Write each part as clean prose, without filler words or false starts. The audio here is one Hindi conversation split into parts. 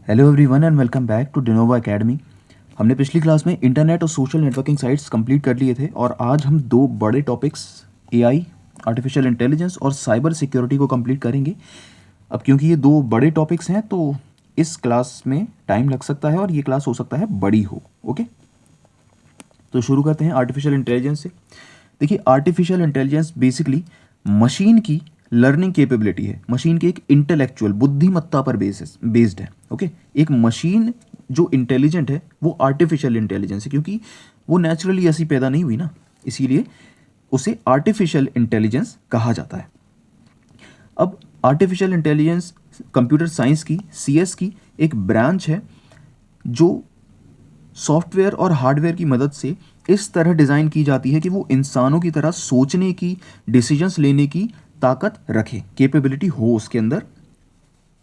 Hello everyone and welcome back to Dinova academy. हमने पिछली क्लास में इंटरनेट और सोशल नेटवर्किंग साइट्स कंप्लीट कर लिए थे और आज हम दो बड़े टॉपिक्स एआई, आर्टिफिशियल इंटेलिजेंस और साइबर सिक्योरिटी को कंप्लीट करेंगे। अब क्योंकि ये दो बड़े टॉपिक्स हैं तो इस क्लास में टाइम लग सकता है और ये क्लास हो सकता है बड़ी हो। ओके, तो शुरू करते हैं आर्टिफिशियल इंटेलिजेंस से। देखिए, आर्टिफिशियल इंटेलिजेंस बेसिकली मशीन की लर्निंग कैपेबिलिटी है। मशीन की एक इंटेलेक्चुअल बुद्धिमत्ता पर बेस्ड है। ओके, एक मशीन जो इंटेलिजेंट है वो आर्टिफिशियल इंटेलिजेंस है, क्योंकि वो नेचुरली ऐसी पैदा नहीं हुई ना, इसीलिए उसे आर्टिफिशियल इंटेलिजेंस कहा जाता है। अब आर्टिफिशियल इंटेलिजेंस कंप्यूटर साइंस की सीएस की एक ब्रांच है जो सॉफ्टवेयर और हार्डवेयर की मदद से इस तरह डिज़ाइन की जाती है कि वो इंसानों की तरह सोचने की, डिसीजंस लेने की ताकत रखे, कैपेबिलिटी हो उसके अंदर।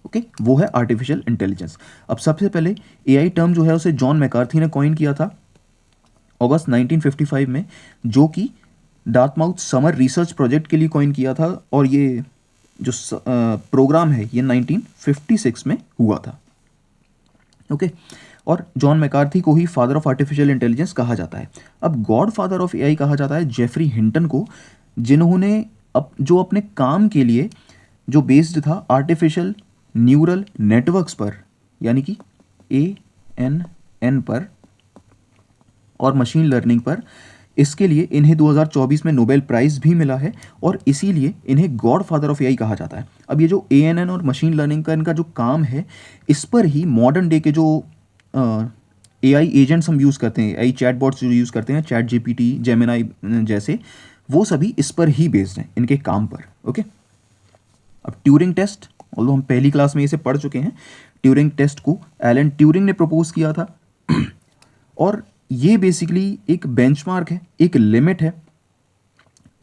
ओके, वो है आर्टिफिशियल इंटेलिजेंस। अब सबसे पहले एआई टर्म जो है उसे जॉन मैकार्थी ने कॉइन किया था अगस्त 1955 में, जो कि डार्टमाउथ समर रिसर्च प्रोजेक्ट के लिए कॉइन किया था, और ये जो प्रोग्राम है ये 1956 में हुआ था। ओके, और जॉन मैकार्थी को ही फादर ऑफ आर्टिफिशियल इंटेलिजेंस कहा जाता है। अब गॉड फादर ऑफ एआई कहा जाता है जेफरी हिंटन को, जिन्होंने जो अपने काम के लिए जो बेस्ड था आर्टिफिशियल न्यूरल नेटवर्क्स पर, यानी कि ANN पर और मशीन लर्निंग पर, इसके लिए इन्हें 2024 में नोबेल प्राइज़ भी मिला है और इसीलिए इन्हें गॉड फादर ऑफ एआई कहा जाता है। अब ये जो ANN और मशीन लर्निंग का इनका जो काम है, इस पर ही मॉडर्न डे के जो एआई एजेंट्स हम यूज़ करते हैं, एआई चैटबॉट्स जो यूज़ करते हैं, चैट जीपीटी, जेमिनाई जैसे, वो सभी इस पर ही बेस्ड हैं, इनके काम पर। ओके, अब ट्यूरिंग टेस्ट, ऑल्दो हम पहली क्लास में इसे पढ़ चुके हैं, ट्यूरिंग टेस्ट को एलन ट्यूरिंग ने प्रपोज किया था और ये बेसिकली एक बेंचमार्क है, एक लिमिट है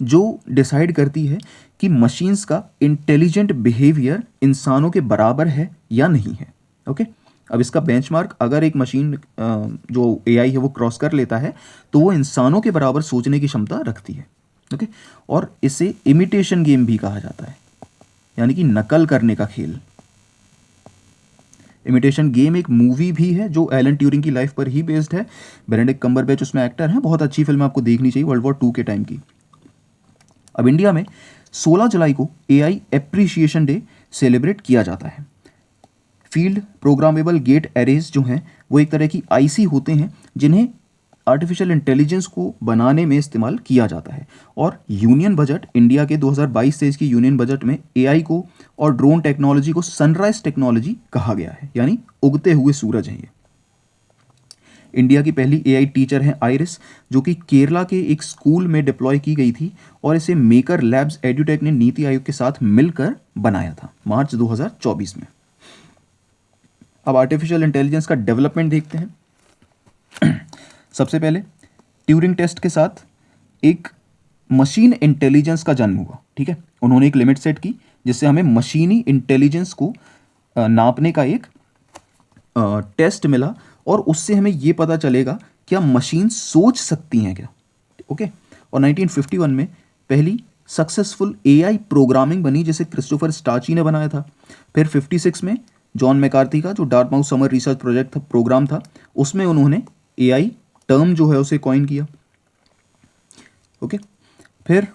जो डिसाइड करती है कि मशीन्स का इंटेलिजेंट बिहेवियर इंसानों के बराबर है या नहीं है। ओके, अब इसका बेंचमार्क अगर एक मशीन जो एआई है वो क्रॉस कर लेता है तो वो इंसानों के बराबर सोचने की क्षमता रखती है। ओके, और इसे इमिटेशन गेम भी कहा जाता है, यानी कि नकल करने का खेल। इमिटेशन गेम एक मूवी भी है जो एलन ट्यूरिंग की लाइफ पर ही बेस्ड है। बेनेडिक्ट कम्बरबैच उसमें एक्टर है, बहुत अच्छी फिल्म आपको देखनी चाहिए, वर्ल्ड वॉर 2 के टाइम की। अब इंडिया में 16 जुलाई को एआई एप्रिसिएशन डे सेलिब्रेट किया जाता है। फील्ड प्रोग्रामेबल गेट एरेज जो हैं वो एक तरह की आईसी होते हैं जिन्हें आर्टिफिशियल इंटेलिजेंस को बनाने में इस्तेमाल किया जाता है। और यूनियन बजट, इंडिया के 2022-23 की यूनियन बजट में एआई को और ड्रोन टेक्नोलॉजी को सनराइज टेक्नोलॉजी कहा गया है, यानी उगते हुए सूरज हैं ये। इंडिया की पहली एआई टीचर है आइरिस, जो कि केरला के एक स्कूल में डिप्लॉय की गई थी और इसे मेकर लैब्स एड्यूटेक ने नीति आयोग के साथ मिलकर बनाया था मार्च 2024 में। अब आर्टिफिशियल इंटेलिजेंस का डेवलपमेंट देखते हैं। सबसे पहले ट्यूरिंग टेस्ट के साथ एक मशीन इंटेलिजेंस का जन्म हुआ। ठीक है, उन्होंने एक लिमिट सेट की जिससे हमें मशीनी इंटेलिजेंस को नापने का एक टेस्ट मिला और उससे हमें ये पता चलेगा क्या मशीन सोच सकती हैं क्या। ओके, और 1951 में पहली सक्सेसफुल एआई प्रोग्रामिंग बनी जिसे क्रिस्टोफर स्टाची ने बनाया था। फिर 56 में जॉन मैकार्थी का जो Dartmouth summer research project program था, उसमें उन्होंने एआई टर्म जो है उसे कॉइन किया। ओके, फिर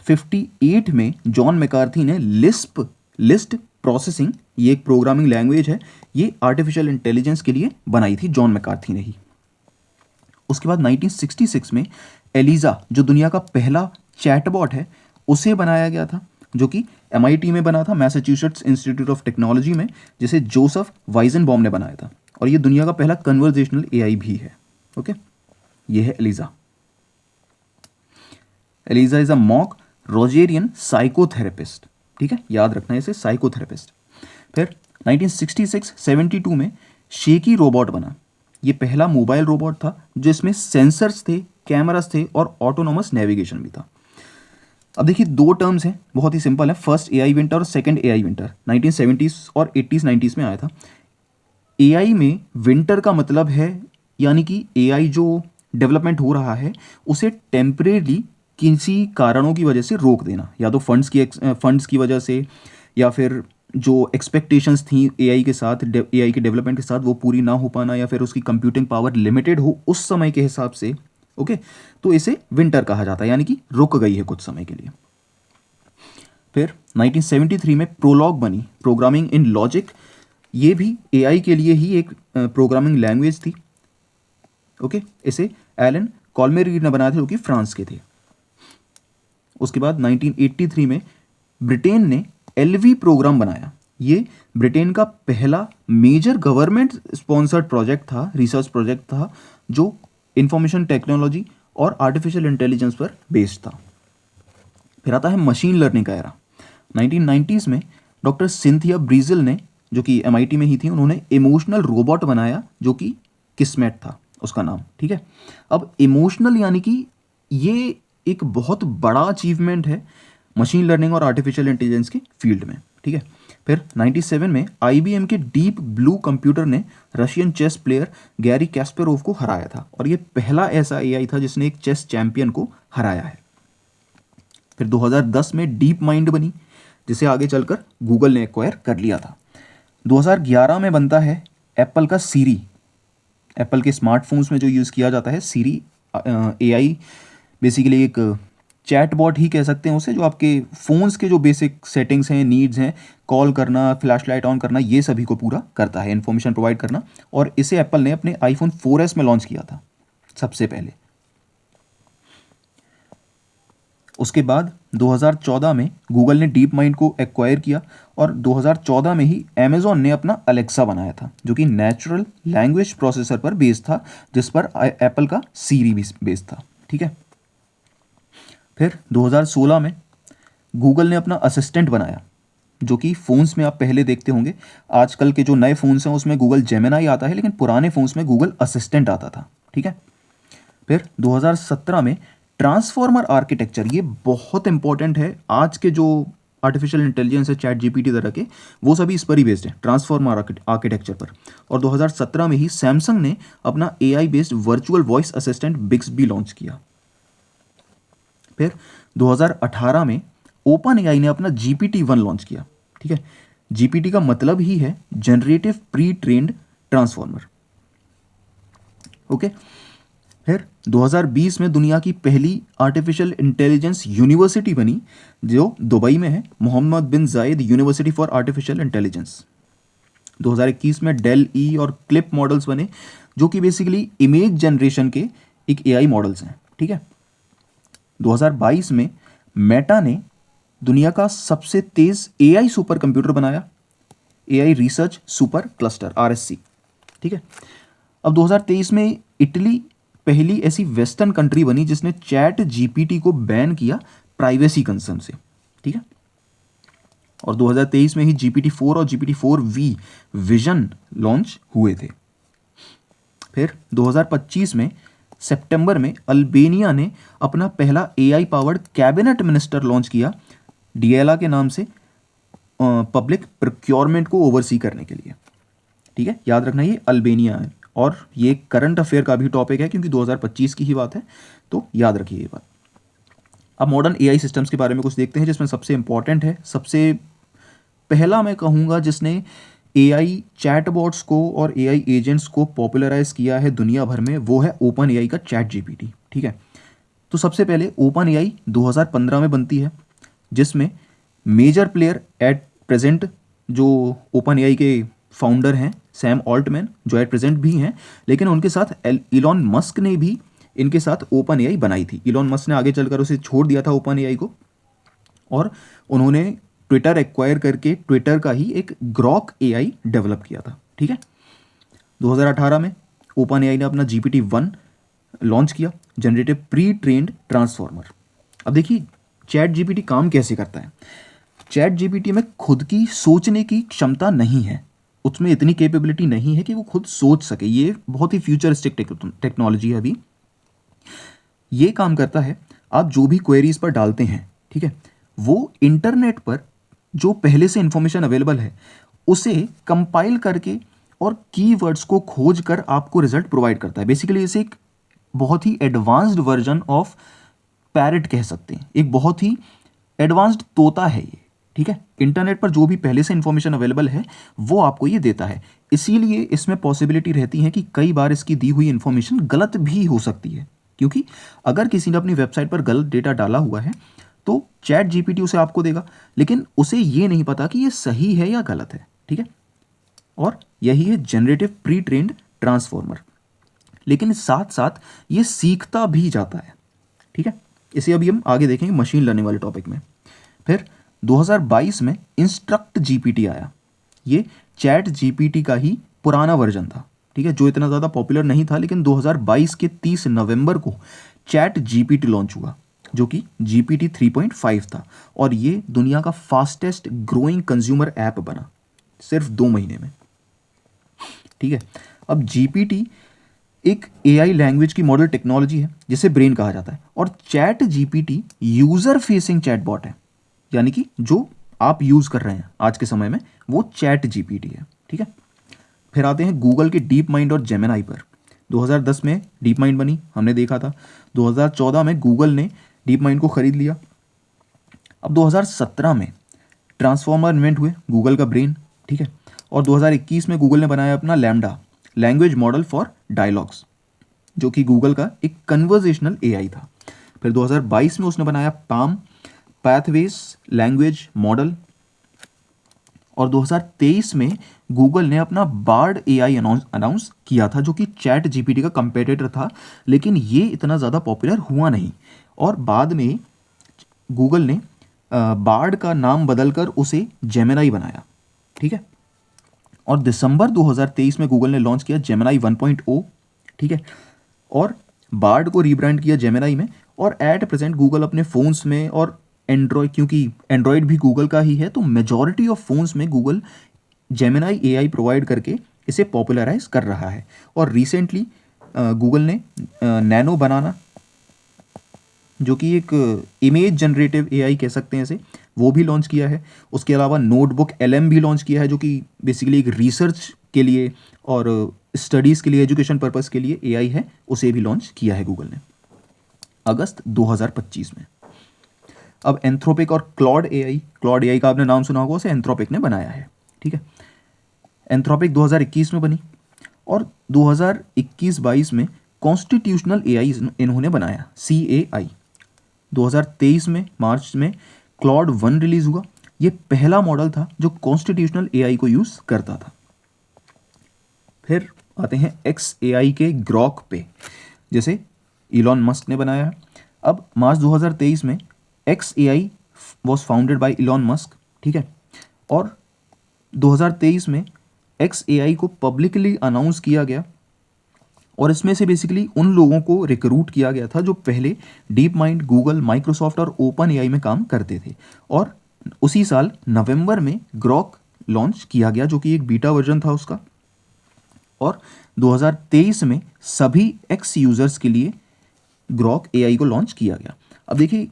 58 में जॉन मैकार्थी ने लिस्ट प्रोसेसिंग, ये एक प्रोग्रामिंग लैंग्वेज है, ये आर्टिफिशियल इंटेलिजेंस के लिए बनाई थी जॉन मैकार्थी ने ही। उसके बाद 1966 में एलिजा, जो दुनिया का पहला चैटबॉट है, उसे बनाया गया था, जो कि MIT में बना था, मैसाचुसेट्स इंस्टीट्यूट ऑफ टेक्नोलॉजी में, जिसे जोसेफ वाइजनबॉम ने बनाया था, और ये दुनिया का पहला कन्वर्जेशनल एआई भी है। ओके, ये है Eliza. Eliza is a mock Rogerian psychotherapist. ठीक है, याद रखना है इसे, साइकोथेरेपिस्ट। फिर 1966-72 में शेकी रोबोट बना। ये पहला मोबाइल रोबोट था जिसमें सेंसर्स थे, कैमरास थे और ऑटोनोमस नेविगेशन भी था। अब देखिए, दो टर्म्स हैं, बहुत ही सिंपल है, फर्स्ट एआई विंटर और सेकंड एआई विंटर। 1970s और 80s 90s में आया था। एआई में विंटर का मतलब है, यानी कि एआई जो डेवलपमेंट हो रहा है उसे टेम्परेरी किसी कारणों की वजह से रोक देना, या तो फंड्स की वजह से, या फिर जो एक्सपेक्टेशंस थी एआई के साथ, एआई के डेवलपमेंट के साथ, वो पूरी ना हो पाना या फिर उसकी कंप्यूटिंग पावर लिमिटेड हो उस समय के हिसाब से, ओके, तो इसे विंटर कहा जाता है, यानी कि रुक गई है कुछ समय के लिए। फिर 1973 में प्रोलॉग बनी, प्रोग्रामिंग इन लॉजिक। ये भी एआई के लिए ही एक प्रोग्रामिंग लैंग्वेज थी, ओके। इसे एलन कॉलमेरी ने बनाया था, जो कि फ्रांस के थे। उसके बाद 1983 में ब्रिटेन ने एलवी प्रोग्राम बनाया। ये ब्रिटेन का पहला मेजर गवर्नमेंट स्पॉन्सर्ड प्रोजेक्ट था, रिसर्च प्रोजेक्ट था, जो इंफॉर्मेशन टेक्नोलॉजी और आर्टिफिशियल इंटेलिजेंस पर बेस्ड था। फिर आता है मशीन लर्निंग का एरा। 1990s में डॉक्टर सिंथिया ब्रीजल ने, जो कि MIT में ही थी, उन्होंने इमोशनल रोबोट बनाया, जो कि किस्मेट था उसका नाम, ठीक है। अब इमोशनल यानी कि ये एक बहुत बड़ा अचीवमेंट है मशीन लर्निंग और आर्टिफिशियल इंटेलिजेंस के फील्ड में, ठीक है। फिर 97 में IBM के डीप ब्लू कंप्यूटर ने रशियन चेस प्लेयर गैरी कैस्परोव को हराया था, और ये पहला ऐसा AI था जिसने एक चेस चैंपियन को हराया है। फिर 2010 में डीप माइंड बनी, जिसे आगे चलकर गूगल ने एक्वायर कर लिया था। 2011 में बनता है एप्पल का सीरी। एप्पल के स्मार्टफोन्स में जो यूज़ किया जाता है सीरी, AI बेसिकली एक चैटबॉट ही कह सकते हैं उसे, जो आपके फ़ोन्स के जो बेसिक सेटिंग्स हैं, नीड्स हैं, कॉल करना, फ्लैशलाइट ऑन करना, ये सभी को पूरा करता है, इन्फॉर्मेशन प्रोवाइड करना। और इसे एप्पल ने अपने iPhone 4S में लॉन्च किया था सबसे पहले। उसके बाद 2014 में गूगल ने डीप माइंड को एक्वायर किया, और 2014 में ही अमेज़ॉन ने अपना अलेक्सा बनाया था, जो कि नेचुरल लैंग्वेज प्रोसेसर पर बेस्ड था, जिस पर एप्पल का सीरी भी बेस्ड था, ठीक है। फिर 2016 में गूगल ने अपना असिस्टेंट बनाया, जो कि फ़ोन्स में आप पहले देखते होंगे। आजकल के जो नए फ़ोन्स हैं उसमें गूगल जेमिनाई आता है, लेकिन पुराने फ़ोन्स में गूगल असिस्टेंट आता था, ठीक है। फिर 2017 में ट्रांसफॉर्मर आर्किटेक्चर, ये बहुत इंपॉर्टेंट है। आज के जो आर्टिफिशियल इंटेलिजेंस है, चैट GPT तरह के, वो सभी इस पर ही बेस्ड है, ट्रांसफॉर्मर आर्किटेक्चर पर। और 2017 में ही सैमसंग ने अपना AI based virtual voice assistant Bixby launch किया। फिर 2018 में ओपन AI ने अपना GPT-1 लॉन्च किया, ठीक है। GPT का मतलब ही है generative pre trained transformer, okay. फिर 2020 में दुनिया की पहली आर्टिफिशियल इंटेलिजेंस यूनिवर्सिटी बनी, जो दुबई में है, मोहम्मद बिन जायद यूनिवर्सिटी फॉर आर्टिफिशियल इंटेलिजेंस। 2021 में डेल ई और क्लिप मॉडल्स बने, जो कि बेसिकली इमेज जनरेशन के एक AI मॉडल्स हैं, ठीक है। 2022 में मेटा ने दुनिया का सबसे तेज AI सुपर कंप्यूटर बनाया, AI research super cluster RSC, ठीक है। अब 2023 में इटली पहली ऐसी वेस्टर्न कंट्री बनी जिसने चैट GPT को बैन किया प्राइवेसी कंसर्न से, ठीक है। और 2023 में ही GPT-4 और GPT-4V विजन लॉन्च हुए थे। फिर 2025 में सितंबर में अल्बेनिया ने अपना पहला AI powered cabinet minister launch किया, DIALA के नाम से, पब्लिक प्रोक्योरमेंट को ओवरसी करने के लिए, ठीक है। याद रखना ये अल्बेनिया है, और ये करंट अफेयर का भी टॉपिक है क्योंकि 2025 की ही बात है, तो याद रखिए ये बात। अब मॉडर्न AI सिस्टम्स के बारे में कुछ देखते हैं, जिसमें सबसे इंपॉर्टेंट है, सबसे पहला मैं कहूँगा जिसने AI चैटबॉट्स को और AI एजेंट्स को पॉपुलराइज किया है दुनिया भर में, वो है ओपन AI का चैट GPT, ठीक है। तो सबसे पहले ओपन AI 2015 में बनती है, जिसमें मेजर प्लेयर एट प्रेजेंट जो ओपन AI के फाउंडर हैं सैम ऑल्टमैन, जो एट प्रेजेंट भी हैं, लेकिन उनके साथ इलॉन मस्क ने भी इनके साथ ओपन AI बनाई थी। इलॉन मस्क ने आगे चलकर उसे छोड़ दिया था ओपन AI को, और उन्होंने ट्विटर एक्वायर करके ट्विटर का ही एक ग्रॉक AI डेवलप किया था, ठीक है। 2018 में ओपन AI ने अपना GPT-1 लॉन्च किया, जनरेटिव प्री ट्रेन्ड ट्रांसफॉर्मर। अब देखिए चैट GPT काम कैसे करता है। चैट GPT में खुद की सोचने की क्षमता नहीं है, उसमें इतनी कैपेबिलिटी नहीं है कि वो खुद सोच सके। ये बहुत ही फ्यूचरिस्टिक टेक्नोलॉजी है अभी। ये काम करता है, आप जो भी क्वेरीज पर डालते हैं, ठीक है, वो इंटरनेट पर जो पहले से इंफॉर्मेशन अवेलेबल है उसे कंपाइल करके और कीवर्ड्स को खोज कर आपको रिजल्ट प्रोवाइड करता है। बेसिकली इसे एक बहुत ही एडवांस्ड वर्जन ऑफ पैरट कह सकते हैं, एक बहुत ही एडवांस्ड तोता है ये, ठीक है, इंटरनेट पर जो भी पहले से इन्फॉर्मेशन अवेलेबल है वो आपको ये देता है। इसीलिए इसमें पॉसिबिलिटी रहती है कि कई बार इसकी दी हुई इन्फॉर्मेशन गलत भी हो सकती है, क्योंकि अगर किसी ने अपनी वेबसाइट पर गलत डेटा डाला हुआ है तो चैट जीपीटी उसे आपको देगा, लेकिन उसे ये नहीं पता कि ये सही है या गलत है। ठीक है, और यही है जनरेटिव प्री ट्रेन्ड ट्रांसफॉर्मर। लेकिन साथ साथ ये सीखता भी जाता है। ठीक है, इसे अभी हम आगे देखेंगे मशीन लर्निंग वाले टॉपिक में। फिर 2022 में इंस्ट्रक्ट जीपीटी आया। ये चैट जीपीटी का ही पुराना वर्जन था। ठीक है, जो इतना ज़्यादा पॉपुलर नहीं था, लेकिन 2022 के 30 नवंबर को चैट जीपीटी लॉन्च हुआ, जो कि जीपीटी 3.5 था, और ये दुनिया का फास्टेस्ट ग्रोइंग कंज्यूमर ऐप बना सिर्फ 2 महीने में। ठीक है, अब जीपीटी एक एआई लैंग्वेज की मॉडल टेक्नोलॉजी है जिसे ब्रेन कहा जाता है, और chat GPT user facing chatbot है, यानी कि जो आप यूज कर रहे हैं आज के समय में वो चैट जीपीटी है। ठीक है, फिर आते हैं गूगल के डीप माइंड और जेमिनाई पर। 2010 में डीप माइंड बनी, हमने देखा था। 2014 में गूगल ने डीप माइंड को खरीद लिया। अब 2017 में ट्रांसफॉर्मर इन्वेंट हुए, गूगल का ब्रेन। ठीक है, और 2021 में गूगल ने बनाया अपना lambda language model for dialogues, जो कि गूगल का एक कन्वर्जेशनल एआई था। फिर 2022 में उसने बनाया पाम पैथवेज लैंग्वेज मॉडल, और 2023 में गूगल ने अपना बार्ड एआई अनाउंस किया था, जो कि चैट जीपीटी का कंपेटिटर था, लेकिन ये इतना ज़्यादा पॉपुलर हुआ नहीं, और बाद में गूगल ने बार्ड का नाम बदलकर उसे जेमिनाई बनाया। ठीक है, और दिसंबर 2023 में गूगल ने लॉन्च किया जेमिनाई 1.0। ठीक है, और बार्ड को रीब्रांड किया जेमिनाई में, और एट प्रेजेंट गूगल अपने फ़ोन्स में और एंड्रॉयड, क्योंकि एंड्रॉयड भी गूगल का ही है, तो मेजॉरिटी ऑफ फ़ोन्स में गूगल जेमिनाई एआई प्रोवाइड करके इसे पॉपुलराइज कर रहा है। और रिसेंटली गूगल ने नैनो बनाना, जो कि एक इमेज जनरेटिव एआई कह सकते हैं इसे, वो भी लॉन्च किया है। उसके अलावा नोटबुक एलएम भी लॉन्च किया है, जो कि बेसिकली एक रिसर्च के लिए और स्टडीज़ के लिए, एजुकेशन पर्पज़ के लिए एआई है, उसे भी लॉन्च किया है गूगल ने अगस्त 2025 में। अब एंथ्रोपिक और क्लॉड एआई का आपने नाम सुना होगा, उसे एंथ्रोपिक ने बनाया है। ठीक है, एंथ्रोपिक 2021 में बनी, और 2021-22 में कॉन्स्टिट्यूशनल एआई इन्होंने बनाया, CAI। 2023 में मार्च में क्लॉड 1 रिलीज हुआ। ये पहला मॉडल था जो कॉन्स्टिट्यूशनल एआई को यूज़ करता था। फिर आते हैं XAI के ग्रॉक पे, जैसे इलॉन मस्क ने बनाया है। अब मार्च 2023 में XAI was founded by Elon Musk. ठीक है, और 2023 में XAI को पब्लिकली अनाउंस किया गया, और इसमें से बेसिकली उन लोगों को रिक्रूट किया गया था जो पहले डीप माइंड, गूगल, माइक्रोसॉफ्ट और ओपन एआई में काम करते थे। और उसी साल नवंबर में ग्रॉक लॉन्च किया गया, जो कि एक बीटा वर्जन था उसका, और 2023 में सभी एक्स यूज़र्स के लिए ग्रॉक एआई को लॉन्च किया गया। अब देखिए,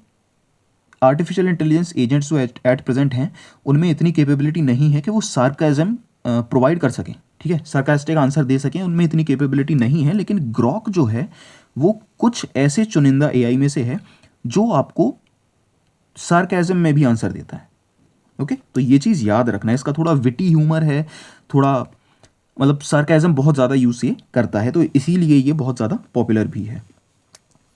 आर्टिफिशियल इंटेलिजेंस एजेंट्स जो एट प्रेजेंट हैं, उनमें इतनी कैपेबिलिटी नहीं है कि वो सार्काज़म प्रोवाइड कर सकें। ठीक है, सार्कास्टिक आंसर दे सकें, उनमें इतनी कैपेबिलिटी नहीं है। लेकिन ग्रॉक जो है वो कुछ ऐसे चुनिंदा एआई में से है जो आपको सार्काज़म में भी आंसर देता है। ओके, तो ये चीज़ याद रखना है। इसका थोड़ा विटी ह्यूमर है, थोड़ा मतलब सार्काज़म बहुत ज़्यादा यूज़ ये करता है, तो इसीलिए ये बहुत ज़्यादा पॉपुलर भी है।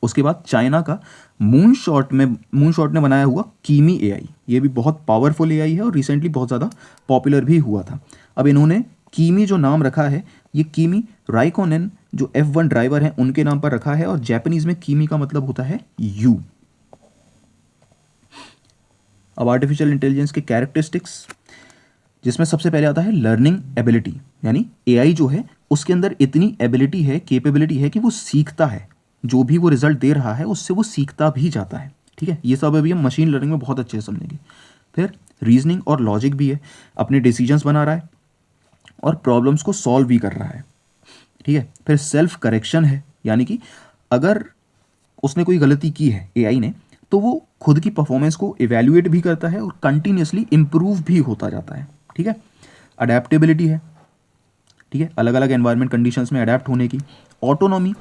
उसके बाद चाइना का मूनशॉट ने बनाया हुआ कीमी एआई, ये भी बहुत पावरफुल एआई है और रिसेंटली बहुत ज़्यादा पॉपुलर भी हुआ था। अब इन्होंने कीमी जो नाम रखा है, ये कीमी राइकोनेन जो F1 ड्राइवर हैं उनके नाम पर रखा है, और जापानीज में कीमी का मतलब होता है यू। अब आर्टिफिशियल इंटेलिजेंस के कैरेक्टरिस्टिक्स, जिसमें सबसे पहले आता है लर्निंग एबिलिटी, यानी एआई जो है उसके अंदर इतनी एबिलिटी है, कैपेबिलिटी है कि वो सीखता है, जो भी वो रिजल्ट दे रहा है उससे वो सीखता भी जाता है। ठीक है, ये सब अभी हम मशीन लर्निंग में बहुत अच्छे से समझेंगे। फिर रीजनिंग और लॉजिक भी है, अपने डिसीजंस बना रहा है और प्रॉब्लम्स को सॉल्व भी कर रहा है। ठीक है, फिर सेल्फ करेक्शन है, यानी कि अगर उसने कोई गलती की है एआई ने, तो वो खुद की परफॉर्मेंस को इवैल्यूएट भी करता है और कंटिन्यूसली इम्प्रूव भी होता जाता है। ठीक है, अडेप्टेबिलिटी है, ठीक है, अलग अलग एनवायरनमेंट कंडीशंस में अडेप्ट होने की। ऑटोनॉमी,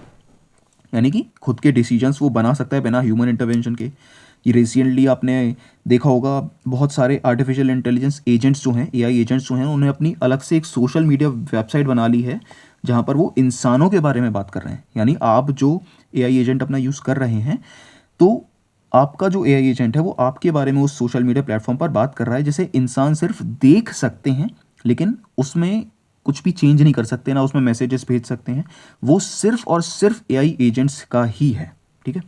यानी कि खुद के डिसीजंस वो बना सकता है बिना ह्यूमन इंटरवेंशन के। ये रिसेंटली आपने देखा होगा, बहुत सारे आर्टिफिशियल इंटेलिजेंस एजेंट्स जो हैं, एआई एजेंट्स जो हैं, उन्होंने अपनी अलग से एक सोशल मीडिया वेबसाइट बना ली है जहाँ पर वो इंसानों के बारे में बात कर रहे हैं। यानी आप जो एआई एजेंट अपना यूज़ कर रहे हैं, तो आपका जो एआई एजेंट है वो आपके बारे में उस सोशल मीडिया प्लेटफॉर्म पर बात कर रहा है, जिसे इंसान सिर्फ देख सकते हैं लेकिन उसमें कुछ भी चेंज नहीं कर सकते, ना उसमें मैसेजेस भेज सकते हैं। वो सिर्फ और सिर्फ एआई एजेंट्स का ही है। ठीक है,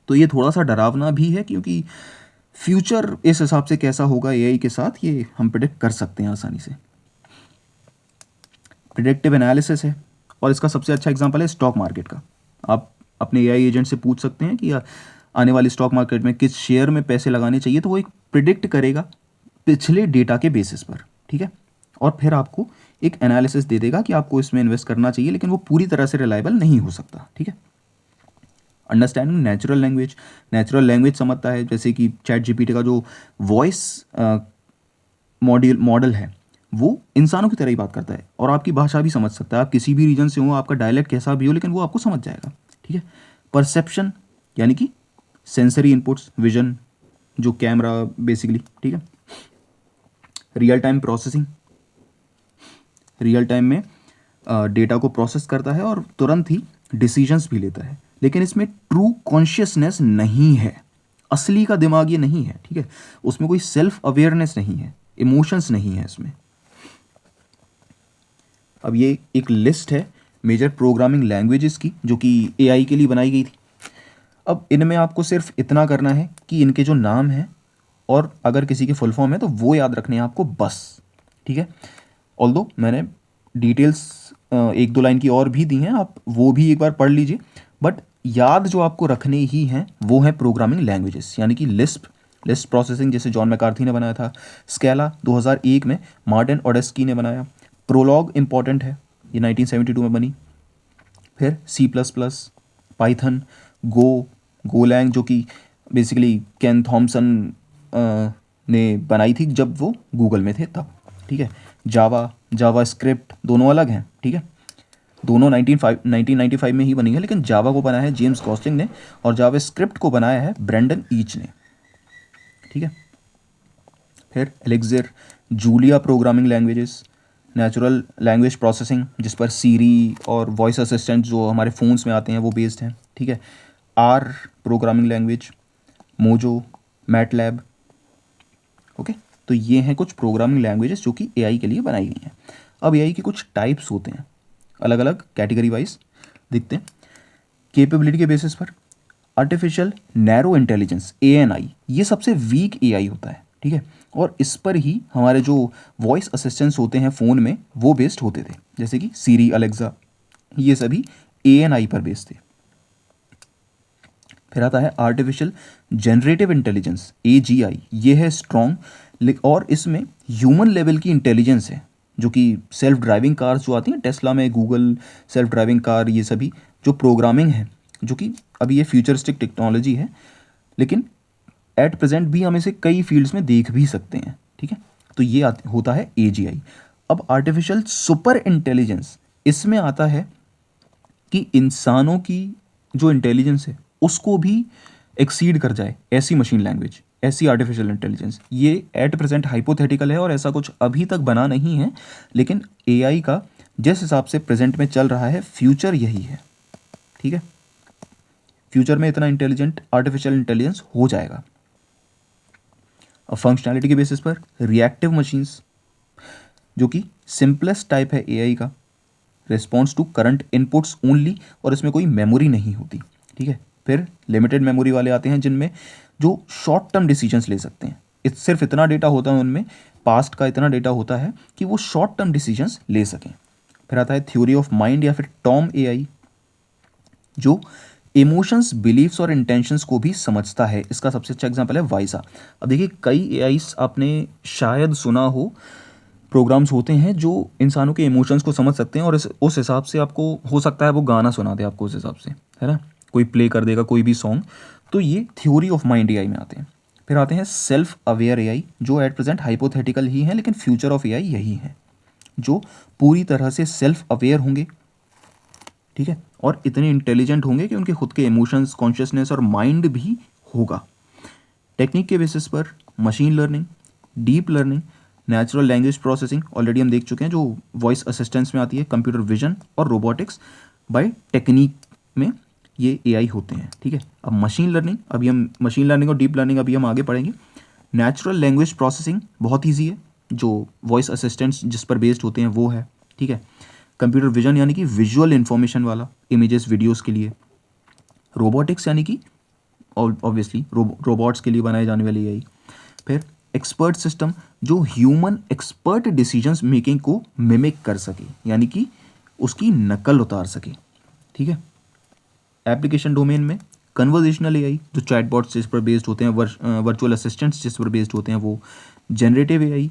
तो ये थोड़ा सा डरावना भी है, क्योंकि फ्यूचर इस हिसाब से कैसा होगा एआई के साथ, ये हम प्रिडिक्ट कर सकते हैं आसानी से। प्रिडिक्टिव एनालिसिस है, और इसका सबसे अच्छा एग्जांपल है स्टॉक मार्केट का। आप अपने एआई एजेंट से पूछ सकते हैं कि आने वाली स्टॉक मार्केट में किस शेयर में पैसे लगाने चाहिए, तो वो एक प्रिडिक्ट करेगा पिछले डेटा के बेसिस पर। ठीक है, और फिर आपको एक एनालिसिस दे देगा कि आपको इसमें इन्वेस्ट करना चाहिए, लेकिन वो पूरी तरह से रिलायबल नहीं हो सकता। ठीक है, अंडरस्टैंडिंग नेचुरल लैंग्वेज समझता है, जैसे कि चैट जीपीटी का जो वॉइस मॉडल है वो इंसानों की तरह ही बात करता है, और आपकी भाषा भी समझ सकता है। आप किसी भी रीजन से हो, आपका डायलेक्ट कैसा भी हो, लेकिन वो आपको समझ जाएगा। ठीक है, परसेप्शन यानी कि सेंसरी इनपुट्स, विजन, जो कैमरा बेसिकली। ठीक है, real time processing, real time में डेटा को प्रोसेस करता है और तुरंत ही डिसीजंस भी लेता है, लेकिन इसमें ट्रू कॉन्शियसनेस नहीं है। असली का दिमाग ये नहीं है। ठीक है, उसमें कोई सेल्फ अवेयरनेस नहीं है, इमोशंस नहीं है इसमें। अब ये एक लिस्ट है मेजर प्रोग्रामिंग लैंग्वेजेस की, जो कि एआई के लिए बनाई गई थी। अब इनमें आपको सिर्फ इतना करना है कि इनके जो नाम हैं, और अगर किसी के फुल फॉर्म है तो वो याद रखने हैं आपको बस। ठीक है, ऑल्दो मैंने डिटेल्स एक दो लाइन की और भी दी हैं, आप वो भी एक बार पढ़ लीजिए, बट याद जो आपको रखने ही हैं वो है प्रोग्रामिंग लैंग्वेजेस, यानी कि लिस्ट प्रोसेसिंग जैसे जॉन मैकार्थी ने बनाया था, स्केला 2001 में मार्टिन ओडेस्की ने बनाया, प्रोलॉग इंपॉर्टेंट है, ये 1972 में बनी, फिर C++, पाइथन, गोलैंग जो कि बेसिकली केन थॉमसन ने बनाई थी जब वो गूगल में थे तब। ठीक है, जावा स्क्रिप्ट दोनों अलग हैं। ठीक है, दोनों 1995 में ही बनी है, लेकिन जावा को बनाया है जेम्स गॉस्लिंग ने, और जावा स्क्रिप्ट को बनाया है ब्रेंडन ईच ने। ठीक है, फिर Elixir, Julia programming languages, natural language processing जिस पर सीरी और वॉइस असिस्टेंट जो हमारे फ़ोन्स में आते हैं वो बेस्ड हैं। ठीक है, R programming language, mojo, MATLAB. Okay, तो ये हैं कुछ प्रोग्रामिंग लैंग्वेजेस जो कि एआई के लिए बनाई गई हैं। अब एआई के कुछ टाइप्स होते हैं, अलग अलग कैटेगरी वाइज दिखते हैं कैपेबिलिटी के बेसिस पर। आर्टिफिशियल नैरो इंटेलिजेंस, एएनआई, ये सबसे वीक एआई होता है। ठीक है, और इस पर ही हमारे जो वॉइस असिस्टेंट्स होते हैं फ़ोन में वो बेस्ड होते थे, जैसे कि सीरी, अलेक्सा, ये सभी एएनआई पर बेस्ड थे। फिर आता है आर्टिफिशियल जनरेटिव इंटेलिजेंस, एजीआई, ये है स्ट्रॉन्ग, और इसमें ह्यूमन लेवल की इंटेलिजेंस है, जो कि सेल्फ ड्राइविंग कार्स जो आती हैं टेस्ला में, गूगल सेल्फ ड्राइविंग कार, ये सभी जो प्रोग्रामिंग है, जो कि अभी ये फ्यूचरिस्टिक टेक्नोलॉजी है, लेकिन एट प्रेजेंट भी हम इसे कई फील्ड्स में देख भी सकते हैं। ठीक है, तो ये होता है एजीआई। अब आर्टिफिशियल सुपर इंटेलिजेंस, इसमें आता है कि इंसानों की जो इंटेलिजेंस है उसको भी एक्सीड कर जाए ऐसी मशीन लैंग्वेज, ऐसी आर्टिफिशियल इंटेलिजेंस। ये एट प्रेजेंट हाइपोथेटिकल है और ऐसा कुछ अभी तक बना नहीं है, लेकिन एआई का जिस हिसाब से प्रेजेंट में चल रहा है फ्यूचर यही है। ठीक है, फ्यूचर में इतना इंटेलिजेंट आर्टिफिशियल इंटेलिजेंस हो जाएगा। अब फंक्शनैलिटी के बेसिस पर रिएक्टिव मशीन्स, जो कि सिंपलेस्ट टाइप है एआई का, response to current inputs only, और इसमें कोई मेमोरी नहीं होती। ठीक है, फिर लिमिटेड मेमोरी वाले आते हैं जिनमें जो शॉर्ट टर्म डिसीजंस ले सकते हैं, सिर्फ इतना डेटा होता है उनमें, पास्ट का इतना डेटा होता है कि वो शॉर्ट टर्म डिसीजंस ले सकें। फिर आता है थ्योरी ऑफ माइंड या फिर टॉम एआई, जो इमोशंस, बिलीव्स और इंटेंशंस को भी समझता है। इसका सबसे अच्छा एग्जांपल है वाइसा। अब देखिए, कई एआईस आपने शायद सुना हो, प्रोग्राम्स होते हैं जो इंसानों के इमोशंस को समझ सकते हैं, और उस हिसाब से आपको हो सकता है वो गाना सुना दे आपको, उस हिसाब से, है ना, कोई प्ले कर देगा कोई भी सॉन्ग। तो ये थ्योरी ऑफ माइंड एआई में आते हैं। फिर आते हैं सेल्फ अवेयर एआई, जो एट प्रेजेंट हाइपोथेटिकल ही है, लेकिन फ्यूचर ऑफ एआई यही है, जो पूरी तरह से सेल्फ अवेयर होंगे। ठीक है, और इतने इंटेलिजेंट होंगे कि उनके खुद के इमोशंस, कॉन्शियसनेस और माइंड भी होगा। टेक्निक के बेसिस पर machine learning, deep learning, natural language processing already हम देख चुके हैं जो वॉइस असिस्टेंस में आती है, कंप्यूटर विजन और रोबोटिक्स बाय टेक्निक में ये एआई होते हैं, ठीक है। अब मशीन लर्निंग, अभी हम मशीन लर्निंग और डीप लर्निंग अभी हम आगे पढ़ेंगे। नेचुरल लैंग्वेज प्रोसेसिंग बहुत ईजी है, जो वॉइस असिस्टेंट्स जिस पर बेस्ड होते हैं वो है, ठीक है। कंप्यूटर विजन यानी कि विजुअल इन्फॉर्मेशन वाला, इमेजेस वीडियोस के लिए। रोबोटिक्स यानी कि ऑब्वियसली रोबोट्स के लिए बनाए जाने वाली एआई। फिर एक्सपर्ट सिस्टम जो ह्यूमन एक्सपर्ट डिसीजंस मेकिंग को मिमिक कर सके, यानी कि उसकी नकल उतार सके, ठीक है। एप्लीकेशन डोमेन में कन्वर्जेशनल एआई जो चैटबॉट्स जिस पर बेस्ड होते हैं, वर्चुअल असिस्टेंट्स जिस पर बेस्ड होते हैं वो। जनरेटिव एआई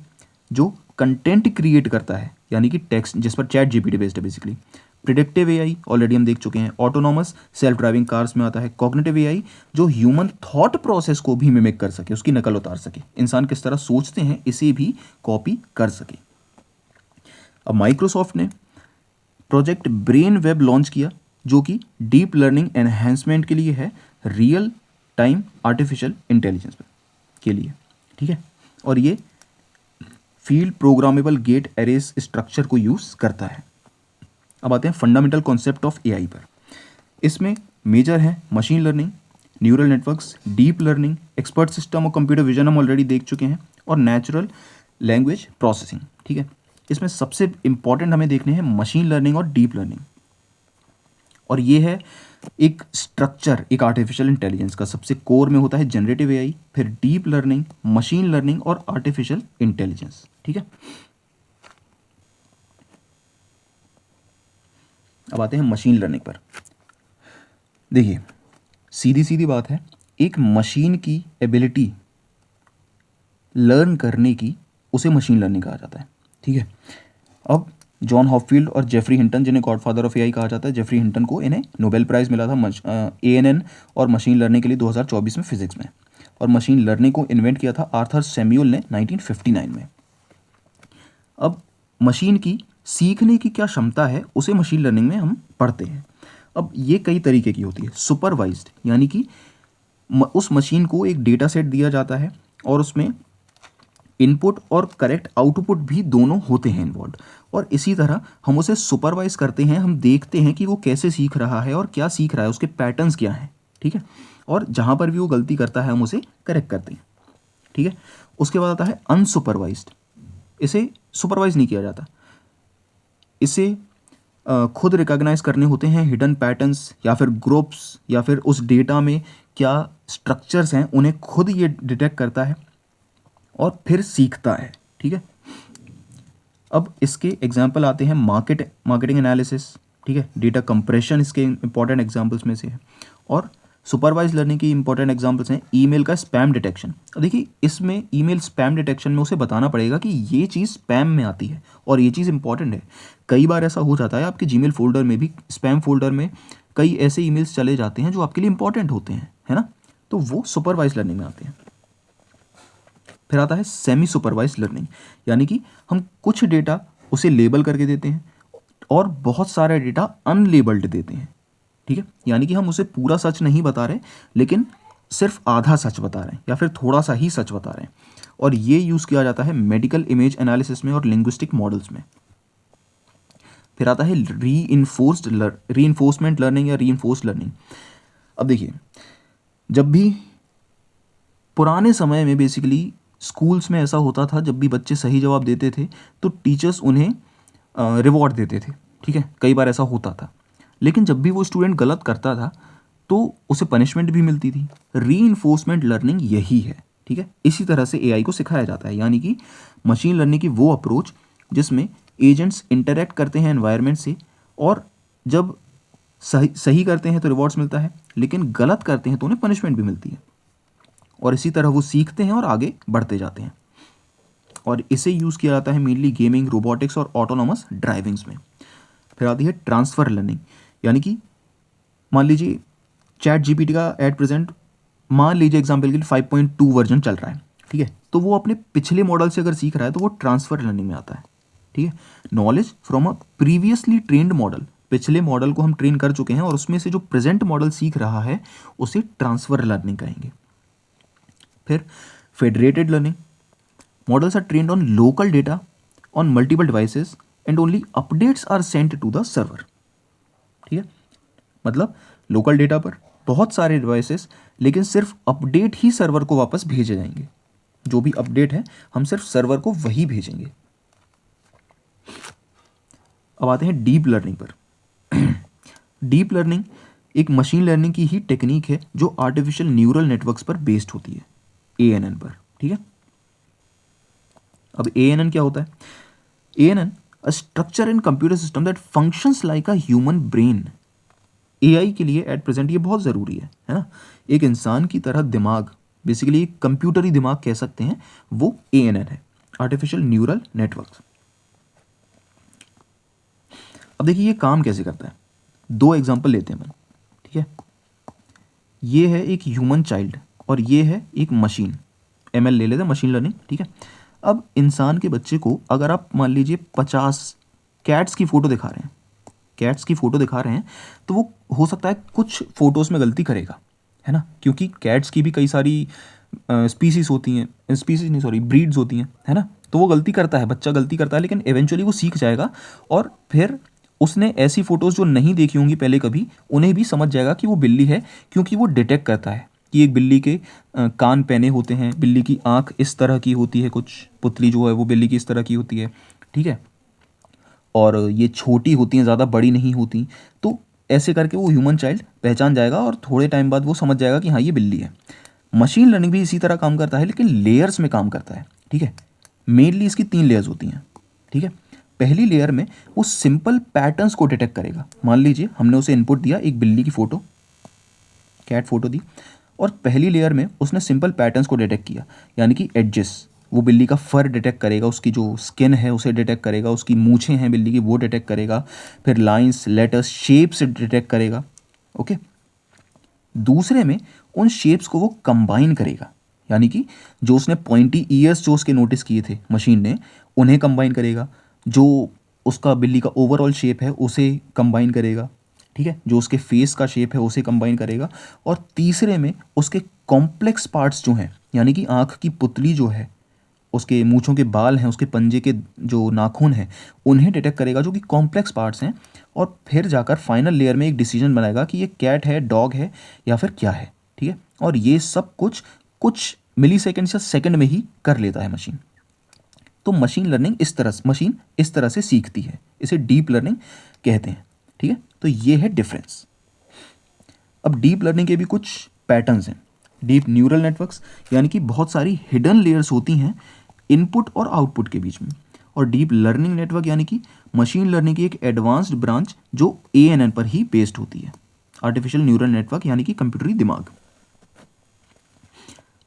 जो कंटेंट क्रिएट करता है, यानी कि टेक्स्ट जिस पर चैट जीपीटी बेस्ड है बेसिकली। प्रिडिक्टिव एआई ऑलरेडी हम देख चुके हैं, ऑटोनॉमस सेल्फ ड्राइविंग कार्स में आता है। कॉग्निटिव एआई जो ह्यूमन थॉट प्रोसेस को भी मिमिक कर सके, उसकी नकल उतार सके, इंसान किस तरह सोचते हैं इसे भी कॉपी कर सके। अब माइक्रोसॉफ्ट ने प्रोजेक्ट ब्रेन वेब लॉन्च किया जो कि डीप लर्निंग एनहेंसमेंट के लिए है, रियल टाइम आर्टिफिशियल इंटेलिजेंस के लिए, ठीक है। और ये field programmable gate arrays structure को यूज़ करता है। अब आते हैं फंडामेंटल कॉन्सेप्ट ऑफ एआई पर। इसमें मेजर है machine learning, neural networks, deep learning, expert system और कंप्यूटर विजन हम ऑलरेडी देख चुके हैं, और नेचुरल लैंग्वेज प्रोसेसिंग, ठीक है। इसमें सबसे इंपॉर्टेंट हमें देखने हैं मशीन लर्निंग और डीप लर्निंग, और ये है एक स्ट्रक्चर, एक आर्टिफिशियल इंटेलिजेंस का सबसे कोर में होता है जनरेटिव एआई, फिर डीप लर्निंग, मशीन लर्निंग और आर्टिफिशियल इंटेलिजेंस, ठीक है। अब आते हैं मशीन लर्निंग पर। देखिए सीधी सीधी बात है, एक मशीन की एबिलिटी लर्न करने की उसे मशीन लर्निंग कहा जाता है, ठीक है। अब जॉन हॉपफील्ड और जेफरी हिंटन, जिन्हें गॉडफादर ऑफ एआई कहा जाता है, जेफरी हिंटन को इन्हें नोबेल प्राइज़ मिला था एएनएन और मशीन लर्निंग के लिए 2024 में फिजिक्स में, और मशीन लर्निंग को इन्वेंट किया था आर्थर सैमुअल ने 1959 में। अब मशीन की सीखने की क्या क्षमता है उसे मशीन लर्निंग में हम पढ़ते हैं। अब ये कई तरीके की होती है। सुपरवाइज्ड यानी कि उस मशीन को एक डेटा सेट दिया जाता है और उसमें इनपुट और करेक्ट आउटपुट भी दोनों होते हैं इन्वॉल्व, और इसी तरह हम उसे सुपरवाइज करते हैं, हम देखते हैं कि वो कैसे सीख रहा है और क्या सीख रहा है, उसके पैटर्न्स क्या हैं, ठीक है। और जहाँ पर भी वो गलती करता है हम उसे करेक्ट करते हैं, ठीक है। उसके बाद आता है अनसुपरवाइज्ड, इसे सुपरवाइज नहीं किया जाता, इसे खुद रिकॉग्नाइज करने होते हैं हिडन पैटर्न्स या फिर ग्रुप्स या फिर उस डेटा में क्या स्ट्रक्चर्स हैं उन्हें खुद ये डिटेक्ट करता है और फिर सीखता है, ठीक है। अब इसके एग्जाम्पल आते हैं मार्केटिंग एनालिसिस, ठीक है, डेटा कंप्रेशन इसके इंपॉर्टेंट एग्जाम्पल्स में से है, और सुपरवाइज लर्निंग की इंपॉर्टेंट एग्जाम्पल्स हैं ईमेल का स्पैम डिटेक्शन। देखिए इसमें ईमेल स्पैम डिटेक्शन में उसे बताना पड़ेगा कि ये चीज़ स्पैम में आती है और ये चीज़ इंपॉर्टेंट है। कई बार ऐसा हो जाता है आपके जीमेल फोल्डर में भी, स्पैम फोल्डर में कई ऐसे ईमेल्स चले जाते हैं जो आपके लिए इंपॉर्टेंट होते हैं, है ना, तो वो सुपरवाइज लर्निंग में आते हैं। फिर आता है सेमी सुपरवाइज लर्निंग, यानी कि हम कुछ डेटा उसे लेबल करके देते हैं और बहुत सारा डेटा अनलेबल्ड देते हैं, ठीक है। यानी कि हम उसे पूरा सच नहीं बता रहे लेकिन सिर्फ आधा सच बता रहे हैं या फिर थोड़ा सा ही सच बता रहे हैं, और ये यूज़ किया जाता है मेडिकल इमेज एनालिसिस में और लिंग्विस्टिक मॉडल्स में। फिर आता है रीइंफोर्समेंट लर्निंग या रीइंफोर्स्ड लर्निंग। अब देखिए जब भी पुराने समय में बेसिकली स्कूल्स में ऐसा होता था, जब भी बच्चे सही जवाब देते थे तो टीचर्स उन्हें रिवॉर्ड देते थे, ठीक है, कई बार ऐसा होता था। लेकिन जब भी वो स्टूडेंट गलत करता था तो उसे पनिशमेंट भी मिलती थी। रीइंफोर्समेंट लर्निंग यही है, ठीक है। इसी तरह से एआई को सिखाया जाता है, यानी कि मशीन लर्निंग की वो अप्रोच जिसमें एजेंट्स इंटरेक्ट करते हैं एनवायरनमेंट से, और जब सही करते हैं तो रिवॉर्ड्स मिलता है, लेकिन गलत करते हैं तो उन्हें पनिशमेंट भी मिलती है, और इसी तरह वो सीखते हैं और आगे बढ़ते जाते हैं। और इसे यूज़ किया जाता है मेनली गेमिंग, रोबोटिक्स और ऑटोनॉमस ड्राइविंग्स में। फिर आती है ट्रांसफ़र लर्निंग, यानी कि मान लीजिए चैट जीपीटी का एट प्रेजेंट मान लीजिए एग्जाम्पल के लिए 5.2 वर्जन चल रहा है, ठीक है, तो वो अपने पिछले मॉडल से अगर सीख रहा है तो वो ट्रांसफ़र लर्निंग में आता है, ठीक है। Knowledge from a previously trend model, पिछले मॉडल को हम ट्रेन कर चुके हैं और उसमें से जो प्रेजेंट मॉडल सीख रहा है उसे ट्रांसफ़र लर्निंग कहेंगे। फिर federated learning, models are trained on local data on multiple devices and only updates are sent to the server. ठीक है, मतलब लोकल डेटा पर बहुत सारे डिवाइसेस, लेकिन सिर्फ अपडेट ही सर्वर को वापस भेजे जाएंगे। जो भी अपडेट है हम सिर्फ सर्वर को वही भेजेंगे। अब आते हैं डीप लर्निंग पर। डीप लर्निंग एक मशीन लर्निंग की ही टेक्निक है जो आर्टिफिशियल न्यूरल नेटवर्क्स पर बेस्ड होती है, एएनएन पर। ठीक है, अब एएनएन क्या होता है? ANN a structure in computer system that functions like a human brain. AI के लिए एट प्रेजेंट ये बहुत ज़रूरी है ना। एक इंसान की तरह दिमाग, बेसिकली एक कंप्यूटरी दिमाग कह सकते हैं, वो एएनएन है, आर्टिफिशियल न्यूरल नेटवर्क। अब देखिए ये काम कैसे करता है, दो एग्जांपल लेते हैं हम। ठीक है, ये है एक ह्यूमन चाइल्ड और ये है एक मशीन, एमएल ले लेते हैं, मशीन लर्निंग। ठीक है, अब इंसान के बच्चे को अगर आप मान लीजिए 50 कैट्स की फ़ोटो दिखा रहे हैं, कैट्स की फ़ोटो दिखा रहे हैं, तो वो हो सकता है कुछ फ़ोटोज़ में गलती करेगा, है ना, क्योंकि कैट्स की भी कई सारी स्पीसीज़ होती हैं, स्पीसीज नहीं सॉरी ब्रीड्स होती हैं, है ना। तो वो गलती करता है, बच्चा गलती करता है, लेकिन एवेंचुअली वो सीख जाएगा और फिर उसने ऐसी फ़ोटोज़ जो नहीं देखी होंगी पहले कभी, उन्हें भी समझ जाएगा कि वो बिल्ली है, क्योंकि वो डिटेक्ट करता है कि एक बिल्ली के कान पहने होते हैं, बिल्ली की आँख इस तरह की होती है, कुछ पुतली जो है वो बिल्ली की इस तरह की होती है। ठीक है, और ये छोटी होती हैं, ज़्यादा बड़ी नहीं होती। तो ऐसे करके वो ह्यूमन चाइल्ड पहचान जाएगा और थोड़े टाइम बाद वो समझ जाएगा कि हाँ ये बिल्ली है। मशीन लर्निंग भी इसी तरह काम करता है, लेकिन लेयर्स में काम करता है। ठीक है, मेनली इसकी 3 लेयर्स होती हैं। ठीक है, पहली लेयर में वो सिंपल पैटर्न्स को डिटेक्ट करेगा। मान लीजिए हमने उसे इनपुट दिया, एक बिल्ली की फ़ोटो, कैट फ़ोटो दी, और पहली लेयर में उसने सिंपल पैटर्न्स को डिटेक्ट किया, यानी कि एडजेस, वो बिल्ली का फर डिटेक्ट करेगा, उसकी जो स्किन है उसे डिटेक्ट करेगा, उसकी मूछें हैं बिल्ली की वो डिटेक्ट करेगा, फिर लाइंस, लेटर्स, शेप्स डिटेक्ट करेगा। ओके, दूसरे में उन शेप्स को वो कंबाइन करेगा, यानी कि जो उसने पॉइंटी ईयर्स जो उसके नोटिस किए थे मशीन ने, उन्हें कंबाइन करेगा, जो उसका बिल्ली का ओवरऑल शेप है उसे कंबाइन करेगा। ठीक है, जो उसके फेस का शेप है उसे कंबाइन करेगा, और तीसरे में उसके कॉम्प्लेक्स पार्ट्स जो हैं, यानी कि आँख की पुतली जो है, उसके मूँछों के बाल हैं, उसके पंजे के जो नाखून हैं, उन्हें डिटेक्ट करेगा, जो कि कॉम्प्लेक्स पार्ट्स हैं, और फिर जाकर फाइनल लेयर में एक डिसीजन बनाएगा कि ये कैट है, डॉग है, या फिर क्या है। ठीक है, और ये सब कुछ मिली सेकेंड या सेकेंड में ही कर लेता है मशीन। तो मशीन लर्निंग मशीन इस तरह से सीखती है, इसे डीप लर्निंग कहते हैं। ठीक है, तो ये है डिफरेंस। अब डीप लर्निंग के भी कुछ पैटर्न्स हैं। डीप न्यूरल नेटवर्क्स, यानी कि बहुत सारी हिडन लेयर्स होती हैं इनपुट और आउटपुट के बीच में, और डीप लर्निंग नेटवर्क यानी कि मशीन लर्निंग की एक एडवांस्ड ब्रांच जो एएनएन पर ही बेस्ड होती है, आर्टिफिशियल न्यूरल नेटवर्क यानी कि कंप्यूटरी दिमाग।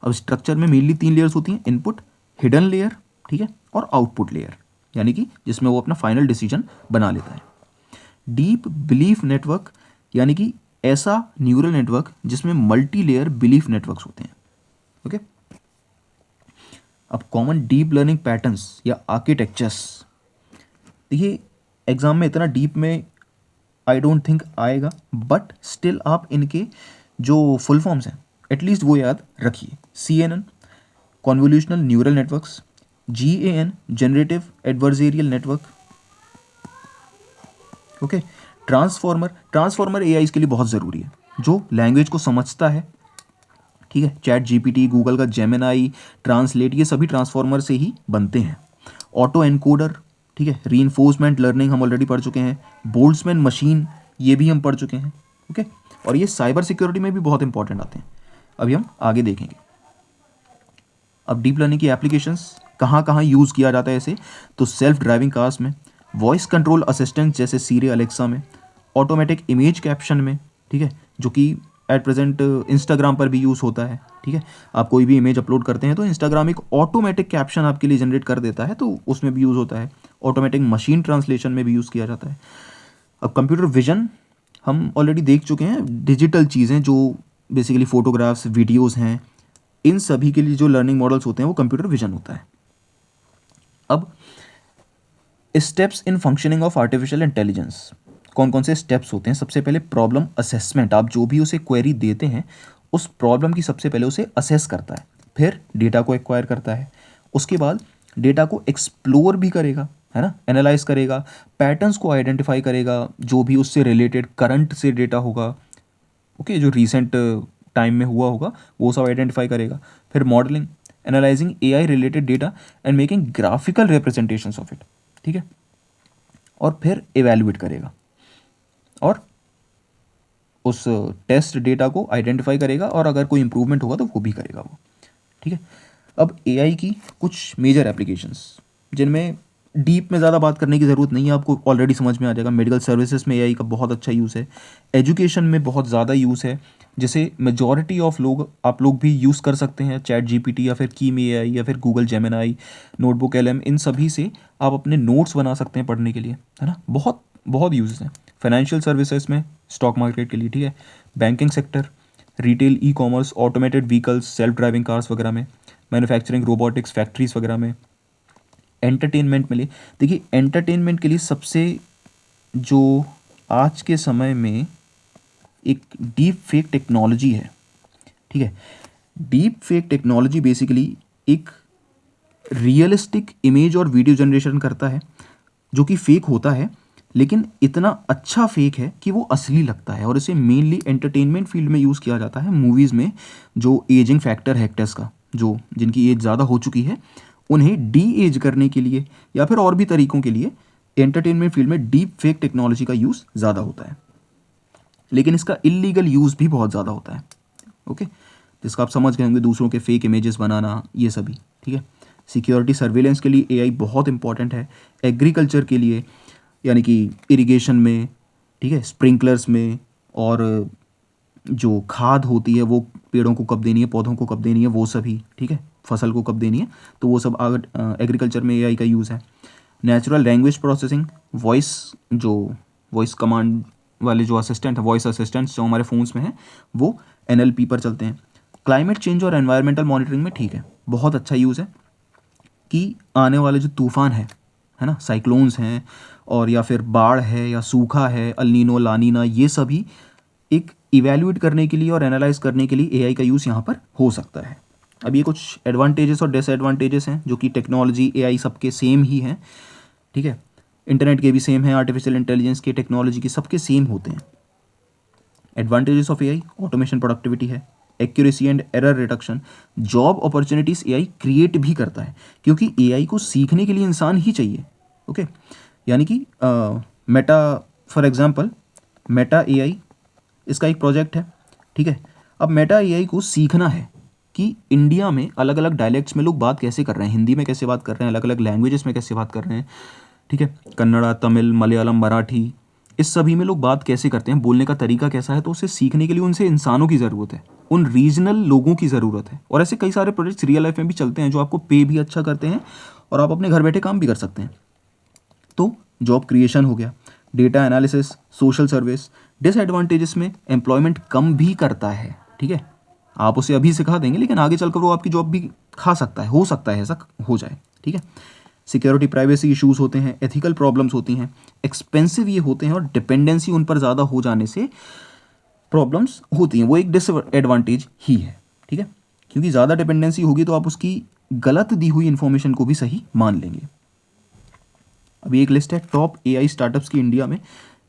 अब स्ट्रक्चर में मेनली 3 लेयर्स होती हैं, इनपुट, हिडन लेयर, ठीक है, और आउटपुट लेयर, यानी कि जिसमें वो अपना फाइनल डिसीजन बना लेता है। डीप बिलीफ नेटवर्क यानी कि ऐसा न्यूरल नेटवर्क जिसमें मल्टी लेयर बिलीफ नेटवर्क्स होते हैं। ओके, अब कॉमन डीप लर्निंग पैटर्न्स या आर्किटेक्चर्स, देखिए एग्जाम में इतना डीप में आई डोंट थिंक आएगा, बट स्टिल आप इनके जो फुल फॉर्म्स हैं एटलीस्ट वो याद रखिए। CNN convolutional neural networks, GAN generative adversarial network, okay, transformer AI इसके लिए बहुत ज़रूरी है, जो लैंग्वेज को समझता है। ठीक है, चैट GPT, गूगल का जेमिनाई, ट्रांसलेट, ये सभी ट्रांसफॉर्मर से ही बनते हैं। ऑटो एनकोडर, ठीक है, रीइंफोर्समेंट लर्निंग हम ऑलरेडी पढ़ चुके हैं। बोल्ट्जमैन मशीन, ये भी हम पढ़ चुके हैं। ओके, और ये साइबर सिक्योरिटी में भी बहुत इंपॉर्टेंट आते हैं, अभी हम आगे देखेंगे। अब डीप लर्निंग की एप्लीकेशंस कहाँ कहाँ यूज़ किया जाता है इसे, तो सेल्फ ड्राइविंग कार्स में, वॉइस कंट्रोल असिस्टेंट जैसे सीरी, अलेक्सा में, ऑटोमेटिक इमेज कैप्शन में, ठीक है, जो कि एट प्रेजेंट इंस्टाग्राम पर भी यूज़ होता है। ठीक है, आप कोई भी इमेज अपलोड करते हैं तो इंस्टाग्राम एक ऑटोमेटिक कैप्शन आपके लिए जनरेट कर देता है, तो उसमें भी यूज़ होता है। ऑटोमेटिक मशीन ट्रांसलेशन में भी यूज़ किया जाता है। अब कंप्यूटर विजन हम ऑलरेडी देख चुके हैं, डिजिटल चीज़ें जो बेसिकली फ़ोटोग्राफ्स, वीडियोज़ हैं, इन सभी के लिए जो लर्निंग मॉडल्स होते हैं वो कंप्यूटर विजन होता है। अब steps in functioning of artificial intelligence, कौन कौन से स्टेप्स होते हैं? सबसे पहले प्रॉब्लम असेसमेंट, आप जो भी उसे क्वेरी देते हैं उस प्रॉब्लम की सबसे पहले उसे असेस करता है, फिर डेटा को एक्वायर करता है, उसके बाद डेटा को एक्सप्लोर भी करेगा, है ना, एनालाइज करेगा, पैटर्न्स को आइडेंटिफाई करेगा, जो भी उससे रिलेटेड करंट से डेटा होगा, ओके, जो रिसेंट टाइम में हुआ होगा वो सब आइडेंटिफाई करेगा। फिर modelling, analysing AI related data and making graphical representations of it, ठीक है, और फिर इवेल्युएट करेगा और उस टेस्ट डेटा को आइडेंटिफाई करेगा, और अगर कोई इंप्रूवमेंट होगा तो वो भी करेगा वो, ठीक है। अब एआई की कुछ मेजर एप्लीकेशंस जिनमें डीप में ज़्यादा बात करने की ज़रूरत नहीं है, आपको ऑलरेडी समझ में आ जाएगा। मेडिकल सर्विसेज में एआई का बहुत अच्छा यूज़ है, एजुकेशन में बहुत ज़्यादा यूज़ है, जैसे मेजॉरिटी ऑफ लोग, आप लोग भी यूज़ कर सकते हैं चैट जीपीटी या फिर कीम एआई या फिर गूगल जेमिनाई, नोटबुक एलएम, इन सभी से आप अपने नोट्स बना सकते हैं पढ़ने के लिए, है ना, बहुत बहुत यूज़ हैं। फाइनेंशियल सर्विसेज में स्टॉक मार्केट के लिए, ठीक है, banking sector, retail, e commerce, automated vehicles, self driving cars वगैरह में, मैन्युफैक्चरिंग, रोबोटिक्स, फैक्ट्रीज वगैरह में, एंटरटेनमेंट में लिए। देखिए एंटरटेनमेंट के लिए सबसे जो आज के समय में एक डीप फेक टेक्नोलॉजी है, ठीक है, डीप फेक टेक्नोलॉजी बेसिकली एक रियलिस्टिक इमेज और वीडियो जनरेशन करता है जो कि फेक होता है, लेकिन इतना अच्छा फेक है कि वो असली लगता है, और इसे मेनली एंटरटेनमेंट फील्ड में यूज़ किया जाता है, मूवीज़ में जो एजिंग फैक्टर है एक्टर्स का, जो जिनकी एज ज़्यादा हो चुकी है उन्हें डी एज करने के लिए या फिर और भी तरीकों के लिए एंटरटेनमेंट फील्ड में डीप फेक टेक्नोलॉजी का यूज़ ज़्यादा होता है, लेकिन इसका इलीगल यूज़ भी बहुत ज़्यादा होता है, ओके, जिसका आप समझ गए होंगे, दूसरों के फेक इमेजेस बनाना, ये सभी, ठीक है। सिक्योरिटी सर्विलेंस के लिए एआई बहुत इंपॉर्टेंट है, एग्रीकल्चर के लिए यानी कि इरिगेशन में, ठीक है, स्प्रिंकलर्स में, और जो खाद होती है वो पेड़ों को कब देनी है, पौधों को कब देनी है, वो सभी, ठीक है, फसल को कब देनी है, तो वो सब एग्रीकल्चर में एआई का यूज़ है। Natural language processing, voice command वाले जो असिस्टेंट है, वॉइस असिस्टेंट्स जो हमारे फ़ोन्स में हैं, वो एनएलपी पर चलते हैं। क्लाइमेट चेंज और एनवायरमेंटल मॉनिटरिंग में, ठीक है, बहुत अच्छा यूज़ है कि आने वाले जो तूफ़ान है ना, साइक्लोन्स हैं, और या फिर बाढ़ है या सूखा है, अल्नीनो, लानीना, ये सभी एक इवैल्यूएट करने के लिए और एनालाइज करने के लिए एआई का यूज़ यहाँ पर हो सकता है। अब ये कुछ एडवांटेजेस और डिसएडवांटेजेस हैं, जो कि टेक्नोलॉजी एआई सबके सेम ही हैं, ठीक है, इंटरनेट के भी सेम हैं, आर्टिफिशियल इंटेलिजेंस के, टेक्नोलॉजी के, सबके सेम होते हैं। Advantages of AI, automation, productivity है, accuracy and error reduction, job opportunities AI create भी करता है, क्योंकि एआई को सीखने के लिए इंसान ही चाहिए, ओके, यानी कि Meta, for example Meta AI, इसका एक प्रोजेक्ट है, ठीक है। अब मेटा एआई को सीखना है कि इंडिया में अलग अलग डायलेक्ट्स में लोग बात कैसे कर रहे हैं, हिंदी में कैसे बात कर रहे हैं, अलग अलग लैंग्वेजेस में कैसे बात कर रहे हैं, ठीक है, कन्नड़ा, तमिल, मलयालम, मराठी, इस सभी में लोग बात कैसे करते हैं, बोलने का तरीका कैसा है, तो उसे सीखने के लिए उनसे इंसानों की ज़रूरत है, उन रीजनल लोगों की ज़रूरत है। और ऐसे कई सारे प्रोजेक्ट्स रियल लाइफ में भी चलते हैं जो आपको पे भी अच्छा करते हैं और आप अपने घर बैठे काम भी कर सकते हैं। तो जॉब क्रिएशन हो गया, data analysis, social service. Disadvantages में एम्प्लॉयमेंट कम भी करता है, ठीक है, आप उसे अभी सिखा देंगे लेकिन आगे चलकर वो आपकी जॉब भी खा सकता है, हो सकता है ऐसा हो जाए, ठीक है। सिक्योरिटी, प्राइवेसी इश्यूज होते हैं, एथिकल प्रॉब्लम्स होती हैं, एक्सपेंसिव ये होते हैं, और डिपेंडेंसी उन पर ज़्यादा हो जाने से प्रॉब्लम्स होती हैं, वो एक डिसएडवांटेज ही है, ठीक है, क्योंकि ज़्यादा डिपेंडेंसी होगी तो आप उसकी गलत दी हुई इन्फॉर्मेशन को भी सही मान लेंगे। अभी एक लिस्ट है टॉप एआई स्टार्टअप्स की इंडिया में,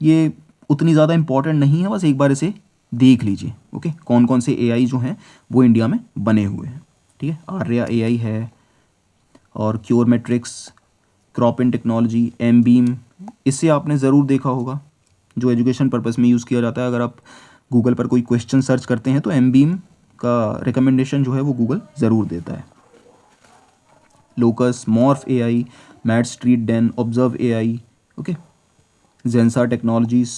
ये उतनी ज़्यादा इंपॉर्टेंट नहीं है, बस एक बार इसे देख लीजिए, ओके, कौन कौन से एआई जो हैं वो इंडिया में बने हुए हैं, ठीक है। आर्या एआई है, और cure matrix, crop in technology, M beam, इससे आपने ज़रूर देखा होगा, जो एजुकेशन पर्पज़ में यूज़ किया जाता है। अगर आप गूगल पर कोई क्वेश्चन सर्च करते हैं तो एम बीम का रिकमेंडेशन जो है वो गूगल ज़रूर देता है। Locus, Morph AI, Mad Street Den, Observe AI, okay, Jensa Technologies,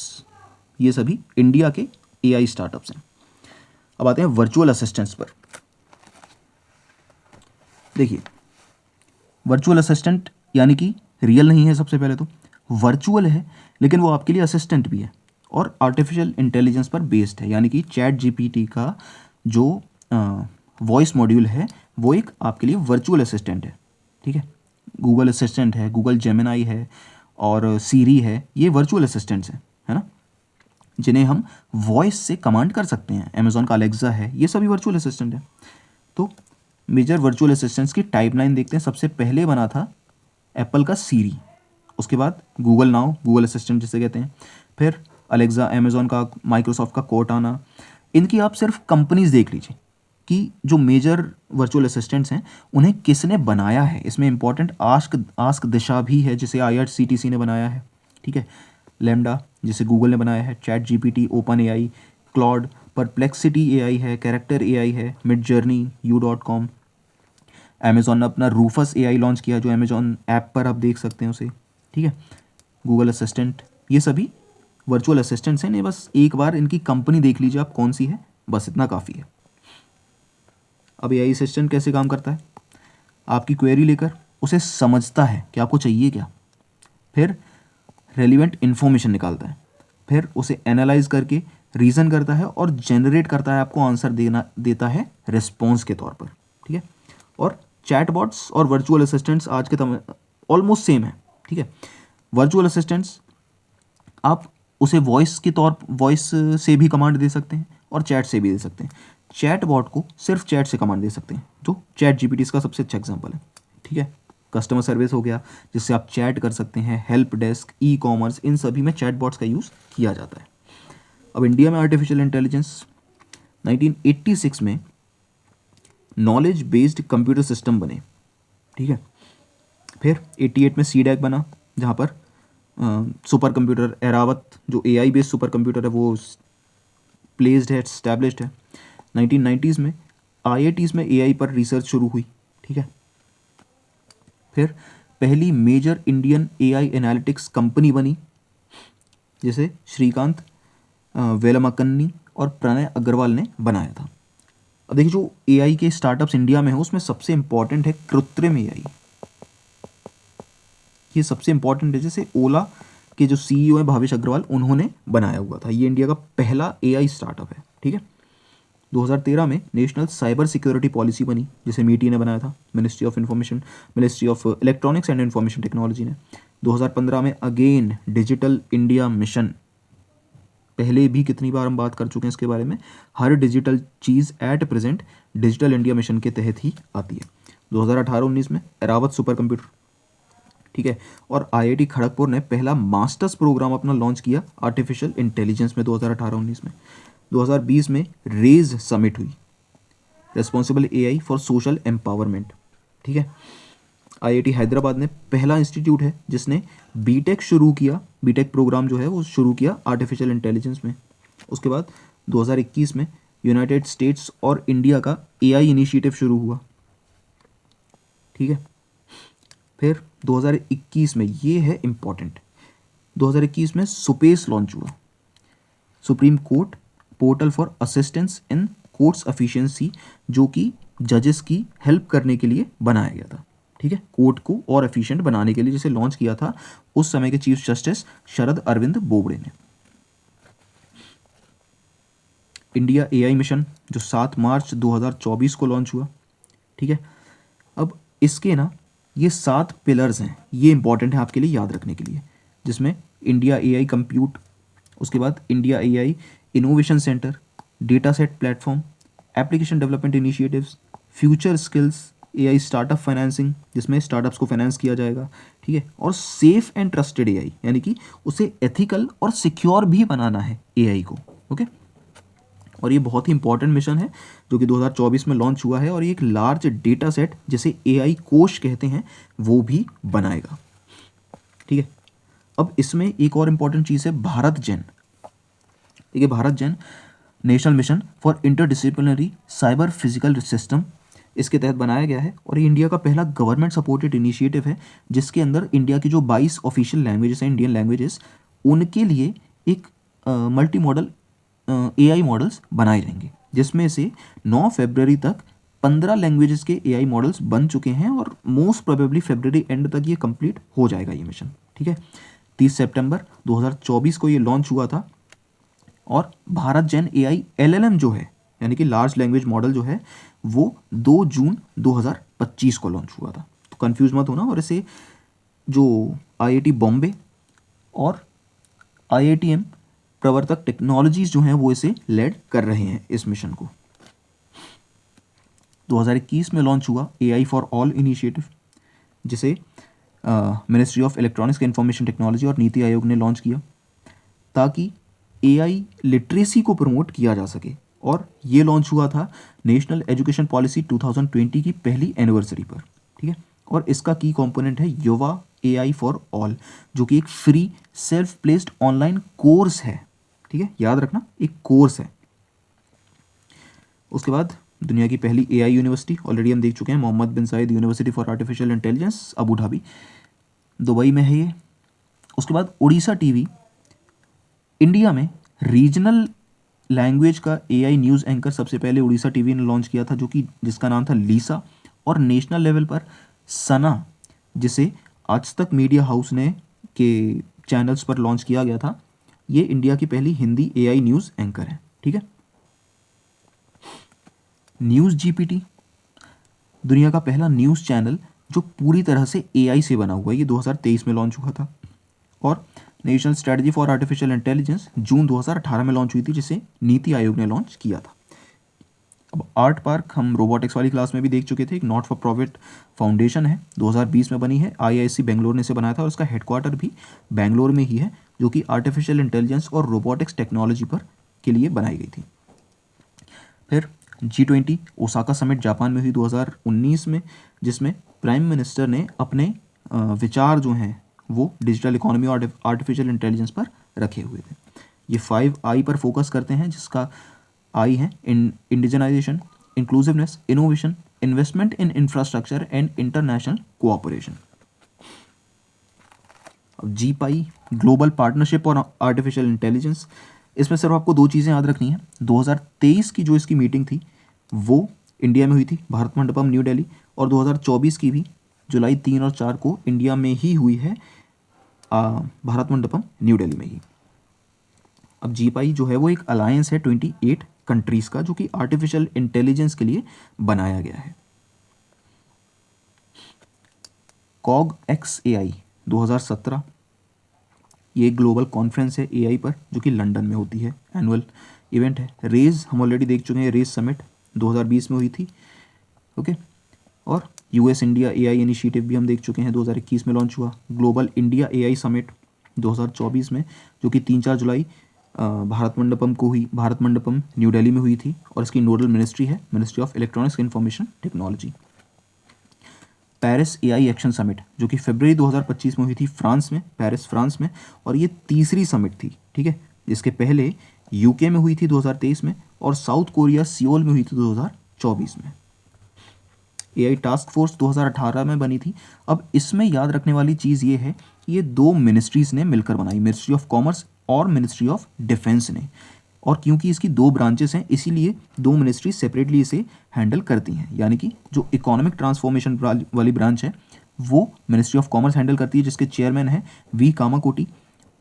ये सभी इंडिया के एआई स्टार्टअप्स हैं। अब आते हैं वर्चुअल असिस्टेंट्स पर। देखिए वर्चुअल असिस्टेंट यानी कि रियल नहीं है, सबसे पहले तो वर्चुअल है, लेकिन वो आपके लिए असिस्टेंट भी है और आर्टिफिशियल इंटेलिजेंस पर बेस्ड है, यानी कि चैट जीपीटी का जो वॉइस मॉड्यूल है वो एक आपके लिए वर्चुअल असिस्टेंट है, ठीक है। गूगल असिस्टेंट है, गूगल जेमिनाई है और सीरी है, ये वर्चुअल असिस्टेंट्स हैं, है ना, जिन्हें हम वॉइस से कमांड कर सकते हैं। अमेज़ॉन का अलेक्सा है, ये सभी वर्चुअल असिस्टेंट है। तो मेजर वर्चुअल असिस्टेंट्स की टाइपलाइन देखते हैं। सबसे पहले बना था एप्पल का सीरी, उसके बाद गूगल नाउ, गूगल असिस्टेंट जिसे कहते हैं, फिर अलेक्सा अमेजोन का, माइक्रोसॉफ्ट का कोर्टाना। इनकी आप सिर्फ कंपनीज देख लीजिए कि जो मेजर वर्चुअल असिस्टेंट्स हैं उन्हें किसने बनाया है। इसमें इंपॉर्टेंट आस्क आस्क दिशा भी है जिसे IRCTC ने बनाया है, ठीक है। लैम्डा जिसे गूगल ने बनाया है, chat GPT, open AI, Claude, perplexity AI है, कैरेक्टर AI है, मिड जर्नी, U.com। अमेजोन ने अपना रूफस AI लॉन्च किया जो अमेजोन ऐप पर आप देख सकते हैं उसे, ठीक है। गूगल असिस्टेंट, ये सभी वर्चुअल असिस्टेंट्स हैं। ये बस एक बार इनकी कंपनी देख लीजिए आप कौन सी है, बस इतना काफ़ी है। अब AI असिस्टेंट कैसे काम करता है? आपकी क्वेरी लेकर उसे समझता है कि आपको चाहिए क्या, फिर रेलिवेंट इन्फॉर्मेशन निकालता है, फिर उसे एनालाइज करके रीज़न करता है और जनरेट करता है, आपको आंसर देता है रिस्पॉन्स के तौर पर, ठीक है। और चैटबॉट्स और वर्चुअल असिस्टेंट्स आज के ऑलमोस्ट सेम है, ठीक है। वर्चुअल असिस्टेंट्स आप उसे वॉइस से भी कमांड दे सकते हैं और चैट से भी दे सकते हैं। चैट बॉट को सिर्फ चैट से कमांड दे सकते हैं, जो चैट GPT इसका सबसे अच्छा एग्जांपल है, ठीक है। कस्टमर सर्विस हो गया जिससे आप चैट कर सकते हैं, हेल्प डेस्क, ई-कॉमर्स, इन सभी में चैट बॉट्स का यूज़ किया जाता है। अब इंडिया में आर्टिफिशियल इंटेलिजेंस 1986 में नॉलेज बेस्ड कंप्यूटर सिस्टम बने, ठीक है। फिर 88 में CDAC बना जहाँ पर सुपर कंप्यूटर एरावत जो AI बेस्ड सुपर कंप्यूटर है वो प्लेस्ड है, एस्टैब्लिश्ड है। 1990s में IITs में AI पर रिसर्च शुरू हुई, ठीक है। फिर पहली major Indian AI analytics company बनी जिसे श्रीकांत वेलमकन्नी और प्रणय अग्रवाल ने बनाया था। अब देखिए जो AI के स्टार्टअप्स इंडिया में हो उसमें सबसे इंपॉर्टेंट है कृत्रिम AI। ये सबसे इंपॉर्टेंट है, जैसे ओला के जो CEO हैं भावेश अग्रवाल, उन्होंने बनाया हुआ था। ये इंडिया का पहला AI स्टार्टअप है, ठीक है। 2013 में नेशनल साइबर सिक्योरिटी पॉलिसी बनी जिसे MITI ने बनाया था, ministry of electronics and information technology ने। 2015 में अगेन डिजिटल इंडिया मिशन, पहले भी कितनी बार हम बात कर चुके हैं इसके बारे में, हर डिजिटल चीज़ at present digital India mission के तहत ही आती है। 2018-19 में एरावत सुपर कंप्यूटर, ठीक है। और IIT खड़गपुर ने पहला मास्टर्स प्रोग्राम अपना लॉन्च किया आर्टिफिशियल इंटेलिजेंस में 2018-19 में। 2020 में रेज समिट हुई, responsible AI for social empowerment, ठीक है। IIT हैदराबाद ने पहला इंस्टीट्यूट है जिसने बीटेक शुरू किया, बीटेक प्रोग्राम जो है वो शुरू किया आर्टिफिशियल इंटेलिजेंस में। उसके बाद 2021 में यूनाइटेड स्टेट्स और इंडिया का AI इनिशिएटिव शुरू हुआ, ठीक है। फिर 2021 में ये है इम्पॉर्टेंट, 2021 में सुपेस लॉन्च हुआ, supreme court portal for assistance in courts efficiency, जो कि जजेस की हेल्प करने के लिए बनाया गया था, ठीक है। कोर्ट को और एफिशिएंट बनाने के लिए जिसे लॉन्च किया था उस समय के चीफ जस्टिस शरद अरविंद बोबड़े ने। इंडिया AI मिशन जो 7 मार्च 2024 को लॉन्च हुआ, ठीक है। अब इसके ना ये 7 पिलर्स हैं, ये इंपॉर्टेंट है आपके लिए याद रखने के लिए, जिसमें इंडिया AI कंप्यूट, उसके बाद India AI innovation centre, data set platform, application development initiatives, future skills, AI startup financing जिसमें स्टार्टअप्स को फाइनेंस किया जाएगा, ठीक है। और सेफ एंड ट्रस्टेड AI यानी कि उसे एथिकल और सिक्योर भी बनाना है AI को, ओके। और ये बहुत ही इंपॉर्टेंट मिशन है जो कि 2024 में लॉन्च हुआ है और ये एक लार्ज डेटा सेट जिसे AI कोश कहते हैं वो भी बनाएगा, ठीक है। अब इसमें एक और इम्पॉर्टेंट चीज़ है भारत जेन, ठीक है। Bharat Gen national mission for interdisciplinary cyber physical system, इसके तहत बनाया गया है और ये इंडिया का पहला गवर्नमेंट सपोर्टेड इनिशिएटिव है जिसके अंदर इंडिया की जो 22 ऑफिशियल लैंग्वेजेस हैं, इंडियन लैंग्वेजेस, उनके लिए एक मल्टी मॉडल AI मॉडल्स बनाए जाएंगे, जिसमें से 9 फरवरी तक 15 लैंग्वेजेस के AI मॉडल्स बन चुके हैं और मोस्ट प्रोबेबली फरवरी एंड तक ये कंप्लीट हो जाएगा ये मिशन, ठीक है। 30 सितंबर 2024 को ये लॉन्च हुआ था और भारत जेन AI LLM जो है यानी कि लार्ज लैंग्वेज मॉडल जो है वो 2 जून 2025 को लॉन्च हुआ था। तो कंफ्यूज मत होना, और इसे जो IIT बॉम्बे और IITM प्रवर्तक टेक्नोलॉजीज जो हैं वो इसे लेड कर रहे हैं इस मिशन को। 2021 में लॉन्च हुआ AI फॉर ऑल इनिशिएटिव, जिसे ministry of electronics and information technology और नीति आयोग ने लॉन्च किया ताकि AI लिटरेसी को प्रमोट किया जा सके। और ये लॉन्च हुआ था नेशनल एजुकेशन पॉलिसी 2020 की पहली एनिवर्सरी पर, ठीक है। और इसका की कंपोनेंट है युवा AI फॉर ऑल, जो कि एक free self placed online course है, ठीक है, याद रखना एक कोर्स है। उसके बाद दुनिया की पहली AI यूनिवर्सिटी ऑलरेडी हम देख चुके हैं, मोहम्मद बिन जायद university for artificial intelligence, Abu Dhabi, Dubai में है ये। उसके बाद उड़ीसा टीवी इंडिया में रीजनल लैंग्वेज का AI न्यूज़ एंकर सबसे पहले उड़ीसा टीवी ने लॉन्च किया था, जो कि जिसका नाम था लीसा। और नेशनल लेवल पर सना, जिसे आज तक मीडिया हाउस ने के चैनल्स पर लॉन्च किया गया था, ये इंडिया की पहली हिंदी AI न्यूज़ एंकर है, ठीक है। न्यूज़ GPT दुनिया का पहला न्यूज़ चैनल जो पूरी तरह से AI से बना हुआ है, ये 2023 में लॉन्च हुआ था। और national strategy for artificial intelligence June 2018 में लॉन्च हुई थी, जिसे नीति आयोग ने लॉन्च किया था। अब आर्ट पार्क हम रोबोटिक्स वाली क्लास में भी देख चुके थे, एक नॉट फॉर प्रॉफिट फाउंडेशन है, 2020 में बनी है, IISc बेंगलोर ने इसे बनाया था और इसका हेडक्वार्टर भी बेंगलोर में ही है, जो कि आर्टिफिशियल इंटेलिजेंस और रोबोटिक्स टेक्नोलॉजी पर के लिए बनाई गई थी। फिर G20 ओसाका समिट जापान में हुई 2019 में, जिसमें प्राइम मिनिस्टर ने अपने विचार जो हैं वो डिजिटल इकोनॉमी और आर्टिफिशियल इंटेलिजेंस पर रखे हुए थे। ये 5I पर फोकस करते हैं, जिसका I है indigenisation, inclusiveness, innovation, investment in infrastructure and international cooperation. अब GPI ग्लोबल पार्टनरशिप और आर्टिफिशियल इंटेलिजेंस, इसमें सिर्फ आपको दो चीज़ें याद रखनी है। 2023 की जो इसकी मीटिंग थी वो इंडिया में हुई थी, भारत मंडपम न्यू दिल्ली, और 2024 की भी जुलाई 3 और 4 को इंडिया में ही हुई है, भारत मंडपम न्यू दिल्ली में ही। अब GPI जो है वो एक अलायंस है 28 कंट्रीज़ का, जो कि आर्टिफिशियल इंटेलिजेंस के लिए बनाया गया है। CogX AI 2017, ये एक ग्लोबल कॉन्फ्रेंस है AI पर, जो कि लंदन में होती है, एनुअल इवेंट है। रेज हम ऑलरेडी देख चुके हैं, रेज समिट 2020 में हुई थी, ओके। और US इंडिया AI इनिशिएटिव भी हम देख चुके हैं, 2021 में लॉन्च हुआ। ग्लोबल इंडिया AI समिट 2024 में, जो कि 3-4 जुलाई भारत मंडपम न्यू दिल्ली में हुई थी, और इसकी नोडल मिनिस्ट्री है ministry of electronics information technology. Paris AI action summit, जो कि फरवरी 2025 में हुई थी फ्रांस में, पेरिस फ्रांस में, और ये तीसरी समिट थी, ठीक है। जिसके पहले UK में हुई थी 2023 में, और साउथ कोरिया सियोल में हुई थी 2024 में। AI टास्क फोर्स 2018 में बनी थी। अब इसमें याद रखने वाली चीज़ ये है कि ये दो मिनिस्ट्रीज़ ने मिलकर बनाई, मिनिस्ट्री ऑफ कॉमर्स और मिनिस्ट्री ऑफ डिफेंस ने। और क्योंकि इसकी दो ब्रांचेस हैं, इसीलिए दो मिनिस्ट्री सेपरेटली इसे हैंडल करती हैं। यानी कि जो इकोनॉमिक ट्रांसफॉर्मेशन वाली ब्रांच है वो मिनिस्ट्री ऑफ कॉमर्स हैंडल करती है, जिसके चेयरमैन हैं V कामाकोटी,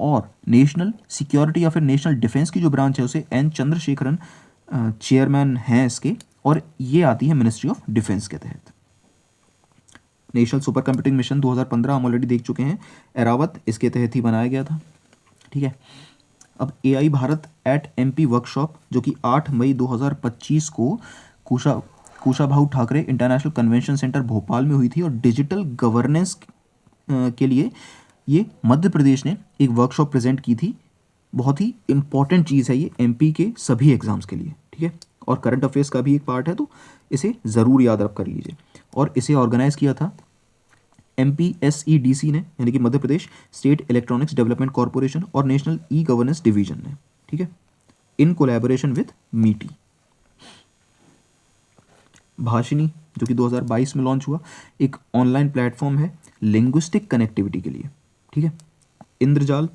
और नेशनल सिक्योरिटी या फिर नेशनल डिफेंस की जो ब्रांच है उसे N चंद्रशेखरन चेयरमैन हैं इसके, और ये आती है मिनिस्ट्री ऑफ डिफेंस के तहत। नेशनल सुपर कंप्यूटिंग मिशन 2015 हम ऑलरेडी देख चुके हैं, एरावत इसके तहत ही बनाया गया था, ठीक है। अब AI Bharat at MP workshop, जो कि 8 मई 2025 को Kushabhau Thakre international convention centre Bhopal में हुई थी, और डिजिटल गवर्नेंस के लिए ये मध्य प्रदेश ने एक वर्कशॉप प्रेजेंट की थी। बहुत ही इंपॉर्टेंट चीज़ है ये MP के सभी एग्जाम्स के लिए, ठीक है, और करंट अफेयर्स का भी एक पार्ट है, तो इसे ज़रूर याद रख कर लीजिए। और इसे ऑर्गेनाइज किया था MPSEDC ने, यानी कि Madhya Pradesh state electronics development corporation, और नेशनल गवर्नेंस डिवीजन ने, ठीक है, इन कोलैबोरेशन विद मीटी। भाषिनी, जो कि 2022 में लॉन्च हुआ, एक ऑनलाइन प्लेटफॉर्म है लिंग्विस्टिक कनेक्टिविटी के लिए, ठीक है। इंद्रजाल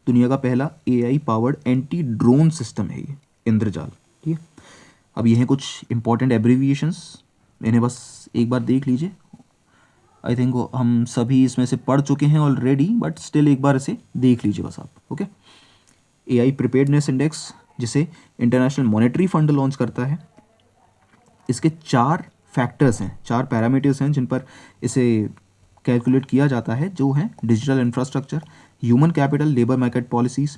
दुनिया का पहला AI powered anti drone system है ये इंद्रजाल, ठीक है। अब ये हैं कुछ इंपॉर्टेंट एब्रीविएशंस, इन्हें बस एक बार देख लीजिए। आई थिंक हम सभी इसमें से पढ़ चुके हैं ऑलरेडी, बट स्टिल एक बार इसे देख लीजिए बस आप, ओके। AI प्रिपेयर्डनेस इंडेक्स, जिसे इंटरनेशनल मॉनेटरी फंड लॉन्च करता है, इसके 4 फैक्टर्स हैं, 4 पैरामीटर्स हैं जिन पर इसे कैलकुलेट किया जाता है, जो हैं digital infrastructure, human capital, labour market policies,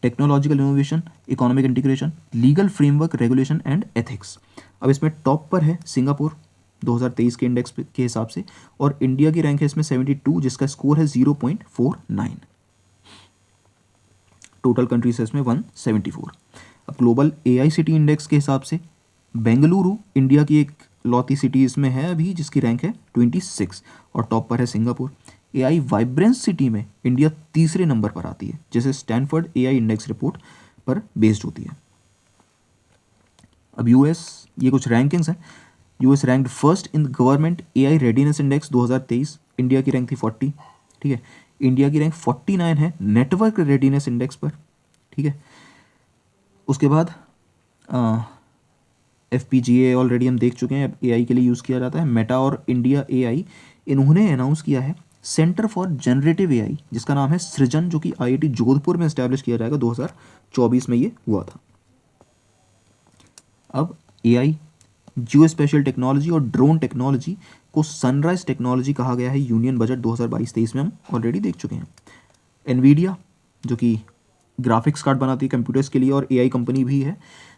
technological innovation, economic integration, legal framework, regulation and ethics. अब इसमें टॉप पर है सिंगापुर 2023 के इंडेक्स के हिसाब से, और इंडिया की रैंक है इसमें 72 जिसका स्कोर है 0.49। टोटल कंट्रीज है इसमें 174। अब ग्लोबल एआई सिटी इंडेक्स के हिसाब से बेंगलुरु इंडिया की एक लौती सिटी इसमें है अभी जिसकी रैंक है 26, और टॉप पर है सिंगापुर। एआई वाइब्रेंस सिटी में इंडिया तीसरे नंबर पर आती है, जैसे स्टैनफोर्ड एआई इंडेक्स रिपोर्ट पर बेस्ड होती है। अब यूएस, ये कुछ रैंकिंग्स हैं। US ranked first in government AI readiness index 2023, India की रैंक थी 40, ठीक है। इंडिया की रैंक 49 है नेटवर्क रेडीनेस इंडेक्स पर, ठीक है। उसके बाद FPGA ऑलरेडी हम देख चुके हैं, अब एआई के लिए यूज़ किया जाता है। मेटा और इंडिया एआई, इन्होंने अनाउंस किया है सेंटर फॉर जनरेटिव एआई जिसका नाम है सृजन, जो कि IIT जोधपुर में इस्टेब्लिश किया जाएगा। 2024 में ये हुआ था। अब एआई, जियो स्पेशल टेक्नोलॉजी और ड्रोन टेक्नोलॉजी को सनराइज टेक्नोलॉजी कहा गया है। यूनियन बजट 2022-23 में हम ऑलरेडी देख चुके हैं। एनवीडिया जो कि ग्राफिक्स कार्ड बनाती है कंप्यूटर्स के लिए और एआई कंपनी भी है,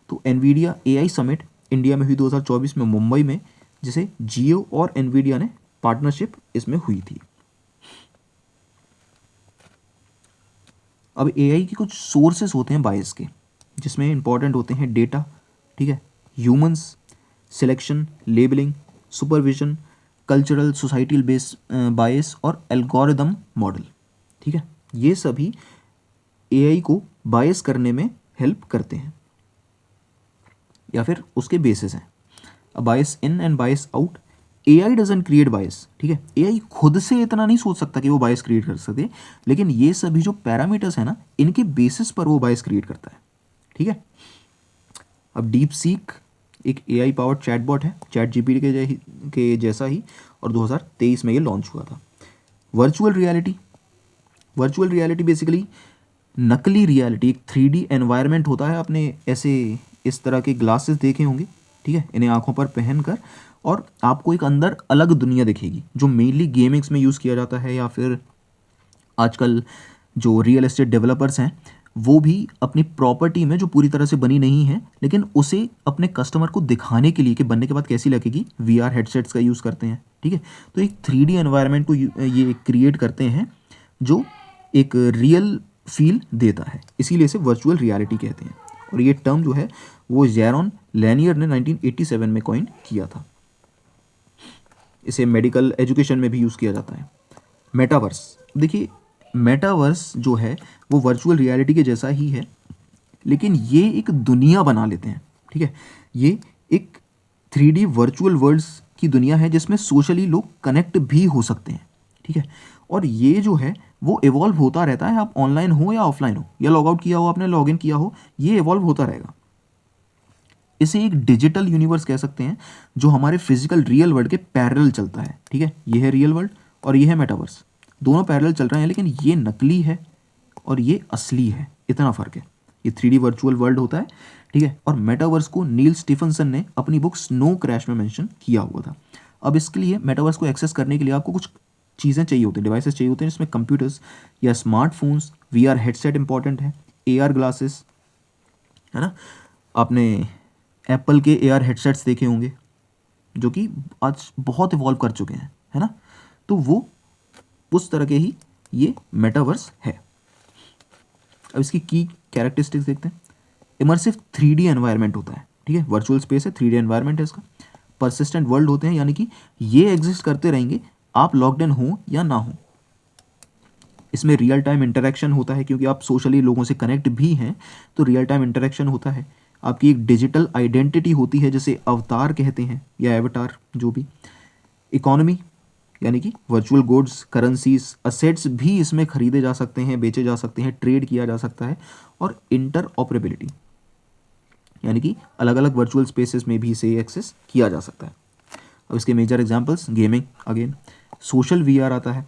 तो एनवीडिया एआई समिट इंडिया में हुई 2024 में मुंबई में, जिसे जियो और एनवीडिया ने पार्टनरशिप इसमें हुई थी। अब एआई के कुछ सोर्सेस होते हैं बायस के, जिसमें इंपॉर्टेंट होते हैं डेटा, ठीक है, humans, selection, labelling, supervision, cultural societal base bias और एल्गोरिदम मॉडल, ठीक है। ये सभी एआई को बायस करने में हेल्प करते हैं या फिर उसके बेसिस हैं। अब bias in and bias out, AI doesn't create bias, ठीक है। एआई खुद से इतना नहीं सोच सकता कि वो बायस क्रिएट कर सके, लेकिन ये सभी जो पैरामीटर्स हैं ना, इनके बेसिस पर वो बायस क्रिएट करता है, ठीक है। अब डीप सीक एक एआई पावर्ड चैटबॉट है, चैट जीपीटी के जैसा ही, और 2023 में ये लॉन्च हुआ था। वर्चुअल रियलिटी बेसिकली नकली रियलिटी, एक 3D एनवायरनमेंट होता है। आपने ऐसे इस तरह के ग्लासेस देखे होंगे, ठीक है, इन्हें आंखों पर पहनकर, और आपको एक अंदर अलग दुनिया दिखेगी, जो मेनली गेमिंग्स में यूज़ किया जाता है, या फिर आजकल जो रियल एस्टेट डेवलपर्स हैं वो भी अपनी प्रॉपर्टी में जो पूरी तरह से बनी नहीं है, लेकिन उसे अपने कस्टमर को दिखाने के लिए कि बनने के बाद कैसी लगेगी, VR हेडसेट्स का यूज़ करते हैं, ठीक है। तो एक 3D एनवायरनमेंट को ये क्रिएट करते हैं जो एक रियल फील देता है, इसीलिए इसे वर्चुअल रियलिटी कहते हैं। और ये टर्म जो है वो जैरॉन लैनियर ने 1987 में कॉइन किया था। इसे मेडिकल एजुकेशन में भी यूज़ किया जाता है। मेटावर्स, देखिए मेटावर्स जो है वो वर्चुअल रियलिटी के जैसा ही है, लेकिन ये एक दुनिया बना लेते हैं, ठीक है। ये एक 3D वर्चुअल वर्ल्ड्स की दुनिया है जिसमें सोशली लोग कनेक्ट भी हो सकते हैं, ठीक है। और ये जो है वो इवॉल्व होता रहता है, आप ऑनलाइन हो या ऑफलाइन हो, या लॉग आउट किया हो आपने, लॉग इन किया हो, ये इवॉल्व होता रहेगा। इसे एक डिजिटल यूनिवर्स कह सकते हैं जो हमारे फिजिकल रियल वर्ल्ड के पैरेलल चलता है, ठीक है। ये है रियल वर्ल्ड और ये है मेटावर्स, दोनों पैरेलल चल रहे हैं, लेकिन ये नकली है और ये असली है, इतना फ़र्क है। ये 3D वर्चुअल वर्ल्ड होता है, ठीक है। और मेटावर्स को नील स्टीफनसन ने अपनी बुक स्नो क्रैश में मेंशन किया हुआ था। अब इसके लिए मेटावर्स को एक्सेस करने के लिए आपको कुछ चीज़ें चाहिए होती हैं, डिवाइसेस चाहिए होते हैं, जिसमें कंप्यूटर्स या स्मार्टफोन्स, VR हेडसेट इंपॉर्टेंट है, AR ग्लासेस, है ना। आपने एप्पल के AR हेडसेट्स देखे होंगे जो कि आज बहुत इवॉल्व कर चुके हैं, है ना। तो वो उस तरह के ही ये मेटावर्स है। अब इसकी की कैरेक्टरिस्टिक्स देखते हैं। इमर्सिव 3D एनवायरनमेंट होता है, ठीक है। वर्चुअल स्पेस है, 3D एनवायरनमेंट है इसका। परसिस्टेंट वर्ल्ड होते हैं, यानी कि ये एग्जिस्ट करते रहेंगे आप लॉक्ड इन हो या ना हो। इसमें रियल टाइम इंटरेक्शन होता है, क्योंकि आप सोशली लोगों से कनेक्ट भी हैं, तो रियल टाइम इंटरेक्शन होता है। आपकी एक डिजिटल आइडेंटिटी होती है, जैसे अवतार कहते हैं या एवटार, जो भी। इकोनॉमी यानी कि वर्चुअल गुड्स, करेंसीज, असेट्स भी इसमें खरीदे जा सकते हैं, बेचे जा सकते हैं, ट्रेड किया जा सकता है। और इंटर ऑपरेबिलिटी यानी कि अलग अलग वर्चुअल स्पेसेस में भी इसे एक्सेस किया जा सकता है। अब इसके major examples, gaming again, social VR आता है,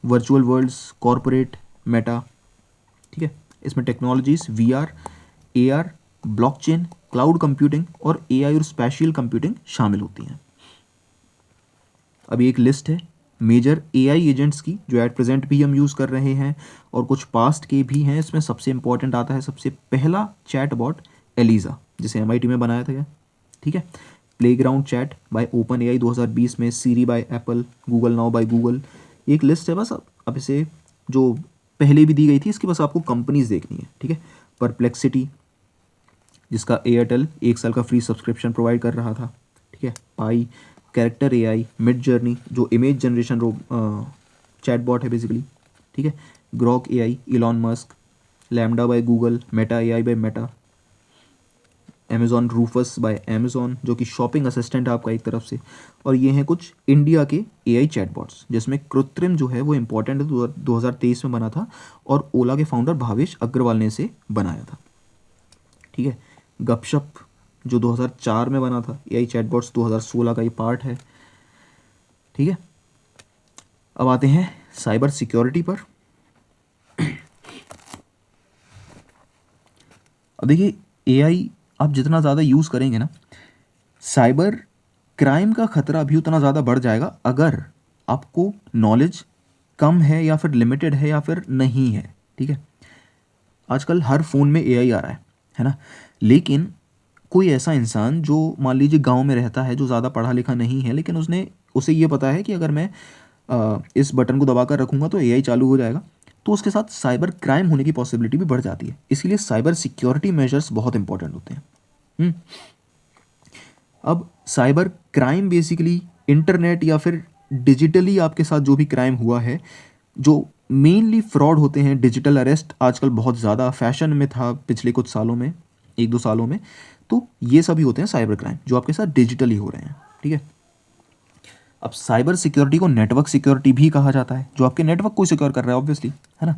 वर्चुअल वर्ल्ड्स, कॉरपोरेट, मेटा, ठीक है। इसमें technologies VR, AR, blockchain, cloud computing और AI और स्पेशियल कंप्यूटिंग शामिल होती हैं। अभी एक लिस्ट है मेजर AI एजेंट्स की जो एट प्रेजेंट भी हम यूज़ कर रहे हैं और कुछ पास्ट के भी हैं। इसमें सबसे इंपॉर्टेंट आता है सबसे पहला चैटबॉट एलिजा, जिसे MIT में बनाया था, ठीक है। Playground chat by OpenAI 2020 में, Siri by Apple, Google Now by Google. एक लिस्ट है बस, अब इसे जो पहले भी दी गई थी इसकी बस आपको कंपनीज देखनी है, ठीक है। परप्लेक्सिटी, जिसका एयरटेल 1 साल का फ्री सब्सक्रिप्शन प्रोवाइड कर रहा था, ठीक है। Pi, Character AI, Midjourney जो इमेज जनरेशन चैटबॉट है बेसिकली, ठीक है। Grok AI, Elon Musk, LaMDA by Google, Meta AI by Meta, Amazon Rufus by Amazon जो कि शॉपिंग असिस्टेंट है आपका एक तरफ से। और ये हैं कुछ इंडिया के एआई चैटबॉट्स, जिसमें कृत्रिम जो है वो इम्पोर्टेंट है, 2023 में बना था और ओला के फाउंडर भावेश अग्रवाल ने इसे बनाया था, ठीक है। गपशप जो 2004 में बना था, एआई चैटबॉट्स 2016 का ये पार्ट है, ठीक है। अब आते हैं साइबर सिक्योरिटी पर। अब देखिए, एआई आप जितना ज़्यादा यूज़ करेंगे ना, साइबर क्राइम का खतरा भी उतना ज़्यादा बढ़ जाएगा अगर आपको नॉलेज कम है या फिर लिमिटेड है या फिर नहीं है, ठीक है। आजकल हर फ़ोन में एआई आ रहा है ना। लेकिन कोई ऐसा इंसान जो मान लीजिए गांव में रहता है, जो ज़्यादा पढ़ा लिखा नहीं है, लेकिन उसे ये पता है कि अगर मैं इस बटन को दबाकर रखूँगा तो एआई चालू हो जाएगा, तो उसके साथ साइबर क्राइम होने की पॉसिबिलिटी भी बढ़ जाती है। इसीलिए साइबर सिक्योरिटी मेजर्स बहुत इंपॉर्टेंट होते हैं। हम्म। अब साइबर क्राइम बेसिकली इंटरनेट या फिर डिजिटली आपके साथ जो भी क्राइम हुआ है, जो मेनली फ्रॉड होते हैं, डिजिटल अरेस्ट आजकल बहुत ज़्यादा फैशन में था पिछले कुछ सालों में, 1-2 सालों में, तो ये सभी होते हैं साइबर क्राइम जो आपके साथ डिजिटली हो रहे हैं, ठीक है। अब साइबर सिक्योरिटी को नेटवर्क सिक्योरिटी भी कहा जाता है, जो आपके नेटवर्क को सिक्योर कर रहा है ऑब्वियसली, है ना।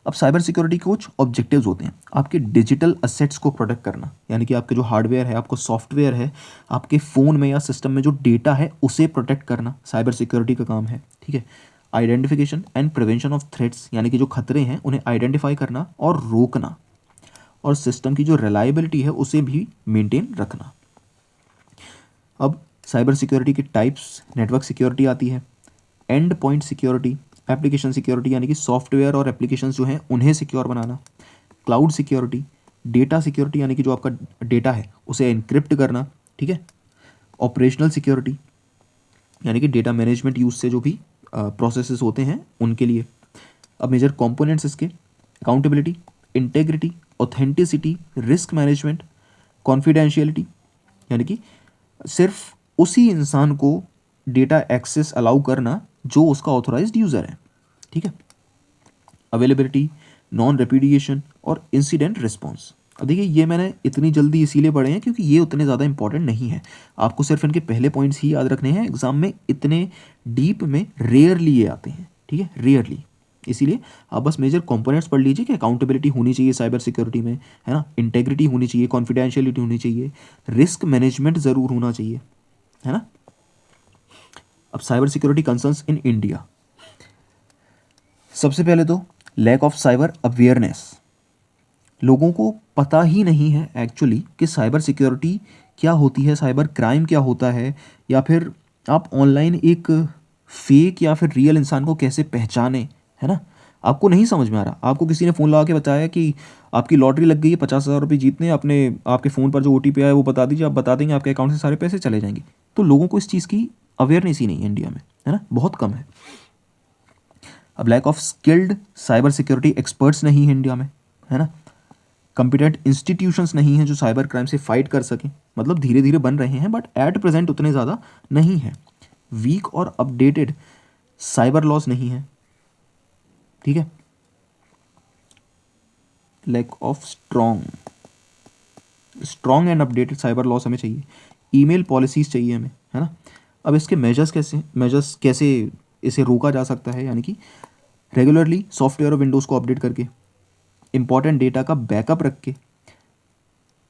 अब साइबर सिक्योरिटी के कुछ ऑब्जेक्टिव्स होते हैं, आपके डिजिटल असेट्स को प्रोटेक्ट करना, यानी कि आपके जो हार्डवेयर है, आपको सॉफ्टवेयर है, आपके फ़ोन में या सिस्टम में जो डेटा है उसे प्रोटेक्ट करना साइबर सिक्योरिटी का काम है, ठीक है। Identification and prevention of threats, यानी कि जो खतरे हैं उन्हें आइडेंटिफाई करना और रोकना, और सिस्टम की जो रिलायबिलिटी है उसे भी मेंटेन रखना। अब साइबर सिक्योरिटी के टाइप्स, नेटवर्क सिक्योरिटी आती है, and point security, application security यानी कि सॉफ्टवेयर और एप्लीकेशंस जो हैं उन्हें सिक्योर बनाना, क्लाउड सिक्योरिटी, डेटा सिक्योरिटी यानी कि जो आपका डेटा है उसे एनक्रिप्ट करना, ठीक है। ऑपरेशनल सिक्योरिटी यानी कि डेटा मैनेजमेंट यूज से जो भी प्रोसेसेस होते हैं उनके लिए। अब मेजर कंपोनेंट्स इसके, accountability, integrity, authenticity, risk management, confidentiality, यानी कि सिर्फ उसी इंसान को डेटा एक्सेस अलाउ करना जो उसका ऑथोराइज्ड यूज़र है, ठीक है। अवेलेबिलिटी, नॉन रेपुडिएशन और इंसिडेंट रिस्पॉन्स। अब देखिए, ये मैंने इतनी जल्दी इसीलिए पढ़े हैं क्योंकि ये उतने ज़्यादा इंपॉर्टेंट नहीं है, आपको सिर्फ इनके पहले पॉइंट्स ही याद रखने हैं। एग्जाम में इतने डीप में रेयरली ये आते हैं, ठीक है, रेयरली। इसीलिए आप बस मेजर कंपोनेंट्स पढ़ लीजिए कि अकाउंटेबिलिटी होनी चाहिए साइबर सिक्योरिटी में, है ना, इंटेग्रिटी होनी चाहिए, कॉन्फिडेंशियलिटी होनी चाहिए, रिस्क मैनेजमेंट ज़रूर होना चाहिए, है ना। अब cyber security concerns in India, सबसे पहले तो लैक ऑफ साइबर अवेयरनेस, लोगों को पता ही नहीं है एक्चुअली कि साइबर सिक्योरिटी क्या होती है, साइबर क्राइम क्या होता है, या फिर आप ऑनलाइन एक फेक या फिर रियल इंसान को कैसे पहचाने, है ना। आपको नहीं समझ में आ रहा, आपको किसी ने फ़ोन लगा के बताया कि आपकी लॉटरी लग गई है, 50,000 रुपये जीतने, अपने आपके फ़ोन पर जो OTP आया है वो बता दीजिए, आप बता देंगे आपके अकाउंट से सारे पैसे चले जाएंगे। तो लोगों को इस चीज़ की अवेयरनेस ही नहीं है इंडिया में, है ना, बहुत कम है। अब lack of skilled cyber security experts नहीं है इंडिया में, है ना। कॉम्पिटेंट इंस्टीट्यूशंस नहीं हैं जो साइबर क्राइम से फाइट कर सकें, मतलब धीरे धीरे बन रहे हैं बट एट प्रेजेंट उतने ज़्यादा नहीं है। वीक और अपडेटेड साइबर लॉस नहीं है, ठीक है। Lack of strong and updated cyber laws हमें चाहिए। ईमेल पॉलिसीज़ चाहिए हमें, है ना। अब इसके मेजर्स कैसे इसे रोका जा सकता है, यानी कि रेगुलरली सॉफ्टवेयर और विंडोज़ को अपडेट करके, इंपॉर्टेंट डेटा का बैकअप रख के,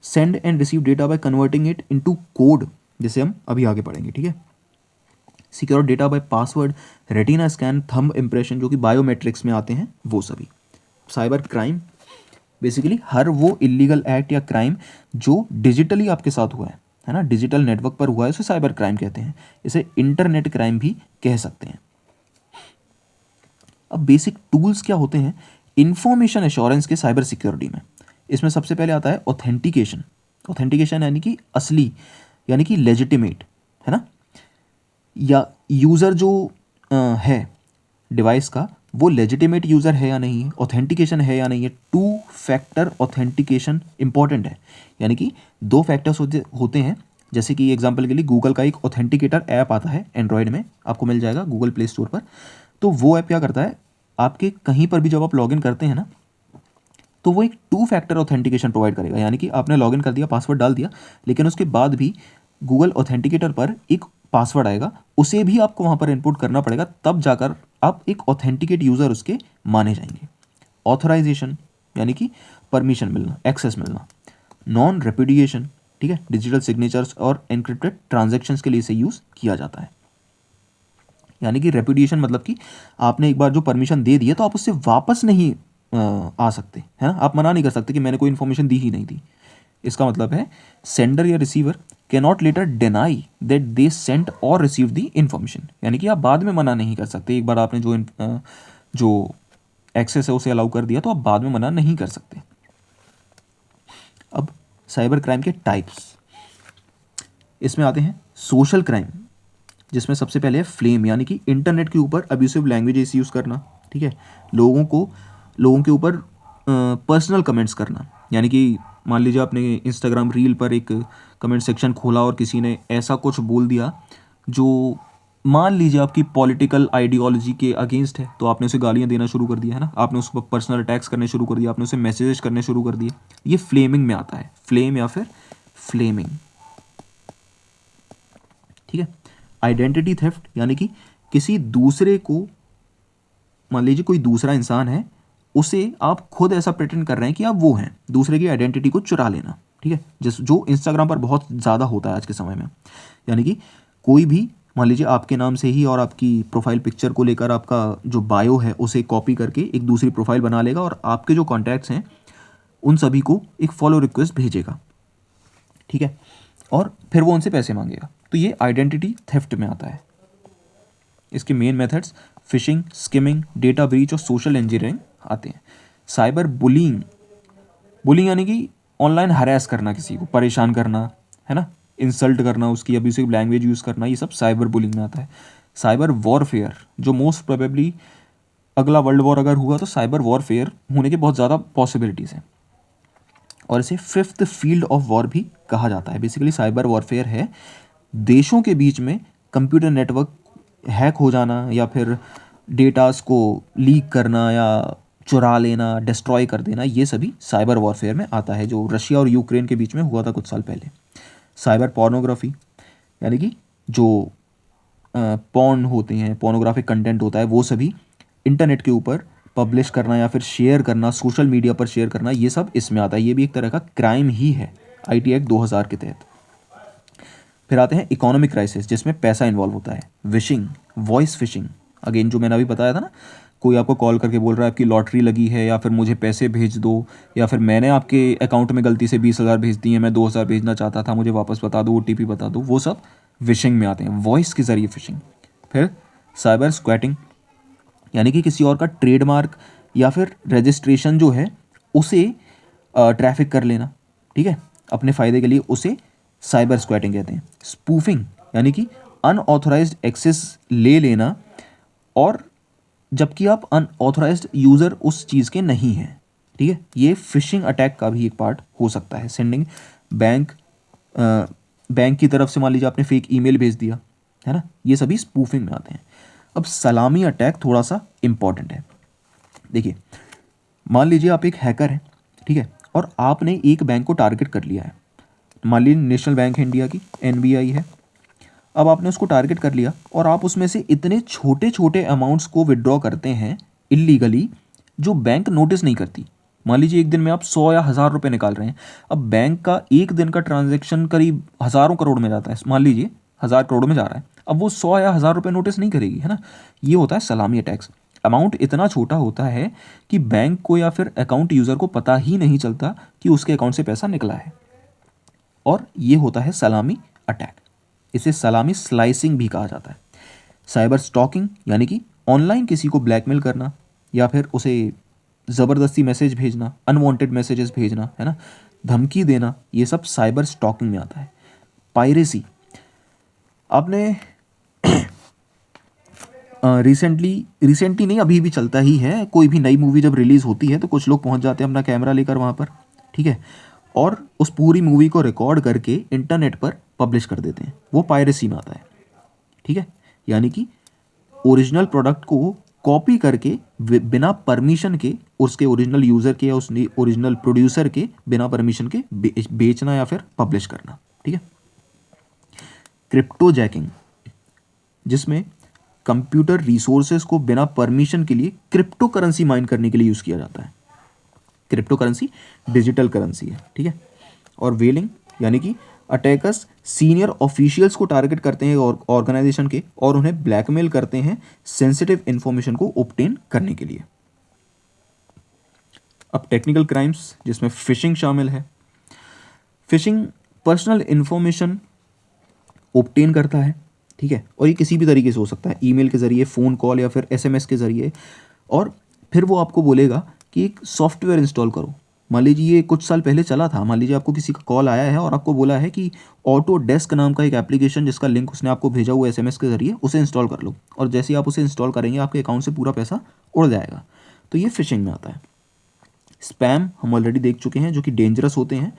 send and receive data by converting it into code, जिसे हम अभी आगे पढ़ेंगे, ठीक है। Secure data bye password, retina scan, thumb impression जो कि बायोमेट्रिक्स में आते हैं वो सभी। साइबर क्राइम बेसिकली हर वो इलीगल एक्ट या क्राइम जो डिजिटली आपके साथ हुआ है ना, डिजिटल नेटवर्क पर हुआ है, उसे साइबर क्राइम कहते हैं। इसे इंटरनेट क्राइम भी कह सकते हैं। अब बेसिक टूल्स क्या होते हैं इंफॉर्मेशन एश्योरेंस के साइबर सिक्योरिटी में। इसमें सबसे पहले आता है ऑथेंटिकेशन। ऑथेंटिकेशन यानी कि असली यानी कि लेजिटिमेट, है ना, या यूज़र जो है डिवाइस का वो लेजिटिमेट यूज़र है या नहीं है, ऑथेंटिकेशन है या नहीं है। टू फैक्टर ऑथेंटिकेशन इंपॉर्टेंट है, यानी कि दो फैक्टर्स होते हैं। जैसे कि एग्जांपल के लिए गूगल का एक ऑथेंटिकेटर ऐप आता है एंड्रॉयड में, आपको मिल जाएगा गूगल प्ले स्टोर पर। तो वो ऐप क्या करता है, आपके कहीं पर भी जब आप लॉगिन करते हैं ना, तो वो एक टू फैक्टर ऑथेंटिकेशन प्रोवाइड करेगा। यानी कि आपने लॉगिन कर दिया, पासवर्ड डाल दिया, लेकिन उसके बाद भी गूगल ऑथेंटिकेटर पर एक पासवर्ड आएगा, उसे भी आपको वहाँ पर इनपुट करना पड़ेगा, तब जाकर आप एक ऑथेंटिकेट यूज़र उसके माने जाएंगे। ऑथराइजेशन यानी कि परमिशन मिलना, एक्सेस मिलना। नॉन रेपुडिएशन, ठीक है, डिजिटल सिग्नेचर्स और एनक्रिप्टेड ट्रांजैक्शंस के लिए इसे यूज़ किया जाता है। यानी कि रेपुडिएशन मतलब कि आपने एक बार जो परमिशन दे दी है तो आप उससे वापस नहीं आ सकते, है ना, आप मना नहीं कर सकते कि मैंने कोई इन्फॉर्मेशन दी ही नहीं थी। इसका मतलब है सेंडर या receiver can not later deny that they sent और रिसीव द इन्फॉर्मेशन। यानी कि आप बाद में मना नहीं कर सकते, एक बार आपने जो एक्सेस है उसे अलाउ कर दिया तो आप बाद में मना नहीं कर सकते। अब साइबर क्राइम के टाइप्स, इसमें आते हैं सोशल क्राइम, जिसमें सबसे पहले है फ्लेम, यानी कि इंटरनेट के ऊपर अब्यूसिव लैंग्वेजेस यूज़ करना, ठीक है, लोगों के ऊपर पर्सनल कमेंट्स करना। यानी कि मान लीजिए आपने इंस्टाग्राम रील पर एक कमेंट सेक्शन खोला और किसी ने ऐसा कुछ बोल दिया जो मान लीजिए आपकी पॉलिटिकल आइडियोलॉजी के अगेंस्ट है, तो आपने उसे गालियां देना शुरू कर दिया, है ना, आपने उस पर पर्सनल अटैक्स करने शुरू कर दिया, आपने उसे मैसेजेस करने शुरू कर दिए। ये फ्लेमिंग में आता है, फ्लेम या फिर फ्लेमिंग, ठीक है। आइडेंटिटी थेफ्ट, यानी कि किसी दूसरे को, मान लीजिए कोई दूसरा इंसान है, उसे आप खुद ऐसा प्रेटेंड कर रहे हैं कि आप वो हैं, दूसरे की आइडेंटिटी को चुरा लेना, ठीक है, जो इंस्टाग्राम पर बहुत ज़्यादा होता है आज के समय में। यानी कि कोई भी मान लीजिए आपके नाम से ही और आपकी प्रोफाइल पिक्चर को लेकर आपका जो बायो है उसे कॉपी करके एक दूसरी प्रोफाइल बना लेगा और आपके जो कॉन्टैक्ट्स हैं उन सभी को एक फॉलो रिक्वेस्ट भेजेगा, ठीक है, और फिर वो उनसे पैसे मांगेगा। तो ये आइडेंटिटी थेफ्ट में आता है। इसके main methods fishing, skimming, data breach और सोशल इंजीनियरिंग आते हैं। साइबर बुलिंग, बुलिंग यानी कि ऑनलाइन हरास करना, किसी को परेशान करना, है ना, इंसल्ट करना, उसकी अब्यूसिव लैंग्वेज यूज़ करना, ये सब साइबर बुलिंग में आता है। साइबर वॉरफेयर, जो मोस्ट प्रोबेबली अगला वर्ल्ड वॉर अगर हुआ तो साइबर वॉरफेयर होने के बहुत ज़्यादा पॉसिबिलिटीज़ हैं, और इसे फिफ्थ फील्ड ऑफ वॉर भी कहा जाता है। बेसिकली साइबर वॉरफेयर है देशों के बीच में कंप्यूटर नेटवर्क हैक हो जाना या फिर डेटास को लीक करना या चुरा लेना, डिस्ट्रॉय कर देना, ये सभी साइबर वॉरफेयर में आता है, जो रशिया और यूक्रेन के बीच में हुआ था कुछ साल पहले। साइबर पोर्नोग्राफी, यानी कि जो पॉर्न होते हैं, पोर्नोग्राफिक कंटेंट होता है, वो सभी इंटरनेट के ऊपर पब्लिश करना या फिर शेयर करना, सोशल मीडिया पर शेयर करना, ये सब इसमें आता है। ये भी एक तरह का क्राइम ही है आईटी एक्ट 2000 के तहत। फिर आते हैं इकोनॉमिक क्राइसिस, जिसमें पैसा इन्वॉल्व होता है। विशिंग, वॉइस फिशिंग, अगेन जो मैंने अभी बताया था ना, कोई आपको कॉल करके बोल रहा है आपकी लॉटरी लगी है, या फिर मुझे पैसे भेज दो, या फिर मैंने आपके अकाउंट में गलती से 20,000 भेज दिए, मैं 2,000 भेजना चाहता था, मुझे वापस बता दो, ओटीपी बता दो, वो सब विशिंग में आते हैं, वॉइस के ज़रिए फिशिंग। फिर साइबर स्क्वैटिंग, यानी कि किसी और का ट्रेडमार्क या फिर रजिस्ट्रेशन जो है उसे ट्रैफिक कर लेना, ठीक है, अपने फ़ायदे के लिए, उसे साइबर स्क्वैटिंग कहते हैं। स्पूफिंग, यानी कि अनऑथराइज्ड एक्सेस ले लेना, और जबकि आप अनऑथराइज्ड यूज़र उस चीज़ के नहीं हैं, ठीक है, ये फिशिंग अटैक का भी एक पार्ट हो सकता है। सेंडिंग बैंक बैंक की तरफ से मान लीजिए आपने फेक ईमेल भेज दिया, है ना, ये सभी स्पूफिंग में आते हैं। अब सलामी अटैक थोड़ा सा इम्पॉर्टेंट है। देखिए, मान लीजिए आप एक हैकर हैं, ठीक है, और आपने एक बैंक को टारगेट कर लिया है। मान लीजिए नेशनल बैंक है इंडिया की, एनबीआई है। अब आपने उसको टारगेट कर लिया और आप उसमें से इतने छोटे छोटे अमाउंट्स को विड्रॉ करते हैं इल्लीगली, जो बैंक नोटिस नहीं करती। मान लीजिए एक दिन में आप 100 या 1,000 रुपये निकाल रहे हैं। अब बैंक का एक दिन का ट्रांजैक्शन करीब हज़ारों करोड़ में जाता है, मान लीजिए 1,000 करोड़ में जा रहा है। अब वो 100 या 1,000 रुपये नोटिस नहीं करेगी, है ना। ये होता है सलामी अटैक्स। अमाउंट इतना छोटा होता है कि बैंक को या फिर अकाउंट यूज़र को पता ही नहीं चलता कि उसके अकाउंट से पैसा निकला है, और ये होता है सलामी अटैक। इसे सलामी स्लाइसिंग भी कहा जाता है। साइबर स्टॉकिंग, यानी कि ऑनलाइन किसी को ब्लैकमेल करना या फिर उसे ज़बरदस्ती मैसेज भेजना, अनवांटेड मैसेजेस भेजना, है ना, धमकी देना, ये सब साइबर स्टॉकिंग में आता है। आपने रिसेंटली नहीं, अभी भी चलता ही है, कोई भी नई मूवी जब रिलीज़ होती है तो कुछ लोग पहुंच जाते हैं अपना कैमरा लेकर वहाँ पर, ठीक है, और उस पूरी मूवी को रिकॉर्ड करके इंटरनेट पर पब्लिश कर देते हैं, वो पायरेसी में आता है, ठीक है। यानी कि ओरिजिनल प्रोडक्ट को कॉपी करके बिना परमिशन के उसके ओरिजिनल यूज़र के या उस ओरिजिनल प्रोड्यूसर के बिना परमिशन के बेचना या फिर पब्लिश करना, ठीक है। क्रिप्टो जैकिंग, जिसमें कंप्यूटर रिसोर्सेज को बिना परमिशन के लिए क्रिप्टो करेंसी माइन करने के लिए यूज़ किया जाता है। क्रिप्टो करेंसी डिजिटल करेंसी है, ठीक है। और वेलिंग, यानी कि अटैकर्स सीनियर ऑफिशियल्स को टारगेट करते हैं और ऑर्गेनाइजेशन के, और उन्हें ब्लैकमेल करते हैं सेंसिटिव इंफॉर्मेशन को ऑब्टेन करने के लिए। अब टेक्निकल क्राइम्स, जिसमें फिशिंग शामिल है। फिशिंग पर्सनल इंफॉर्मेशन ऑब्टेन करता है, ठीक है, और ये किसी भी तरीके से हो सकता है, ईमेल के ज़रिए, फ़ोन कॉल या फिर एसएमएस के ज़रिए, और फिर वो आपको बोलेगा कि एक सॉफ्टवेयर इंस्टॉल करो। मान लीजिए ये कुछ साल पहले चला था, मान लीजिए आपको किसी का कॉल आया है और आपको बोला है कि ऑटो डेस्क नाम का एक एप्लीकेशन, जिसका लिंक उसने आपको भेजा हुआ एसएमएस के ज़रिए, उसे इंस्टॉल कर लो, और जैसे ही आप उसे इंस्टॉल करेंगे आपके अकाउंट से पूरा पैसा उड़ जाएगा। तो ये फिशिंग में आता है। स्पैम हम ऑलरेडी देख चुके हैं, जो कि डेंजरस होते हैं।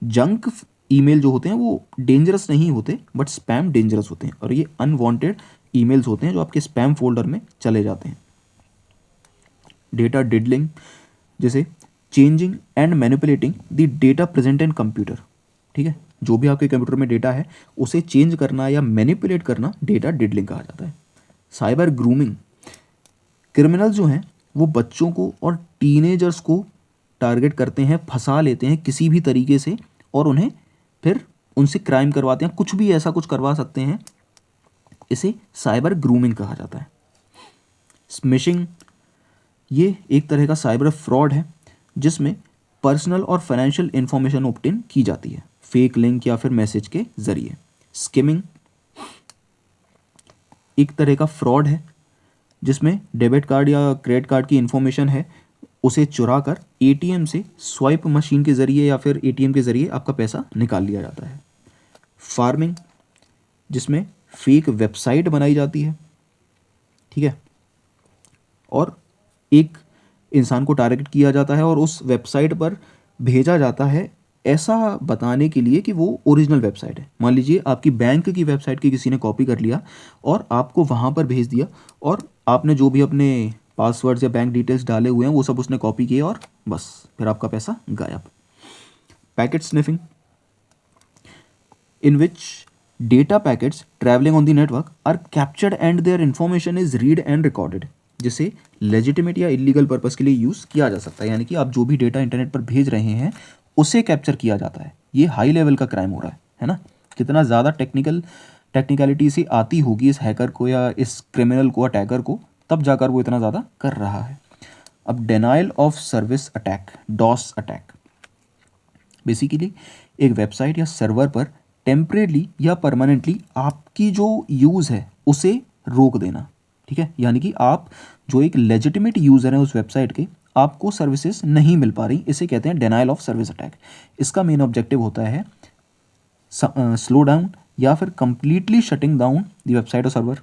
जंक ईमेल जो होते हैं वो डेंजरस नहीं होते, बट स्पैम डेंजरस होते हैं, और ये अनवांटेड ईमेल्स होते हैं जो आपके स्पैम फोल्डर में चले जाते हैं। डेटा डिडलिंग, जैसे changing and manipulating the data present in computer, ठीक है, जो भी आपके कंप्यूटर में डेटा है उसे चेंज करना या मैनिपुलेट करना डेटा डिडलिंग कहा जाता है। साइबर ग्रूमिंग, क्रिमिनल जो हैं वो बच्चों को और टीनेजर्स को टारगेट करते हैं, फंसा लेते हैं किसी भी तरीके से, और उन्हें फिर उनसे क्राइम करवाते हैं, कुछ भी ऐसा कुछ करवा सकते हैं, इसे साइबर ग्रूमिंग कहा जाता है। स्मिशिंग, ये एक तरह का साइबर फ्रॉड है जिसमें पर्सनल और फाइनेंशियल इंफॉर्मेशन ऑब्टेन की जाती है फेक लिंक या फिर मैसेज के जरिए। स्किमिंग एक तरह का फ्रॉड है जिसमें डेबिट कार्ड या क्रेडिट कार्ड की इंफॉर्मेशन है, उसे चुरा कर एटीएम से स्वाइप मशीन के ज़रिए या फिर एटीएम के ज़रिए आपका पैसा निकाल लिया जाता है। फार्मिंग, जिसमें फेक वेबसाइट बनाई जाती है, ठीक है, और एक इंसान को टारगेट किया जाता है और उस वेबसाइट पर भेजा जाता है ऐसा बताने के लिए कि वो ओरिजिनल वेबसाइट है। मान लीजिए आपकी बैंक की वेबसाइट की किसी ने कॉपी कर लिया और आपको वहाँ पर भेज दिया, और आपने जो भी अपने पासवर्ड्स या बैंक डिटेल्स डाले हुए हैं वो सब उसने कॉपी किए, और बस फिर आपका पैसा गायब। Packet sniffing, in which data packets traveling on the network are captured and their information is read and recorded, जिसे लेजिटिमेट या इलीगल पर्पस के लिए यूज़ किया जा सकता है। यानी कि आप जो भी डेटा इंटरनेट पर भेज रहे हैं उसे कैप्चर किया जाता है। ये हाई लेवल का क्राइम हो रहा है ना। कितना ज़्यादा टेक्निकलिटी से आती होगी इस हैकर को या इस क्रिमिनल को, अटैकर को, तब जाकर वो इतना ज़्यादा कर रहा है। अब denial of service attack, DoS attack, basically एक वेबसाइट या सर्वर पर टेम्परेली या परमानेंटली आपकी जो यूज़ है उसे रोक देना, ठीक है। यानी कि आप जो एक लेजिटिमेट यूज़र हैं उस वेबसाइट के, आपको सर्विसेज नहीं मिल पा रही, इसे कहते हैं डिनाइल ऑफ सर्विस अटैक। इसका मेन ऑब्जेक्टिव होता है स्लो डाउन या फिर completely shutting down the website और server,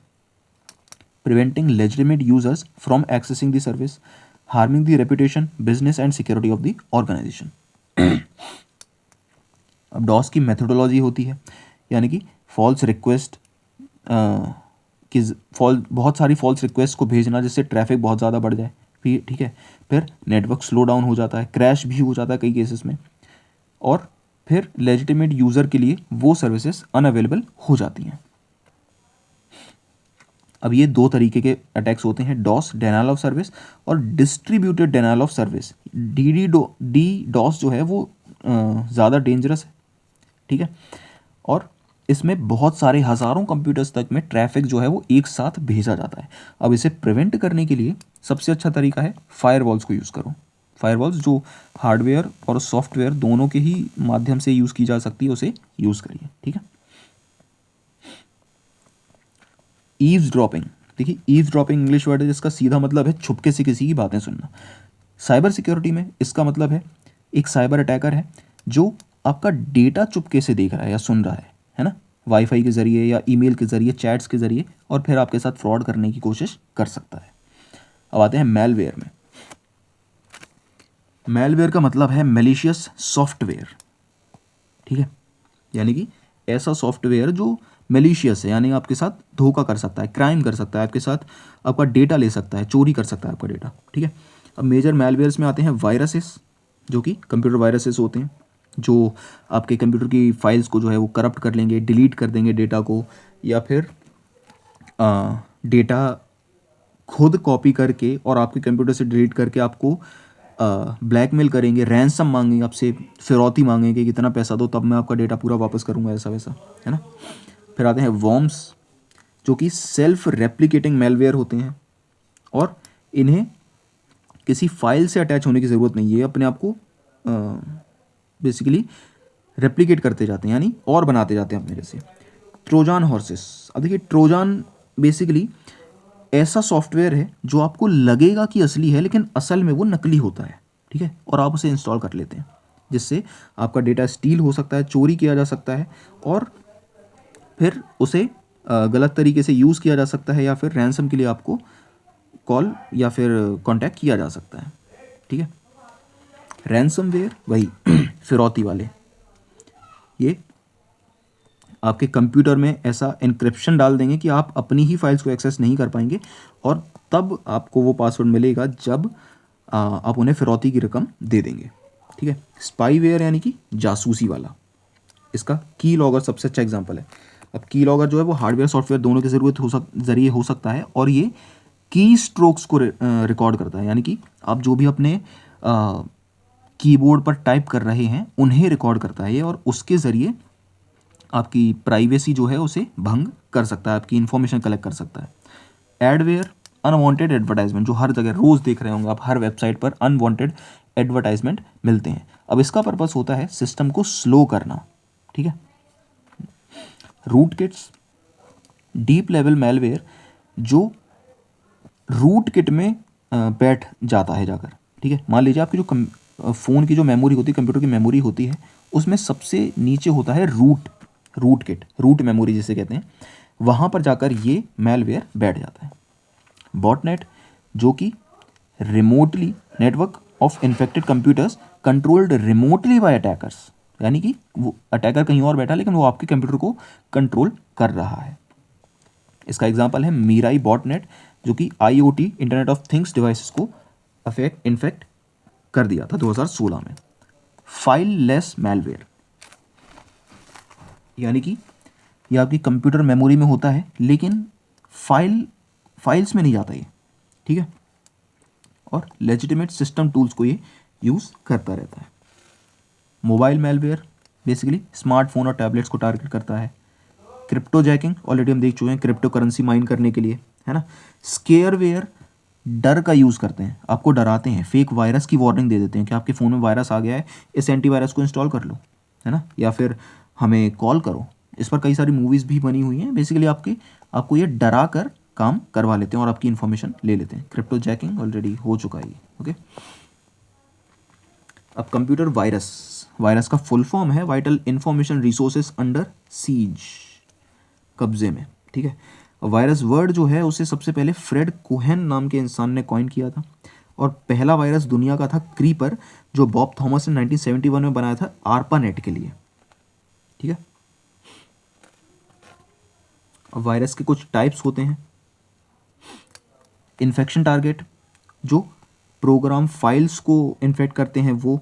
preventing legitimate users from accessing the service, harming the reputation, business and security of the organisation. अब डॉस की मेथोडोलॉजी होती है, यानी कि फॉल्स रिक्वेस्ट बहुत सारी फॉल्स रिक्वेस्ट को भेजना जिससे ट्रैफिक बहुत ज़्यादा बढ़ जाए, ठीक है, फिर नेटवर्क स्लो डाउन हो जाता है, क्रैश भी हो जाता है कई केसेस में, और फिर लेजिटिमेट यूज़र के लिए वो सर्विसेज अनअवेलेबल हो जाती हैं। अब ये दो तरीके के अटैक्स होते हैं, डॉस डिनाइल ऑफ सर्विस और distributed denial of service. DoS जो है वो ज़्यादा डेंजरस है, ठीक है, और इसमें बहुत सारे हज़ारों कंप्यूटर्स तक में ट्रैफिक जो है वो एक साथ भेजा जाता है। अब इसे प्रिवेंट करने के लिए सबसे अच्छा तरीका है फायरवॉल्स को यूज़ करो। फायरवॉल्स जो हार्डवेयर और सॉफ्टवेयर दोनों के ही माध्यम से यूज़ की जा सकती है, उसे यूज़ करिए, ठीक है। ईव्सड्रॉपिंग, देखिए ईव्सड्रॉपिंग इंग्लिश वर्ड है जिसका सीधा मतलब है छुपके से किसी की बातें सुनना। साइबर सिक्योरिटी में इसका मतलब है एक साइबर अटैकर है जो आपका डेटा चुपके से देख रहा है या सुन रहा है है ना, वाईफाई के ज़रिए या ईमेल के ज़रिए, चैट्स के ज़रिए, और फिर आपके साथ फ्रॉड करने की कोशिश कर सकता है। अब आते हैं मैलवेयर में। मैलवेयर का मतलब है मैलिशियस सॉफ्टवेयर, ठीक है, यानी कि ऐसा सॉफ्टवेयर जो मैलिशियस है, यानी आपके साथ धोखा कर सकता है, क्राइम कर सकता है, आपके साथ आपका डेटा ले सकता है, चोरी कर सकता है आपका डेटा, ठीक है। अब मेजर मैलवेयर्स में आते हैं वायरसेस, जो कि कंप्यूटर वायरसेस होते हैं, जो आपके कंप्यूटर की फाइल्स को जो है वो करप्ट कर लेंगे, डिलीट कर देंगे डेटा को, या फिर डेटा खुद कॉपी करके और आपके कंप्यूटर से डिलीट करके आपको ब्लैकमेल करेंगे, रैंसम मांगेंगे आपसे, फिरौती मांगेंगे कि इतना पैसा दो तब मैं आपका डेटा पूरा वापस करूँगा, ऐसा वैसा, है ना। फिर आते हैं वॉर्म्स, जो कि सेल्फ रेप्लिकेटिंग मेलवेयर होते हैं, और इन्हें किसी फाइल से अटैच होने की ज़रूरत नहीं है, ये अपने आप को बेसिकली रेप्लिकेट करते जाते हैं, यानी और बनाते जाते हैं अपने जैसे। ट्रोजान हॉर्सेस, अब देखिए ट्रोजान बेसिकली ऐसा सॉफ्टवेयर है जो आपको लगेगा कि असली है, लेकिन असल में वो नकली होता है, ठीक है, और आप उसे इंस्टॉल कर लेते हैं, जिससे आपका डेटा स्टील हो सकता है, चोरी किया जा सकता है, और फिर उसे गलत तरीके से यूज़ किया जा सकता है, या फिर रैंसम के लिए आपको कॉल या फिर कांटेक्ट किया जा सकता है, ठीक है। रैंसमवेयर वही फिरौती वाले, ये आपके कंप्यूटर में ऐसा एन्क्रिप्शन डाल देंगे कि आप अपनी ही फाइल्स को एक्सेस नहीं कर पाएंगे, और तब आपको वो पासवर्ड मिलेगा जब आप उन्हें फिरौती की रकम दे देंगे, ठीक है। स्पाईवेयर यानी कि जासूसी वाला, इसका की लॉगर सबसे अच्छा एग्जांपल है। अब की लॉगर जो है वो हार्डवेयर सॉफ्टवेयर दोनों की ज़रिए हो सकता है, और ये की स्ट्रोक्स को रिकॉर्ड करता है, यानी कि आप जो भी अपने कीबोर्ड पर टाइप कर रहे हैं उन्हें रिकॉर्ड करता है ये, और उसके ज़रिए आपकी प्राइवेसी जो है उसे भंग कर सकता है, आपकी इन्फॉर्मेशन कलेक्ट कर सकता है। एडवेयर, अनवांटेड एडवर्टाइजमेंट, जो हर जगह रोज़ देख रहे होंगे आप, हर वेबसाइट पर अनवांटेड एडवर्टाइजमेंट मिलते हैं। अब इसका पर्पस होता है सिस्टम को स्लो करना, ठीक है। Root kits, deep level malware जो रूट किट में बैठ जाता है जाकर, ठीक है। मान लीजिए आपकी जो फ़ोन की जो मेमोरी होती है, कंप्यूटर की मेमोरी होती है, उसमें सबसे नीचे होता है रूट किट, रूट मेमोरी जिसे कहते हैं, वहाँ पर जाकर ये मेलवेयर बैठ जाता है। बॉटनेट, जो कि remotely network of infected computers controlled remotely by attackers, यानी कि वो अटैकर कहीं और बैठा लेकिन वो आपके कंप्यूटर को कंट्रोल कर रहा है। इसका एग्जांपल है मीराई बॉटनेट, जो कि IoT internet of things devices को इन्फेक्ट कर दिया था 2016 में। फाइल लेस मेलवेयर, यानी कि ये आपकी कंप्यूटर मेमोरी में होता है लेकिन फाइल्स में नहीं जाता ये, ठीक है, और लेजिटिमेट सिस्टम टूल्स को ये यूज़ करता रहता है। मोबाइल मेलवेयर बेसिकली स्मार्टफोन और टैबलेट्स को टारगेट करता है। क्रिप्टो जैकिंग ऑलरेडी हम देख चुके हैं, क्रिप्टो करेंसी माइन करने के लिए, है ना। स्केयरवेयर, डर का यूज़ करते हैं, आपको डराते हैं, फेक वायरस की वार्निंग दे देते हैं कि आपके फ़ोन में वायरस आ गया है, इस एंटीवायरस को इंस्टॉल कर लो, है ना, या फिर हमें कॉल करो। इस पर कई सारी मूवीज़ भी बनी हुई हैं। बेसिकली आपको ये डरा कर काम करवा लेते हैं और आपकी इन्फॉर्मेशन ले लेते हैं। क्रिप्टो जैकिंग ऑलरेडी हो चुका है ये, ओके। अब कंप्यूटर वायरस का फुल फॉर्म है vital information resources under seize, कब्जे में, ठीक है। वायरस वर्ड जो है उसे सबसे पहले फ्रेड कोहेन नाम के इंसान ने कॉइन किया था, और पहला वायरस दुनिया का था क्रीपर, जो बॉब थॉमस ने 1971 में बनाया था आर्पानेट के लिए, ठीक है। अब वायरस के कुछ टाइप्स होते हैं। इन्फेक्शन टारगेट, जो प्रोग्राम फाइल्स को इन्फेक्ट करते हैं वो,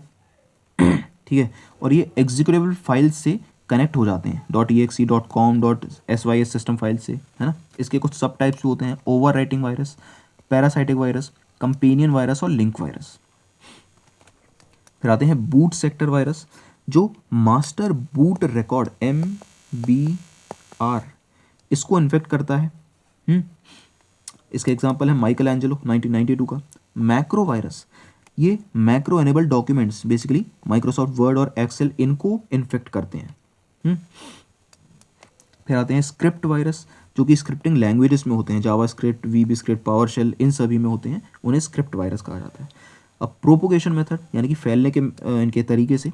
ठीक है, और ये एग्जीक्यूटेबल फाइल्स से कनेक्ट हो जाते हैं, .exe, .com, .sys system file से, है ना। इसके कुछ सब टाइप्स होते हैं, over writing virus, parasitic virus, companion virus और लिंक वायरस। फिर आते हैं बूट सेक्टर वायरस, जो मास्टर बूट रिकॉर्ड MBR इसको इन्फेक्ट करता है। इसका एग्जांपल है माइकल एंजेलो 1992 का। मैक्रो वायरस, ये macro enable documents, basically Microsoft word और एक्सेल, इनको इन्फेक्ट करते हैं। फिर आते हैं स्क्रिप्ट वायरस, जो कि स्क्रिप्टिंग लैंग्वेजेस में होते हैं, JavaScript, VB script, PowerShell, इन सभी में होते हैं, उन्हें स्क्रिप्ट वायरस कहा जाता है। अब प्रोपोगेशन मेथड, यानी कि फैलने के इनके तरीके से,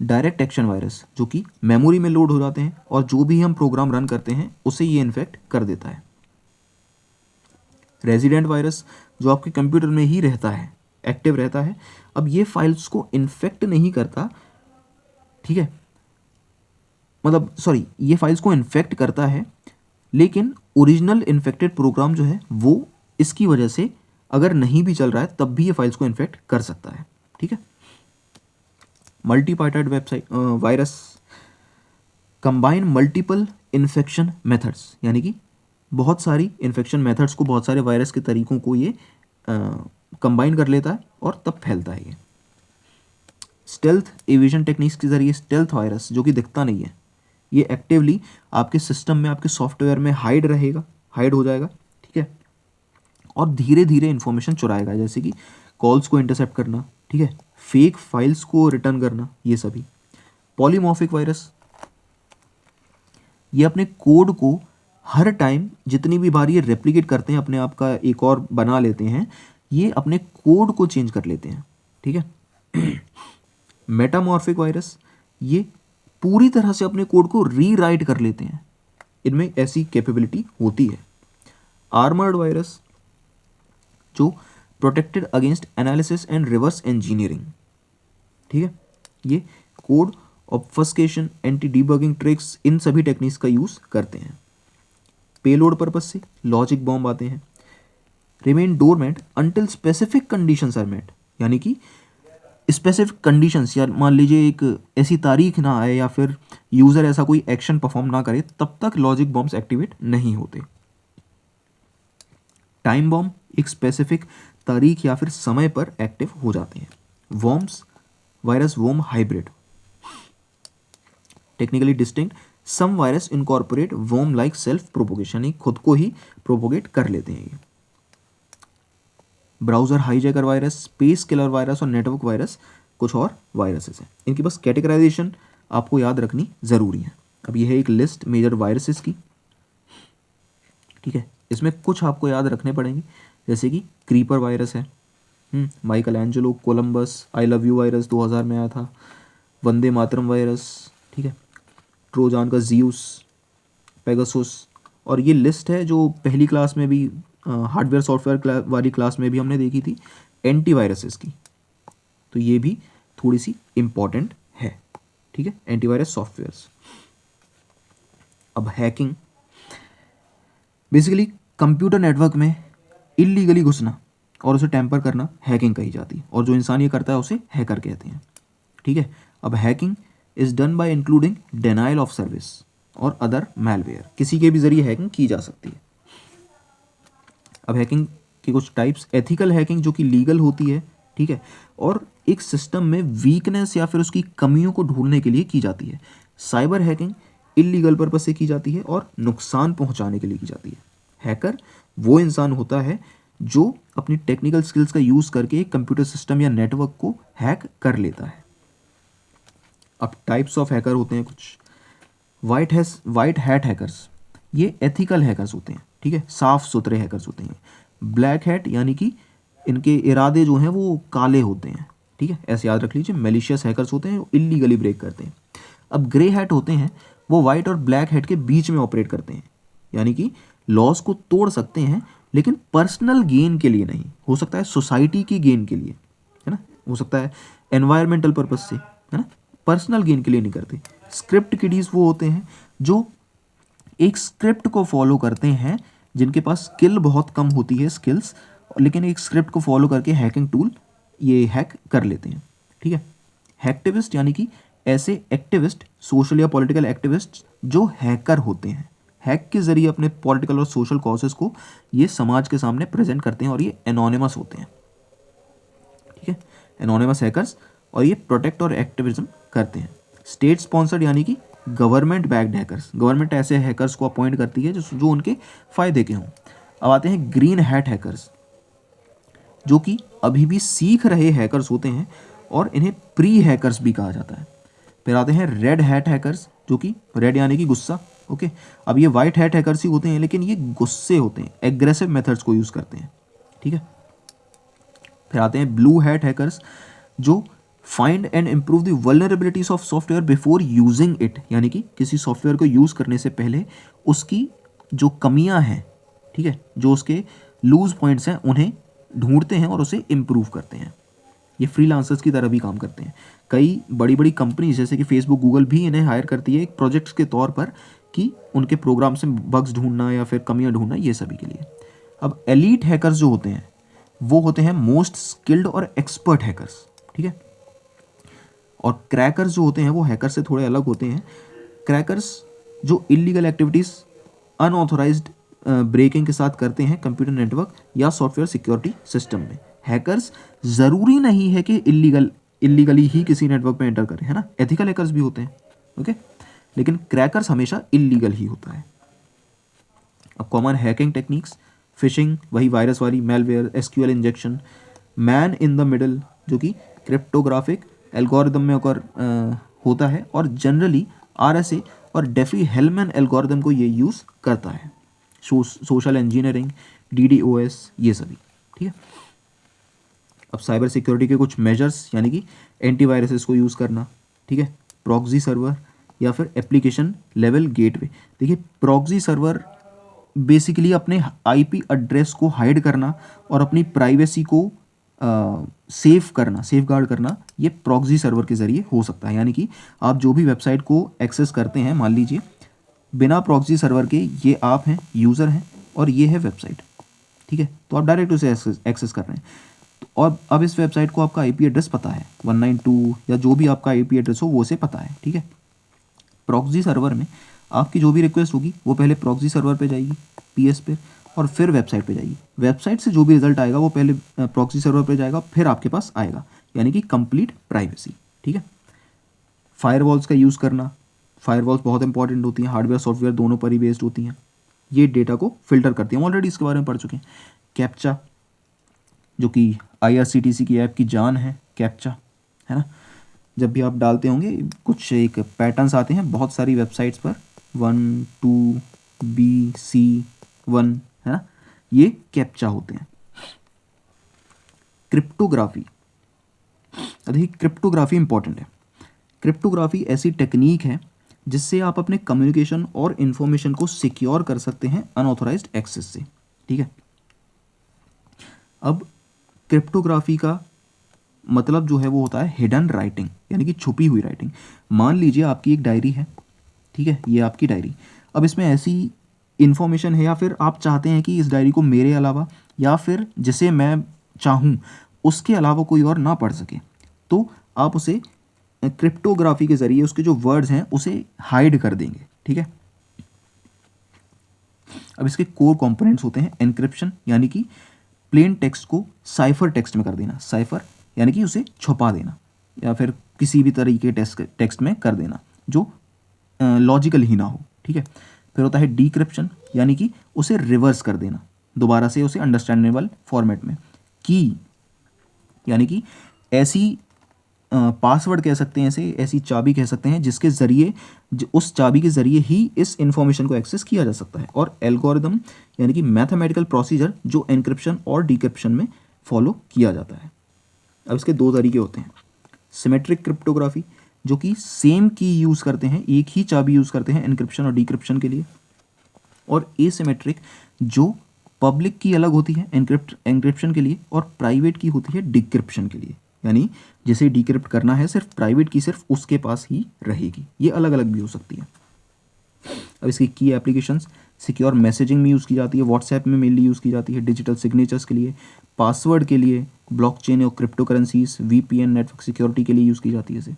डायरेक्ट एक्शन वायरस जो कि मेमोरी में लोड हो जाते हैं और जो भी हम प्रोग्राम रन करते हैं उसे ये इन्फेक्ट कर देता है। रेजिडेंट वायरस जो आपके कंप्यूटर में ही रहता है, एक्टिव रहता है, अब ये फाइल्स को इन्फेक्ट नहीं करता, ठीक है, मतलब सॉरी, ये फाइल्स को इन्फेक्ट करता है, लेकिन ओरिजिनल इन्फेक्टेड प्रोग्राम जो है वो इसकी वजह से अगर नहीं भी चल रहा है तब भी ये फाइल्स को इन्फेक्ट कर सकता है, ठीक है। Multipartite website virus combine multiple infection methods, यानी कि बहुत सारी इन्फेक्शन मेथड्स को, बहुत सारे वायरस के तरीकों को ये कंबाइन कर लेता है और तब फैलता है ये। स्टेल्थ एविजन टेक्निक्स के जरिए स्टेल्थ वायरस जो कि दिखता नहीं है, ये एक्टिवली आपके सिस्टम में, आपके सॉफ्टवेयर में हाइड रहेगा, हाइड हो जाएगा, ठीक है, और धीरे धीरे इन्फॉर्मेशन चुराएगा, जैसे कि कॉल्स को इंटरसेप्ट करना, ठीक है, फेक फाइल्स को रिटर्न करना, ये सभी। पॉलीमॉर्फिक वायरस, ये अपने कोड को हर टाइम जितनी भी बार ये रेप्लिकेट करते हैं, अपने आप का एक और बना लेते हैं, ये अपने कोड को चेंज कर लेते हैं, ठीक है। मेटामॉर्फिक वायरस, ये पूरी तरह से अपने कोड को रीराइट कर लेते हैं, इनमें ऐसी कैपेबिलिटी होती है। आर्मर्ड वायरस जो protected against analysis and reverse engineering, ठीक है, ये code obfuscation, anti debugging tricks, इन सभी टेक्निक्स का यूज़ करते हैं। पेलोड पर्पस से लॉजिक बॉम्ब आते हैं। Remain dormant until specific conditions are met, यानी कि स्पेसिफिक कंडीशंस, या मान लीजिए एक ऐसी तारीख ना आए या फिर यूज़र ऐसा कोई एक्शन परफॉर्म ना करे, तब तक लॉजिक बॉम्ब्स एक्टिवेट नहीं होते। टाइम बॉम्ब एक स्पेसिफिक तारीख या फिर समय पर एक्टिव हो जाते हैं। Worms, virus worm hybrid, technically distinct, some virus incorporate worm like self propagation, यानी खुद को ही प्रोपोगेट कर लेते हैं ये। Browser hijacker virus, space killer virus और नेटवर्क वायरस कुछ और वायरसेस हैं। इनकी बस कैटेगराइजेशन आपको याद रखनी ज़रूरी है। अब ये है एक लिस्ट मेजर वायरसेस की, ठीक है, इसमें कुछ आपको याद रखने पड़ेंगे, जैसे कि क्रीपर वायरस है, Michael Angelo Columbus I love you virus 2000 में आया था, वंदे मातरम वायरस, ठीक है, ट्रोजान का जीउस, पेगासुस, और ये लिस्ट है जो पहली क्लास में भी, हार्डवेयर सॉफ्टवेयर वाली क्लास में भी हमने देखी थी, एंटीवायरसेस की, तो ये भी थोड़ी सी इम्पॉर्टेंट है, ठीक है, एंटीवायरस सॉफ्टवेयर्स। अब हैकिंग, बेसिकली कंप्यूटर नेटवर्क में इल्लीगली घुसना और उसे टैम्पर करना हैकिंग कही जाती है, और जो इंसान ये करता है उसे हैकर कहते हैं, ठीक है। अब hacking is done by including denial of service और अदर मैलवेयर, किसी के भी जरिए हैकिंग की जा सकती है। अब हैकिंग की कुछ टाइप्स, एथिकल हैकिंग जो कि लीगल होती है, ठीक है, और एक सिस्टम में वीकनेस या फिर उसकी कमियों को ढूंढने के लिए की जाती है। साइबर हैकिंग इलीगल पर्पस से की जाती है और नुकसान पहुंचाने के लिए की जाती है। हैकर वो इंसान होता है जो अपनी टेक्निकल स्किल्स का यूज़ करके एक कंप्यूटर सिस्टम या नेटवर्क को हैक कर लेता है। अब टाइप्स ऑफ हैकर होते हैं कुछ। वाइट हैट हैकर्स, ये एथिकल हैकर्स होते हैं, ठीक है, साफ सुथरे हैकर्स होते हैं। ब्लैक हैट यानी कि इनके इरादे जो हैं वो काले होते हैं, ठीक है, ऐसे याद रख लीजिए। मैलिशियस हैकर्स होते हैं, इल्लीगली ब्रेक करते हैं। अब ग्रे हैट होते हैं, वो वाइट और ब्लैक हैट के बीच में ऑपरेट करते हैं, यानी कि लॉस को तोड़ सकते हैं लेकिन पर्सनल गेन के लिए नहीं, हो सकता है सोसाइटी की गेन के लिए, है ना, हो सकता है एनवायरमेंटल पर्पज से, है ना, पर्सनल गेन के लिए नहीं करते। स्क्रिप्ट किडीज वो होते हैं जो एक स्क्रिप्ट को फॉलो करते हैं, जिनके पास स्किल बहुत कम होती है, स्किल्स, लेकिन एक स्क्रिप्ट को फॉलो करके हैकिंग टूल ये हैक कर लेते हैं, ठीक है। हैक्टिविस्ट यानी कि ऐसे एक्टिविस्ट, सोशल या पॉलिटिकल एक्टिविस्ट जो हैकर होते हैं, हैक के जरिए अपने पॉलिटिकल और सोशल कॉजेस को ये समाज के सामने प्रेजेंट करते हैं, और ये एनोनिमस होते हैं, ठीक है, एनोनिमस हैकर्स, और ये प्रोटेक्ट और एक्टिविज्म करते हैं। स्टेट स्पॉन्सर्ड यानी कि गवर्नमेंट बैक्ड हैकर्स, गवर्नमेंट ऐसे हैकर्स को अपॉइंट करती है जो उनके फ़ायदे के हों। अब आते हैं ग्रीन हैट हैकर्स, जो कि अभी भी सीख रहे हैकर्स होते हैं और इन्हें प्री हैकर्स भी कहा जाता है। फिर आते हैं रेड हैट हैकर्स, जो कि रेड यानी कि गुस्सा, ओके। अब ये वाइट हैट हैकर्स ही होते हैं लेकिन ये गुस्से होते हैं, एग्रेसिव मेथड्स को यूज़ करते हैं, ठीक है। फिर आते हैं ब्लू हैट हैकर्स, जो find and improve the vulnerabilities of software before using it, यानी कि किसी सॉफ्टवेयर को यूज़ करने से पहले उसकी जो कमियां हैं, ठीक है, जो उसके लूज पॉइंट्स हैं, उन्हें ढूंढते हैं और उसे इम्प्रूव करते हैं। ये फ्रीलांसर्स की तरह भी काम करते हैं। कई बड़ी बड़ी कंपनीज जैसे कि फेसबुक, गूगल भी इन्हें हायर करती है एक प्रोजेक्ट्स के तौर पर कि उनके प्रोग्राम से बग्स ढूंढना या फिर कमियां ढूंढना, ये सभी के लिए। अब एलीट हैकर्स जो होते हैं वो होते हैं मोस्ट स्किल्ड और एक्सपर्ट हैकर्स, ठीक है। और क्रैकर्स जो होते हैं वो हैकर से थोड़े अलग होते हैं। क्रैकर्स जो इलीगल एक्टिविटीज़ अनऑथोराइज्ड ब्रेकिंग के साथ करते हैं कंप्यूटर नेटवर्क या सॉफ्टवेयर सिक्योरिटी सिस्टम में। हैकर्स ज़रूरी नहीं है कि इलीगली ही किसी नेटवर्क में एंटर करें, है ना, एथिकल हैकर्स भी होते हैं, ओके, लेकिन क्रैकर्स हमेशा इलीगल ही होता है। अब कॉमन हैकिंग टेक्निक्स, फिशिंग, वही वायरस वाली, malware, SQL injection, man in the middle जो कि क्रिप्टोग्राफिक एल्गोरिदम में होता है, और जनरली आरएसए और डेफी हेलमैन एल्गोरिदम को ये यूज़ करता है। सोशल इंजीनियरिंग, डीडीओएस, ये सभी, ठीक है। अब साइबर सिक्योरिटी के कुछ मेजर्स, यानी कि एंटीवायरसेस को यूज़ करना, ठीक है, प्रॉक्सी सर्वर या फिर एप्लीकेशन लेवल गेटवे। देखिए, प्रॉक्सी सर्वर बेसिकली अपने आईपी एड्रेस को हाइड करना और अपनी प्राइवेसी को सेफ गार्ड करना, ये प्रॉक्सी सर्वर के ज़रिए हो सकता है। यानी कि आप जो भी वेबसाइट को एक्सेस करते हैं, मान लीजिए बिना प्रॉक्सी सर्वर के ये आप हैं, यूज़र हैं, और ये है वेबसाइट, ठीक है, तो आप डायरेक्ट उसे एक्सेस कर रहे हैं। तो और अब इस वेबसाइट को आपका आईपी एड्रेस पता है, 192 या जो भी आपका आईपी एड्रेस हो वो उसे पता है, ठीक है। प्रॉक्सी सर्वर में आपकी जो भी रिक्वेस्ट होगी वो पहले प्रॉक्सी सर्वर पे जाएगी, पीएस पे, और फिर वेबसाइट पे जाएगी। वेबसाइट से जो भी रिजल्ट आएगा वो पहले प्रॉक्सी सर्वर पे जाएगा, फिर आपके पास आएगा, यानी कि कंप्लीट प्राइवेसी, ठीक है। फायरवॉल्स का यूज़ करना, फायरवॉल्स बहुत इंपॉर्टेंट होती हैं, हार्डवेयर सॉफ्टवेयर दोनों पर ही बेस्ड होती हैं। ये डेटा को फिल्टर करती हैं, हम ऑलरेडी इसके बारे में पढ़ चुके हैं। कैप्चा, जो कि आईआरसीटीसी की ऐप की जान है, कैप्चा, है ना, जब भी आप डालते होंगे कुछ एक पैटर्न्स आते हैं बहुत सारी वेबसाइट्स पर, 1 2 BC1, है ना, ये कैप्चा होते हैं। क्रिप्टोग्राफी, देखिए क्रिप्टोग्राफी इंपॉर्टेंट है। क्रिप्टोग्राफी ऐसी टेक्निक है जिससे आप अपने कम्युनिकेशन और इन्फॉर्मेशन को सिक्योर कर सकते हैं अनऑथोराइज्ड एक्सेस से, ठीक है। अब क्रिप्टोग्राफी का मतलब जो है वो होता है हिडन राइटिंग, यानी कि छुपी हुई राइटिंग। मान लीजिए आपकी एक डायरी है, ठीक है, ये आपकी डायरी, अब इसमें ऐसी इन्फॉर्मेशन है या फिर आप चाहते हैं कि इस डायरी को मेरे अलावा या फिर जिसे मैं चाहूँ उसके अलावा कोई और ना पढ़ सके, तो आप उसे क्रिप्टोग्राफी के ज़रिए उसके जो वर्ड्स हैं उसे हाइड कर देंगे, ठीक है। अब इसके कोर कंपोनेंट्स होते हैं एन्क्रिप्शन, यानी कि प्लेन टेक्स्ट को साइफर टेक्स्ट में कर देना, साइफर यानी कि उसे छुपा देना या फिर किसी भी तरीके टेक्स्ट में कर देना जो लॉजिकल ही ना हो, ठीक है। फिर होता है डिक्रिप्शन, यानी कि उसे रिवर्स कर देना, दोबारा से उसे अंडरस्टैंडेबल फॉर्मेट में। की, यानी कि ऐसी पासवर्ड कह सकते हैं, ऐसी चाबी कह सकते हैं जिसके ज़रिए उस चाबी के ज़रिए ही इस इंफॉर्मेशन को एक्सेस किया जा सकता है। और एल्गोरिदम, यानी कि मैथमेटिकल प्रोसीजर जो एन्क्रिप्शन और डिक्रिप्शन में फॉलो किया जाता है। अब इसके दो तरीके होते हैं, सिमेट्रिक क्रिप्टोग्राफी जो कि सेम की यूज़ करते हैं, एक ही चाबी यूज़ करते हैं एन्क्रिप्शन और डिक्रिप्शन के लिए, और एसिमेट्रिक जो पब्लिक की अलग होती है एन्क्रिप्शन के लिए और प्राइवेट की होती है डिक्रिप्शन के लिए, यानी जिसे डिक्रिप्ट करना है सिर्फ प्राइवेट की सिर्फ उसके पास ही रहेगी। ये अलग अलग भी हो सकती है। अब इसकी की एप्लीकेशंस, सिक्योर मैसेजिंग में यूज़ की जाती है, व्हाट्सएप में मेनली यूज़ की जाती है, डिजिटल सिग्नेचर्स के लिए, पासवर्ड के लिए, ब्लॉकचेन और crypto currencies, VPN network security के लिए यूज़ की जाती है इसे,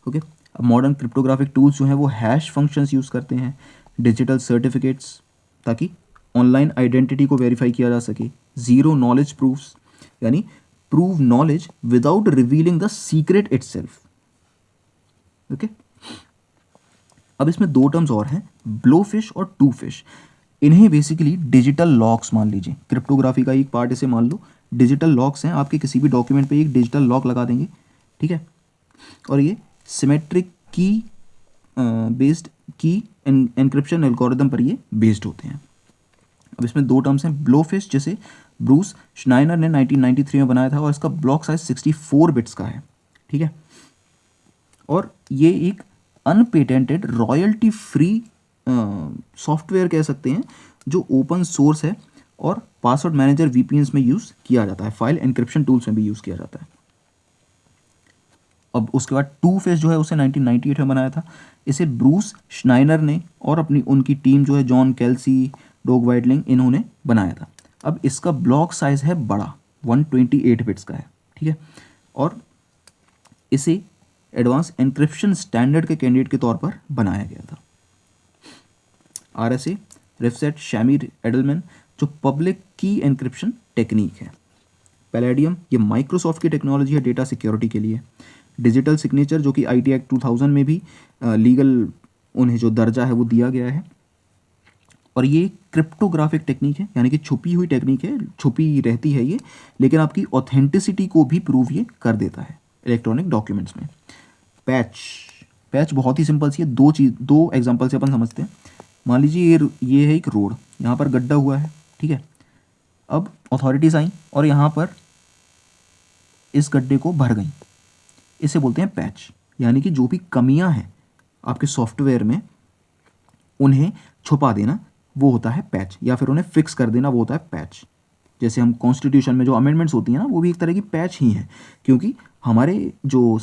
ओके। अब मॉडर्न क्रिप्टोग्राफिक टूल्स जो हैं वो हैश फंक्शंस यूज़ करते हैं, डिजिटल सर्टिफिकेट्स ताकि ऑनलाइन आइडेंटिटी को वेरीफाई किया जा सके, ज़ीरो नॉलेज प्रूफ्स यानी prove knowledge without revealing the secret itself, okay. अब इसमें दो टर्म्स और हैं, ब्लोफिश और टू फिश। इन्हें बेसिकली डिजिटल लॉक्स मान लीजिए, क्रिप्टोग्राफी का एक पार्ट इसे मान लो, डिजिटल लॉक्स हैं, आपके किसी भी डॉक्यूमेंट पे एक डिजिटल लॉक लगा देंगे, ठीक है, और ये सिमेट्रिक की बेस्ड की एन्क्रिप्शन एल्गोरिदम पर ये बेस्ड होते हैं। अब इसमें दो टर्म्स हैं, ब्लोफिश जिसे ब्रूस श्नाइनर ने 1993 में बनाया था और इसका ब्लॉक साइज 64 बिट्स का है, ठीक है। और ये एक अनपेटेंटेड रॉयल्टी फ्री सॉफ्टवेयर कह सकते हैं जो ओपन सोर्स है और पासवर्ड मैनेजर वीपीएन्स में यूज़ किया जाता है, फाइल एनक्रिप्शन टूल्स में भी यूज़ किया जाता है। अब उसके बाद टू फेस जो है उसे 1998 में बनाया था। इसे ब्रूस श्नाइनर ने और उनकी टीम जो है जॉन केल्सी, डोग वाइटलिंग, इन्होंने बनाया था। अब इसका ब्लॉक साइज है बड़ा, 128 बिट्स का है, ठीक है। और इसे एडवांस एनक्रिप्शन स्टैंडर्ड के कैंडिडेट के तौर पर बनाया गया था। RSA रिफसेट शैमीर एडलमैन जो पब्लिक की एनक्रिप्शन टेक्निक है। पैलेडियम ये माइक्रोसॉफ्ट की टेक्नोलॉजी है डेटा सिक्योरिटी के लिए। डिजिटल सिग्नेचर जो कि IT एक्ट 2000 में भी लीगल उन्हें जो दर्जा है वो दिया गया है। और ये क्रिप्टोग्राफिक टेक्निक है, यानी कि छुपी हुई टेक्निक है, छुपी रहती है ये, लेकिन आपकी ऑथेंटिसिटी को भी प्रूव ये कर देता है इलेक्ट्रॉनिक डॉक्यूमेंट्स में। पैच बहुत ही सिंपल सी है, दो एग्जांपल से अपन समझते हैं। मान लीजिए ये है एक रोड, यहाँ पर गड्ढा हुआ है, ठीक है। अब अथॉरिटीज़ आई और यहाँ पर इस गड्ढे को भर गई, इसे बोलते हैं पैच। यानी कि जो भी कमियां हैं आपके सॉफ्टवेयर में उन्हें छुपा देना वो होता है पैच, या फिर उन्हें फिक्स कर देना वो होता है पैच। जैसे हम कॉन्स्टिट्यूशन में जो अमेंडमेंट्स होती हैं ना, वो भी एक तरह की पैच ही है, क्योंकि हमारे जो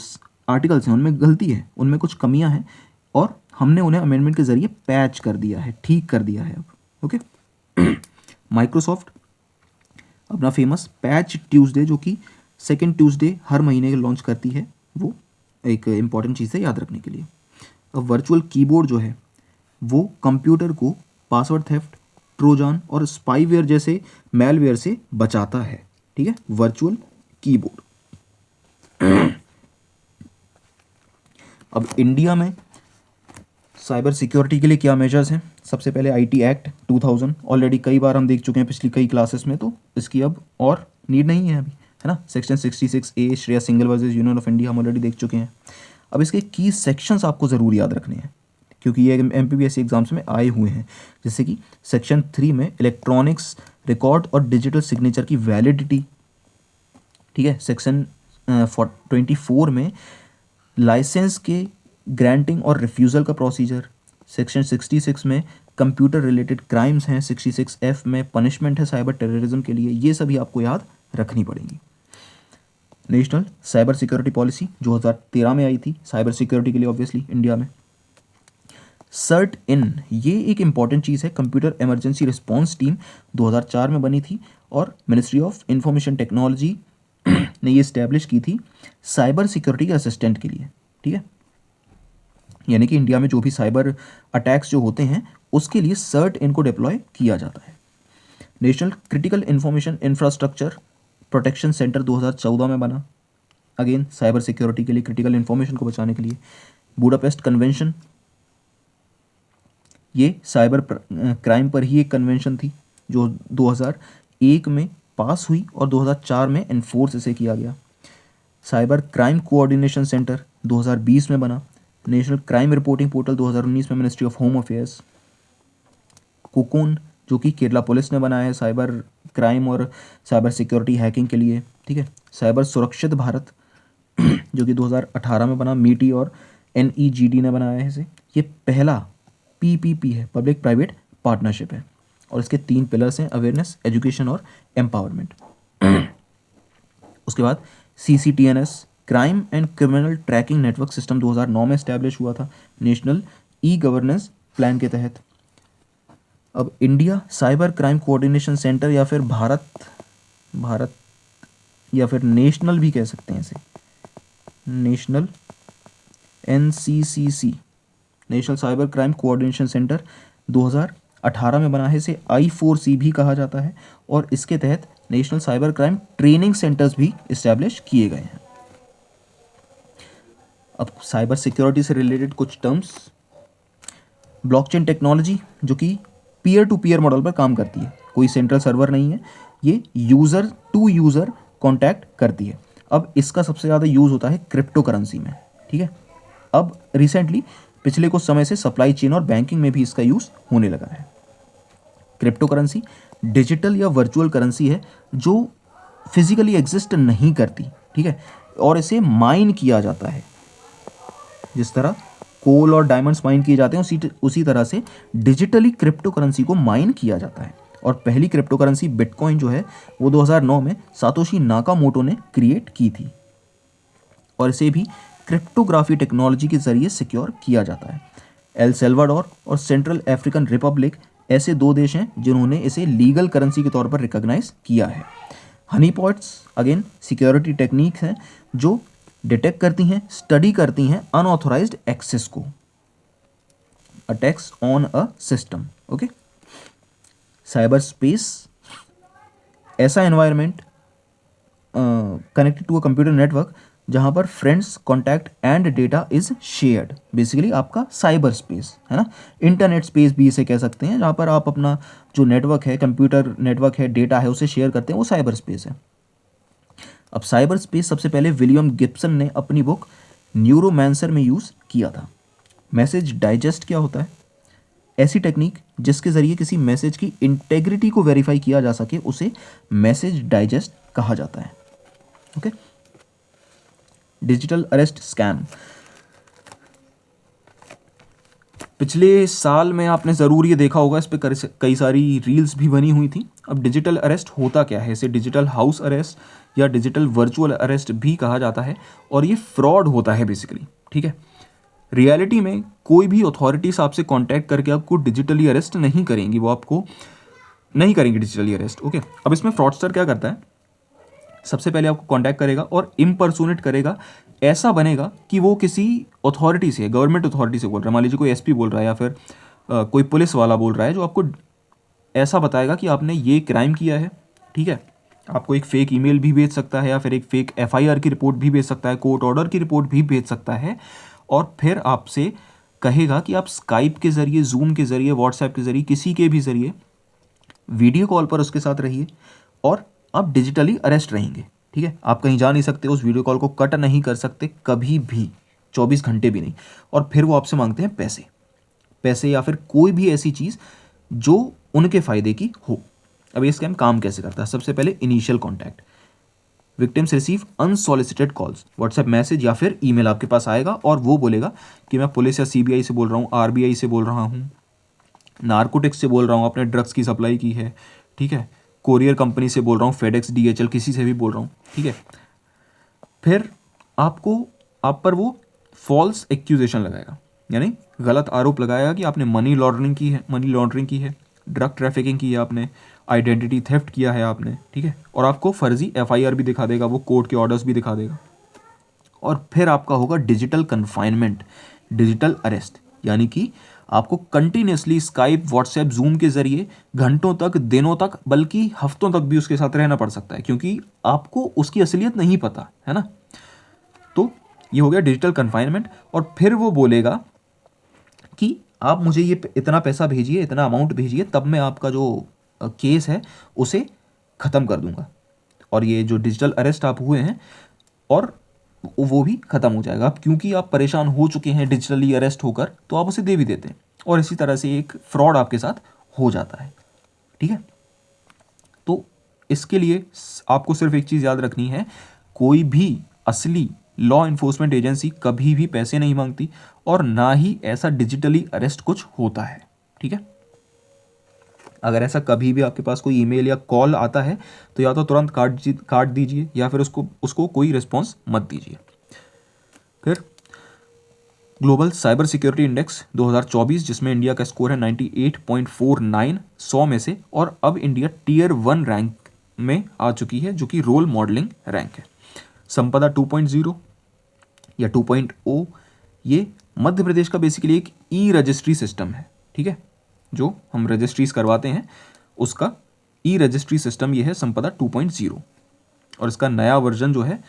आर्टिकल्स हैं उनमें गलती है, उनमें कुछ कमियां हैं और हमने उन्हें अमेंडमेंट के ज़रिए पैच कर दिया है, ठीक कर दिया है अब, ओके। माइक्रोसॉफ्ट अपना फेमस पैच ट्यूसडे जो कि सेकेंड ट्यूसडे हर महीने लॉन्च करती है, वो एक इम्पॉर्टेंट चीज़ है याद रखने के लिए। अब वर्चुअल कीबोर्ड जो है वो कंप्यूटर को पासवर्ड थेफ्ट, ट्रोजन और स्पाईवेयर जैसे मैलवेयर से बचाता है, ठीक है, वर्चुअल कीबोर्ड। अब इंडिया में साइबर सिक्योरिटी के लिए क्या मेजर्स हैं? सबसे पहले IT एक्ट 2000 ऑलरेडी कई बार हम देख चुके हैं पिछली कई क्लासेस में, तो इसकी अब और नीड नहीं है अभी, है ना। Section 66A Shreya single versus union of India हम ऑलरेडी देख चुके हैं। अब इसके की सेक्शंस आपको ज़रूर याद रखने हैं क्योंकि ये MPPSC एग्जाम्स में आए हुए हैं। जैसे कि सेक्शन 3 में इलेक्ट्रॉनिक्स रिकॉर्ड और डिजिटल सिग्नेचर की वैलिडिटी, ठीक है। सेक्शन 24 में लाइसेंस के ग्रांटिंग और रिफ्यूज़ल का प्रोसीजर। सेक्शन 66 में कंप्यूटर रिलेटेड क्राइम्स हैं। 66F में पनिशमेंट है साइबर टेररिज्म के लिए। ये सभी आपको याद रखनी पड़ेंगी। नेशनल साइबर सिक्योरिटी पॉलिसी 2013 में आई थी साइबर सिक्योरिटी के लिए ऑब्वियसली इंडिया में। सर्ट इन ये एक इम्पॉर्टेंट चीज़ है। कंप्यूटर इमरजेंसी रिस्पॉन्स टीम 2004 में बनी थी और मिनिस्ट्री ऑफ इंफॉर्मेशन टेक्नोलॉजी ने ये इस्टेब्लिश की थी साइबर सिक्योरिटी के असिस्टेंट के लिए, ठीक है। यानी कि इंडिया में जो भी साइबर अटैक्स जो होते हैं उसके लिए सर्ट इन को डिप्लॉय किया जाता है। National critical information infrastructure protection centre 2014 में बना, अगेन साइबर सिक्योरिटी के लिए, क्रिटिकल इंफॉर्मेशन को बचाने के लिए। बुडापेस्ट कन्वेंशन ये साइबर क्राइम पर ही एक कन्वेंशन थी जो 2001 में पास हुई और 2004 में एनफोर्स इसे किया गया। साइबर क्राइम कोऑर्डिनेशन सेंटर 2020 में बना। नेशनल क्राइम रिपोर्टिंग पोर्टल 2019 में ministry of home affairs. Cocoon जो कि केरला पुलिस ने बनाया है साइबर क्राइम और साइबर सिक्योरिटी हैकिंग के लिए, ठीक है। साइबर सुरक्षित भारत जो कि 2018 में बना, मीटी और NEGD ने बनाया है इसे। ये पहला PPP है, पब्लिक प्राइवेट पार्टनरशिप है, और इसके 3 पिलर्स हैं, अवेयरनेस, एजुकेशन और एम्पावरमेंट। उसके बाद CCTNS crime and criminal tracking network system 2009 में इस्टेब्लिश हुआ था नेशनल गवर्नेंस प्लान के तहत। अब India cyber crime coordination centre या फिर भारत या फिर नेशनल भी कह सकते हैं इसे, national NCCC national cyber crime coordination centre 2018 में बना है। इसे I4C भी कहा जाता है और इसके तहत national cyber crime training centres भी इस्टेब्लिश किए गए हैं। अब साइबर सिक्योरिटी से रिलेटेड कुछ टर्म्स। ब्लॉकचेन टेक्नोलॉजी जो कि पीयर टू पीयर मॉडल पर काम करती है, कोई सेंट्रल सर्वर नहीं है, ये यूज़र टू यूज़र कॉन्टैक्ट करती है। अब इसका सबसे ज़्यादा यूज़ होता है क्रिप्टो करेंसी में, ठीक है। अब रिसेंटली पिछले कुछ समय से सप्लाई चेन और बैंकिंग में भी इसका यूज़ होने लगा है। क्रिप्टो करेंसी डिजिटल या वर्चुअल करेंसी है जो फिजिकली एग्जिस्ट नहीं करती, ठीक है, और इसे माइन किया जाता है। जिस तरह कोल और डायमंड्स माइन किए जाते हैं उसी तरह से डिजिटली क्रिप्टो करेंसी को माइन किया जाता है। और पहली क्रिप्टो करेंसी बिटकॉइन जो है वो 2009 में सातोशी नाकामोटो ने क्रिएट की थी, और इसे भी क्रिप्टोग्राफी टेक्नोलॉजी के जरिए सिक्योर किया जाता है। एल सल्वाडोर और सेंट्रल अफ्रीकन रिपब्लिक ऐसे दो देश हैं जिन्होंने इसे लीगल करेंसी के तौर पर रिकॉग्नाइज किया है। Honey pots again security techniques हैं जो डिटेक्ट करती हैं, स्टडी करती हैं अनऑथोराइज्ड एक्सेस को, attacks on a system. Okay, cyber space ऐसा environment connected to a computer network जहाँ पर friends, contact and data is shared, basically आपका साइबर स्पेस है ना, इंटरनेट स्पेस भी इसे कह सकते हैं, जहाँ पर आप अपना जो नेटवर्क है, कंप्यूटर नेटवर्क है, डेटा है, उसे शेयर करते हैं, वो साइबर स्पेस है। अब साइबर स्पेस सबसे पहले विलियम गिब्सन ने अपनी बुक न्यूरोमैंसर में यूज़ किया था। मैसेज डाइजेस्ट क्या होता है? ऐसी टेक्निक जिसके ज़रिए किसी मैसेज की इंटेग्रिटी को वेरीफाई किया जा सके उसे मैसेज डाइजेस्ट कहा जाता है। Okay, digital arrest scam. पिछले साल में आपने ज़रूर ये देखा होगा, इस पर कई सारी रील्स भी बनी हुई थी। अब डिजिटल अरेस्ट होता क्या है? इसे डिजिटल हाउस अरेस्ट या डिजिटल वर्चुअल अरेस्ट भी कहा जाता है, और ये फ्रॉड होता है बेसिकली, ठीक है। रियलिटी में कोई भी अथॉरिटीज आपसे कांटेक्ट करके आपको डिजिटली अरेस्ट नहीं करेंगी, वो आपको नहीं करेंगे डिजिटली अरेस्ट। ओके, अब इसमें फ्रॉडस्टर क्या करता है? सबसे पहले आपको कांटेक्ट करेगा और इम्पर्सोनेट करेगा, ऐसा बनेगा कि वो किसी अथॉरिटी से, गवर्नमेंट अथॉरिटी से बोल रहा है, मान लीजिए कोई एसपी बोल रहा है या फिर कोई पुलिस वाला बोल रहा है, जो आपको ऐसा बताएगा कि आपने ये क्राइम किया है, ठीक है। आपको एक फेक ईमेल भी भेज सकता है या फिर एक फेक एफआईआर की रिपोर्ट भी भेज सकता है, कोर्ट ऑर्डर की रिपोर्ट भी भेज सकता है, और फिर आपसे कहेगा कि आप स्काइप के ज़रिए, जूम के ज़रिए, व्हाट्सएप के ज़रिए, किसी के भी ज़रिए वीडियो कॉल पर उसके साथ रहिए और आप डिजिटली अरेस्ट रहेंगे, ठीक है। आप कहीं जा नहीं सकते, उस वीडियो कॉल को कट नहीं कर सकते कभी भी, 24 घंटे भी नहीं। और फिर वो आपसे मांगते हैं पैसे या फिर कोई भी ऐसी चीज़ जो उनके फ़ायदे की हो। अब ये स्कैम काम कैसे करता है? सबसे पहले initial contact, victims receive unsolicited calls, WhatsApp message या फिर ईमेल आपके पास आएगा और वो बोलेगा कि मैं पुलिस या सीबीआई से बोल रहा हूँ, आरबीआई से बोल रहा हूँ, नारकोटिक्स से बोल रहा हूँ, आपने ड्रग्स की सप्लाई की है, ठीक है, कोरियर कंपनी से बोल रहा हूँ, फेडेक्स, डीएचएल, किसी से भी बोल रहा हूँ, ठीक है। फिर आप पर वो फॉल्स एक्यूजेशन लगाएगा, यानी गलत आरोप लगाएगा कि आपने मनी लॉन्ड्रिंग की है, ड्रग ट्रैफिकिंग की है आपने, आइडेंटिटी थेफ्ट किया है आपने, ठीक है, और आपको फर्जी एफआईआर भी दिखा देगा, वो कोर्ट के ऑर्डर्स भी दिखा देगा। और फिर आपका होगा डिजिटल कन्फाइनमेंट, डिजिटल अरेस्ट, यानी कि आपको कंटिन्यूसली स्काइप, व्हाट्सएप, जूम के जरिए घंटों तक, दिनों तक, बल्कि हफ्तों तक भी उसके साथ रहना पड़ सकता है, क्योंकि आपको उसकी असलियत नहीं पता है ना। तो ये हो गया डिजिटल कन्फाइनमेंट। और फिर वो बोलेगा कि आप मुझे ये इतना पैसा भेजिए, इतना अमाउंट भेजिए, तब मैं आपका जो केस है उसे ख़त्म कर दूंगा, और ये जो डिजिटल अरेस्ट आप हुए हैं और वो भी ख़त्म हो जाएगा। अब क्योंकि आप परेशान हो चुके हैं डिजिटली अरेस्ट होकर, तो आप उसे दे भी देते हैं, और इसी तरह से एक फ्रॉड आपके साथ हो जाता है, ठीक है। तो इसके लिए आपको सिर्फ एक चीज़ याद रखनी है, कोई भी असली लॉ इन्फोर्समेंट एजेंसी कभी भी पैसे नहीं मांगती, और ना ही ऐसा डिजिटली अरेस्ट कुछ होता है, ठीक है। अगर ऐसा कभी भी आपके पास कोई ईमेल या कॉल आता है तो या तो तुरंत काट दीजिए या फिर उसको कोई रिस्पॉन्स मत दीजिए। फिर ग्लोबल साइबर सिक्योरिटी इंडेक्स 2024, जिसमें इंडिया का स्कोर है 98.49 100 में से, और अब इंडिया टियर 1 रैंक में आ चुकी है, जो कि रोल मॉडलिंग रैंक है। संपदा 2.0 या 2.0 ये मध्य प्रदेश का बेसिकली एक ई रजिस्ट्री सिस्टम है, ठीक है। जो हम रजिस्ट्रीज करवाते हैं उसका ई रजिस्ट्री सिस्टम ये है संपदा 2.0, और इसका नया वर्जन जो है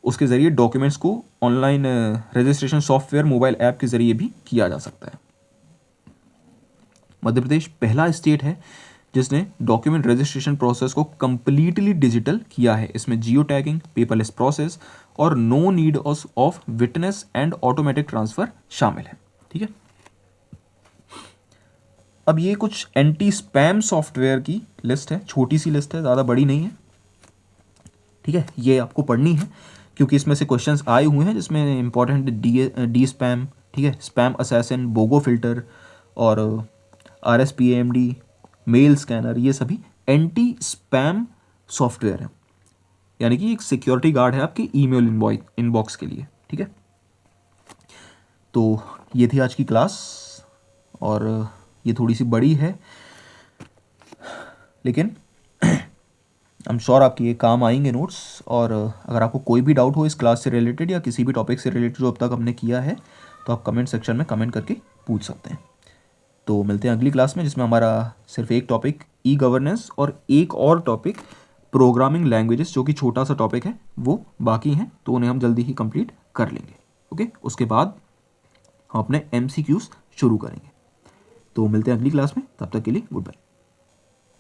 उसके ज़रिए डॉक्यूमेंट्स को online registration software, mobile app के ज़रिए भी किया जा सकता है। मध्य प्रदेश पहला स्टेट है जिसने डॉक्यूमेंट रजिस्ट्रेशन प्रोसेस को कंप्लीटली डिजिटल किया है। इसमें जियो टैगिंग, पेपरलेस प्रोसेस और no need of witness and automatic transfer शामिल है, ठीक है। अब ये कुछ एंटी स्पैम सॉफ्टवेयर की लिस्ट है, छोटी सी लिस्ट है, ज़्यादा बड़ी नहीं है, ठीक है। ये आपको पढ़नी है क्योंकि इसमें से क्वेश्चंस आए हुए हैं जिसमें इंपॉर्टेंट डी स्पैम, ठीक है, स्पैम असैसिन, बोगो फिल्टर और RSPAMD, मेल स्कैनर, ये सभी एंटी स्पैम सॉफ्टवेयर है, यानी कि एक सिक्योरिटी गार्ड है आपके ईमेल इनबॉक्स के लिए, ठीक है। तो ये थी आज की क्लास और ये थोड़ी सी बड़ी है लेकिन आई एम श्योर आपकी ये काम आएंगे नोट्स। और अगर आपको कोई भी डाउट हो इस क्लास से रिलेटेड या किसी भी टॉपिक से रिलेटेड जो अब तक हमने किया है तो आप कमेंट सेक्शन में कमेंट करके पूछ सकते हैं। तो मिलते हैं अगली क्लास में जिसमें हमारा सिर्फ एक टॉपिक ई गवर्नेंस और एक और टॉपिक प्रोग्रामिंग लैंग्वेजेस, जो कि छोटा सा टॉपिक है, वो बाकी हैं, तो उन्हें हम जल्दी ही कंप्लीट कर लेंगे। ओके, उसके बाद हम अपने MCQs शुरू करेंगे। तो मिलते हैं अगली क्लास में, तब तक के लिए गुड बाय।